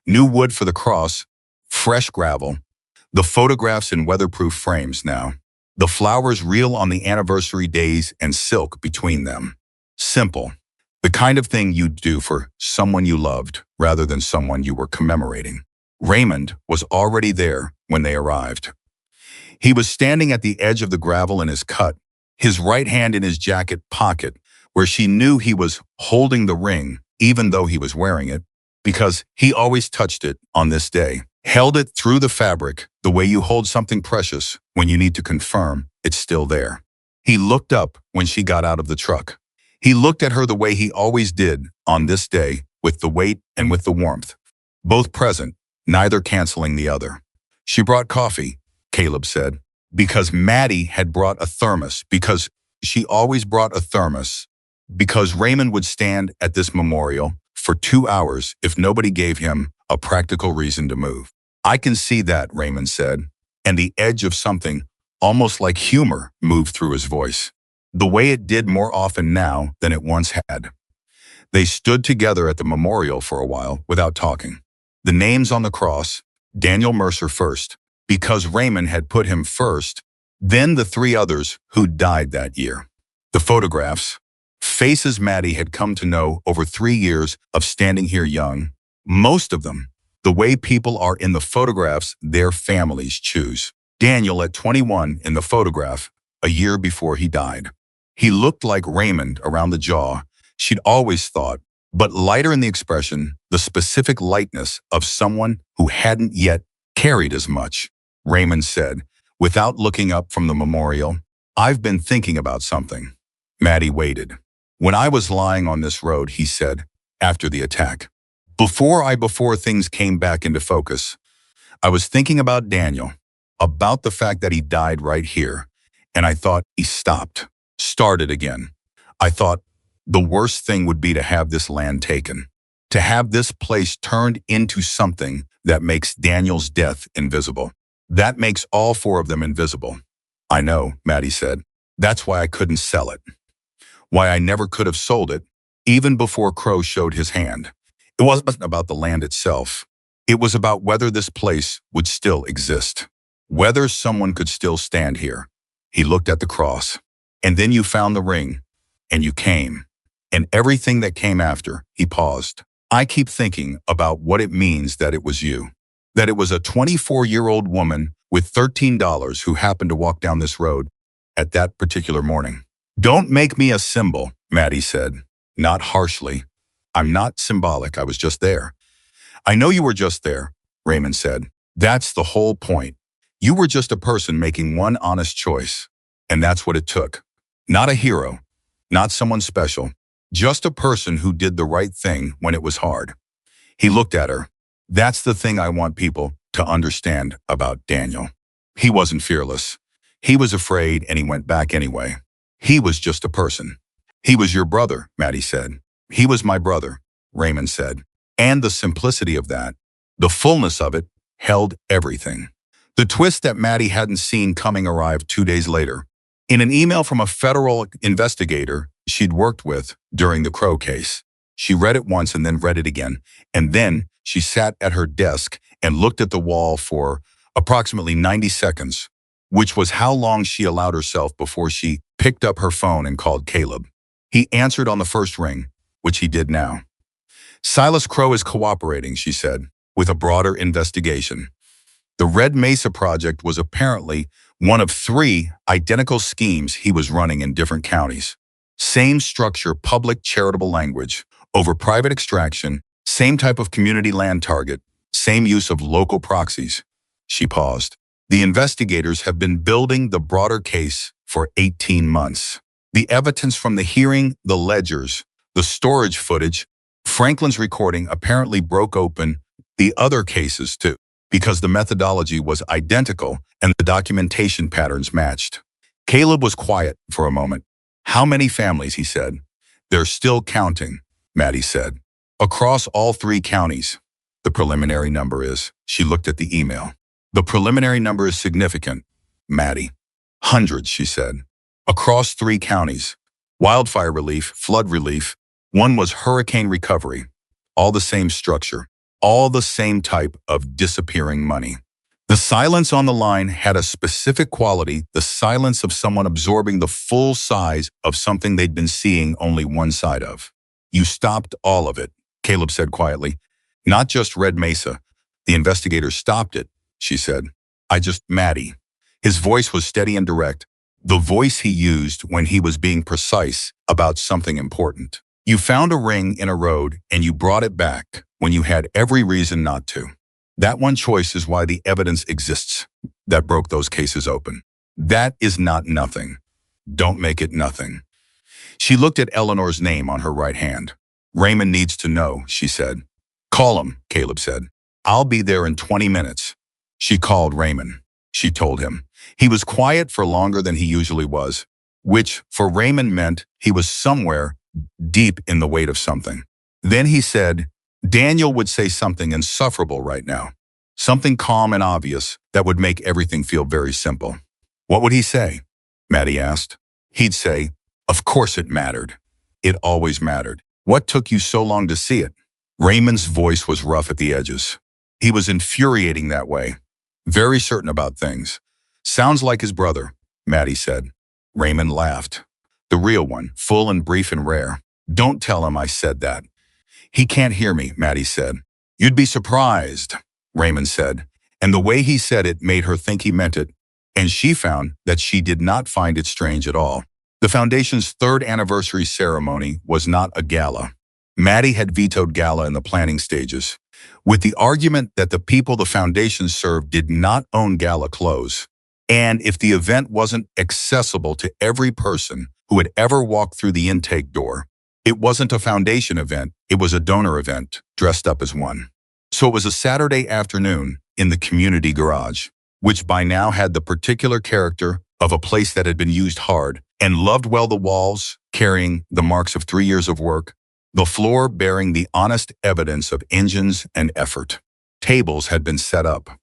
New wood for the cross, fresh gravel, the photographs in weatherproof frames now. The flowers real on the anniversary days and silk between them. Simple. The kind of thing you'd do for someone you loved rather than someone you were commemorating. Raymond was already there when they arrived. He was standing at the edge of the gravel in his cut, his right hand in his jacket pocket, where she knew he was holding the ring, even though he was wearing it, because he always touched it on this day. Held it through the fabric, the way you hold something precious when you need to confirm it's still there. He looked up when she got out of the truck. He looked at her the way he always did on this day, with the weight and with the warmth. Both present, neither canceling the other. She brought coffee, Caleb said, because Maddie had brought a thermos, because she always brought a thermos, because Raymond would stand at this memorial for 2 hours if nobody gave him a practical reason to move. I can see that, Raymond said, and the edge of something, almost like humor, moved through his voice, the way it did more often now than it once had. They stood together at the memorial for a while without talking. The names on the cross, Daniel Mercer first, because Raymond had put him first, then the 3 others who died that year. The photographs, faces Maddie had come to know over 3 years of standing here young, most of them, the way people are in the photographs their families choose. Daniel at 21 in the photograph, a year before he died. He looked like Raymond around the jaw, she'd always thought, but lighter in the expression, the specific lightness of someone who hadn't yet carried as much. Raymond said, without looking up from the memorial, I've been thinking about something. Maddie waited. When I was lying on this road, he said, after the attack. Before things came back into focus, I was thinking about Daniel, about the fact that he died right here, and I thought he started again. I thought the worst thing would be to have this land taken, to have this place turned into something that makes Daniel's death invisible. That makes all 4 of them invisible. I know, Maddie said. That's why I couldn't sell it. Why I never could have sold it, even before Crow showed his hand. It wasn't about the land itself. It was about whether this place would still exist, whether someone could still stand here. He looked at the cross. And then you found the ring, and you came. And everything that came after, he paused. I keep thinking about what it means that it was you, that it was a 24-year-old woman with $13 who happened to walk down this road at that particular morning. Don't make me a symbol, Maddie said, not harshly. I'm not symbolic, I was just there. I know you were just there, Raymond said. That's the whole point. You were just a person making one honest choice, and that's what it took. Not a hero, not someone special, just a person who did the right thing when it was hard. He looked at her. That's the thing I want people to understand about Daniel. He wasn't fearless. He was afraid and he went back anyway. He was just a person. He was your brother, Maddie said. He was my brother, Raymond said. And the simplicity of that, the fullness of it, held everything. The twist that Maddie hadn't seen coming arrived 2 days later. In an email from a federal investigator she'd worked with during the Crow case. She read it once and then read it again, and then she sat at her desk and looked at the wall for approximately 90 seconds, which was how long she allowed herself before she picked up her phone and called Caleb. He answered on the first ring, which he did now. Silas Crow is cooperating, she said, with a broader investigation. The Red Mesa project was apparently one of 3 identical schemes he was running in different counties. Same structure, public charitable language, over private extraction, same type of community land target, same use of local proxies. She paused. The investigators have been building the broader case for 18 months. The evidence from the hearing, the ledgers, the storage footage, Franklin's recording apparently broke open the other cases too. because the methodology was identical and the documentation patterns matched. Caleb was quiet for a moment. "How many families?" he said. "They're still counting," Maddie said. "Across all 3 counties. The preliminary number is." She looked at the email. "The preliminary number is significant, Maddie." "Hundreds," she said. "Across 3 counties. Wildfire relief, flood relief. One was hurricane recovery. All the same structure. All the same type of disappearing money." The silence on the line had a specific quality, the silence of someone absorbing the full size of something they'd been seeing only one side of. "You stopped all of it," Caleb said quietly. "Not just Red Mesa. The investigators stopped it," she said. Maddie." His voice was steady and direct, the voice he used when he was being precise about something important. "You found a ring in a road and you brought it back when you had every reason not to. That one choice is why the evidence exists that broke those cases open. That is not nothing. Don't make it nothing." She looked at Eleanor's name on her right hand. "Raymond needs to know," she said. "Call him," Caleb said. "I'll be there in 20 minutes. She called Raymond. She told him. He was quiet for longer than he usually was, which for Raymond meant he was somewhere deep in the weight of something. Then he said, Daniel would say something insufferable right now, something calm and obvious that would make everything feel very simple. "What would he say?" Maddie asked. "He'd say, 'Of course it mattered. It always mattered. What took you so long to see it?'" Raymond's voice was rough at the edges. He was infuriating that way, very certain about things. "Sounds like his brother," Maddie said. Raymond laughed. "The real one, full and brief and rare. Don't tell him I said that." "He can't hear me," Maddie said. "You'd be surprised," Raymond said, and the way he said it made her think he meant it, and she found that she did not find it strange at all. The Foundation's 3rd anniversary ceremony was not a gala. Maddie had vetoed gala in the planning stages, with the argument that the people the Foundation served did not own gala clothes, and if the event wasn't accessible to every person who had ever walked through the intake door, it wasn't a Foundation event, it was a donor event, dressed up as one. So it was a Saturday afternoon in the community garage, which by now had the particular character of a place that had been used hard and loved well, the walls carrying the marks of 3 years of work, the floor bearing the honest evidence of engines and effort. Tables had been set up.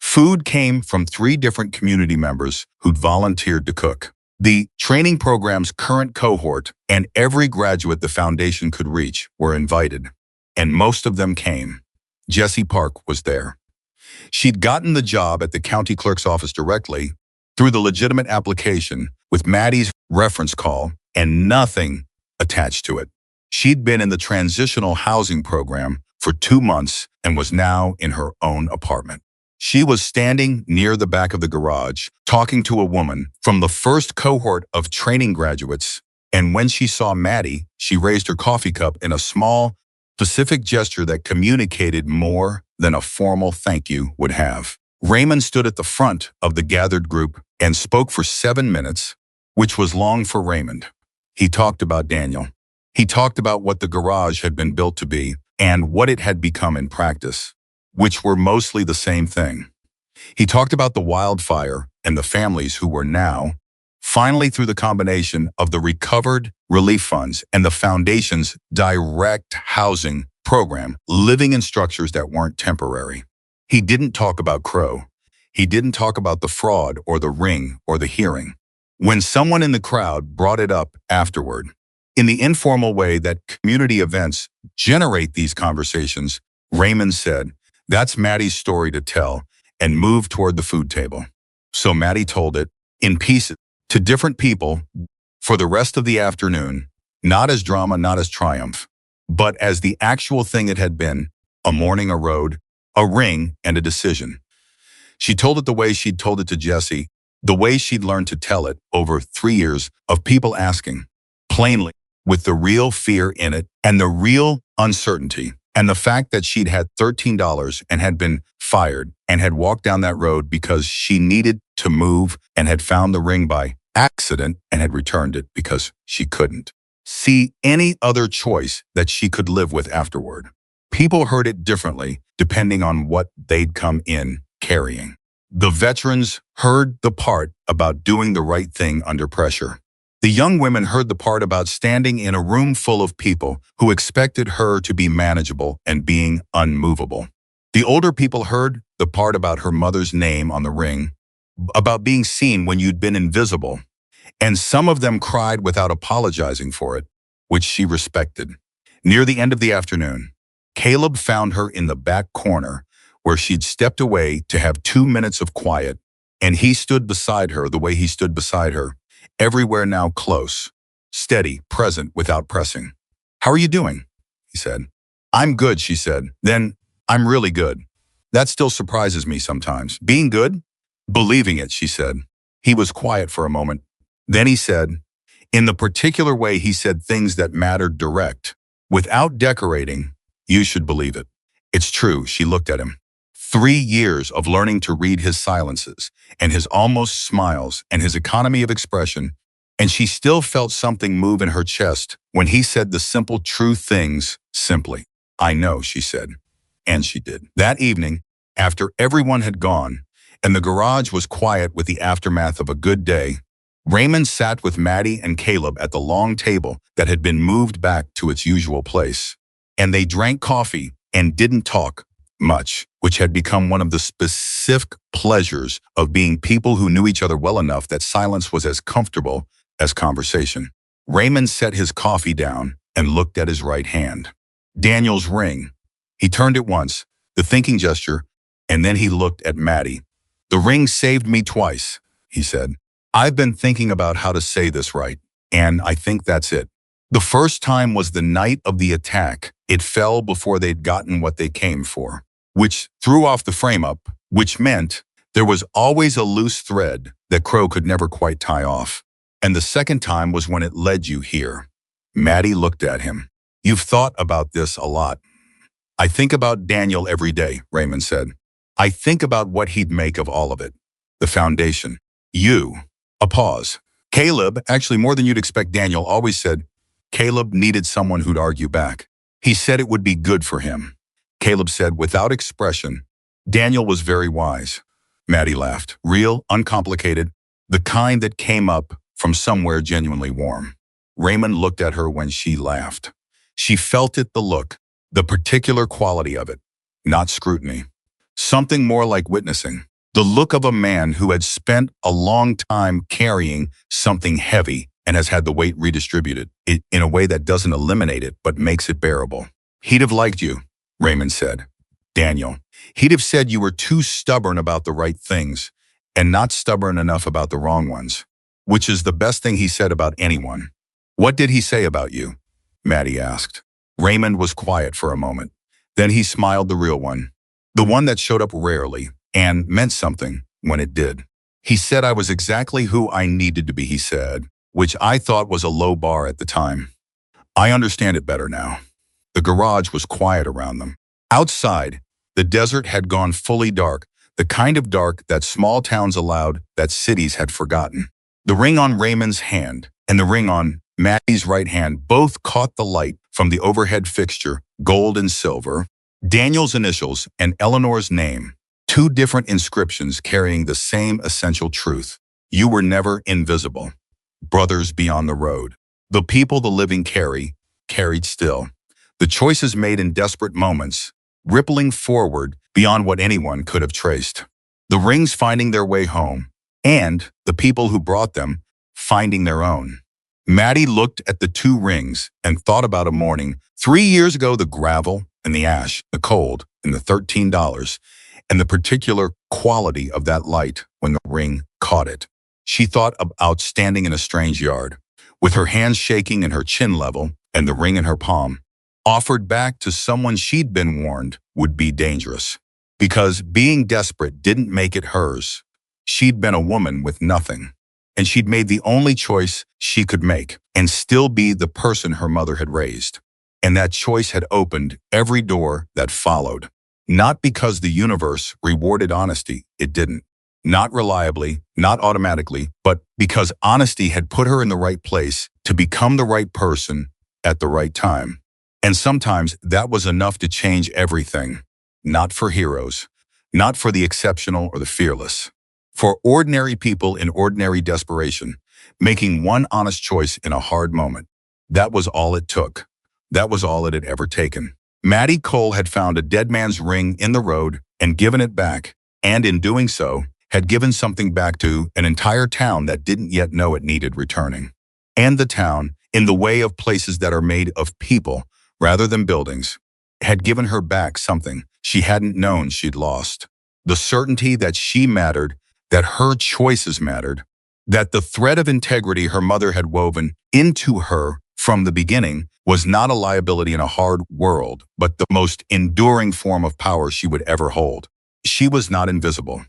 Food came from 3 different community members who'd volunteered to cook. The training program's current cohort and every graduate the Foundation could reach were invited, and most of them came. Jessie Park was there. She'd gotten the job at the county clerk's office directly through the legitimate application with Maddie's reference call and nothing attached to it. She'd been in the transitional housing program for 2 months and was now in her own apartment. She was standing near the back of the garage, talking to a woman from the first cohort of training graduates, and when she saw Maddie, she raised her coffee cup in a small, specific gesture that communicated more than a formal thank you would have. Raymond stood at the front of the gathered group and spoke for 7 minutes, which was long for Raymond. He talked about Daniel. He talked about what the garage had been built to be and what it had become in practice, which were mostly the same thing. He talked about the wildfire and the families who were now, finally through the combination of the recovered relief funds and the Foundation's direct housing program, living in structures that weren't temporary. He didn't talk about Crow. He didn't talk about the fraud or the ring or the hearing. When someone in the crowd brought it up afterward, in the informal way that community events generate these conversations, Raymond said, "That's Maddie's story to tell," and moved toward the food table. So Maddie told it, in pieces, to different people for the rest of the afternoon, not as drama, not as triumph, but as the actual thing it had been, a morning, a road, a ring, and a decision. She told it the way she'd told it to Jessie, the way she'd learned to tell it over 3 years of people asking, plainly, with the real fear in it and the real uncertainty, and the fact that she'd had $13 and had been fired and had walked down that road because she needed to move and had found the ring by accident and had returned it because she couldn't see any other choice that she could live with afterward. People heard it differently, depending on what they'd come in carrying. The veterans heard the part about doing the right thing under pressure. The young women heard the part about standing in a room full of people who expected her to be manageable and being unmovable. The older people heard the part about her mother's name on the ring, about being seen when you'd been invisible, and some of them cried without apologizing for it, which she respected. Near the end of the afternoon, Caleb found her in the back corner where she'd stepped away to have 2 minutes of quiet, and he stood beside her the way he stood beside her, everywhere now close, steady, present without pressing. "How are you doing?" he said. "I'm good," she said. "Then, I'm really good. That still surprises me sometimes. Being good?" "Believing it," she said. He was quiet for a moment. Then he said, in the particular way he said things that mattered direct, without decorating, "You should believe it. It's true." She looked at him. 3 years of learning to read his silences and his almost smiles and his economy of expression, and she still felt something move in her chest when he said the simple true things simply. "I know," she said. And she did. That evening, after everyone had gone, and the garage was quiet with the aftermath of a good day, Raymond sat with Maddie and Caleb at the long table that had been moved back to its usual place. And they drank coffee and didn't talk much, which had become one of the specific pleasures of being people who knew each other well enough that silence was as comfortable as conversation. Raymond set his coffee down and looked at his right hand. Daniel's ring. He turned it once, the thinking gesture, and then he looked at Maddie. "The ring saved me twice," he said. "I've been thinking about how to say this right, and I think that's it. The first time was the night of the attack. It fell before they'd gotten what they came for, which threw off the frame-up, which meant there was always a loose thread that Crow could never quite tie off. And the second time was when it led you here." Maddie looked at him. "You've thought about this a lot." "I think about Daniel every day," Raymond said. "I think about what he'd make of all of it. The foundation. You." A pause. "Caleb, actually more than you'd expect," Daniel always said. Caleb needed someone who'd argue back. He said it would be good for him. Caleb said without expression. Daniel was very wise. Maddie laughed. Real, uncomplicated, the kind that came up from somewhere genuinely warm. Raymond looked at her when she laughed. She felt it, the look, the particular quality of it, not scrutiny. Something more like witnessing. The look of a man who had spent a long time carrying something heavy and has had the weight redistributed in a way that doesn't eliminate it but makes it bearable. "He'd have liked you," Raymond said. "Daniel, he'd have said you were too stubborn about the right things and not stubborn enough about the wrong ones, which is the best thing he said about anyone." "What did he say about you?" Maddie asked. Raymond was quiet for a moment. Then he smiled, the real one, the one that showed up rarely and meant something when it did. "He said I was exactly who I needed to be," he said, which I thought was a low bar at the time. I understand it better now. The garage was quiet around them. Outside, the desert had gone fully dark, the kind of dark that small towns allowed that cities had forgotten. The ring on Raymond's hand and the ring on Maddie's right hand both caught the light from the overhead fixture, gold and silver, Daniel's initials and Eleanor's name, two different inscriptions carrying the same essential truth. You were never invisible. Brothers beyond the road. The people the living carried still. The choices made in desperate moments, rippling forward beyond what anyone could have traced. The rings finding their way home, and the people who brought them finding their own. Maddie looked at the two rings and thought about a morning 3 years ago, the gravel and the ash, the cold and the $13, and the particular quality of that light when the ring caught it. She thought about standing in a strange yard, with her hands shaking and her chin level and the ring in her palm, offered back to someone she'd been warned would be dangerous. Because being desperate didn't make it hers. She'd been a woman with nothing, and she'd made the only choice she could make and still be the person her mother had raised. And that choice had opened every door that followed. Not because the universe rewarded honesty, it didn't. Not reliably, not automatically, but because honesty had put her in the right place to become the right person at the right time. And sometimes that was enough to change everything. Not for heroes, not for the exceptional or the fearless. For ordinary people in ordinary desperation, making one honest choice in a hard moment. That was all it took. That was all it had ever taken. Maddie Cole had found a dead man's ring in the road and given it back, and in doing so, had given something back to an entire town that didn't yet know it needed returning. And the town, in the way of places that are made of people rather than buildings, had given her back something she hadn't known she'd lost. The certainty that she mattered, that her choices mattered, that the thread of integrity her mother had woven into her from the beginning was not a liability in a hard world, but the most enduring form of power she would ever hold. She was not invisible.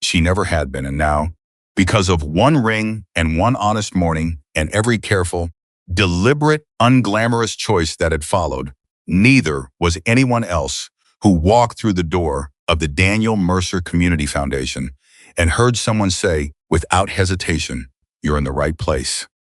She never had been, and now, because of one ring and one honest morning and every careful, deliberate, unglamorous choice that had followed, neither was anyone else who walked through the door of the Daniel Mercer Community Foundation and heard someone say, without hesitation, "You're in the right place."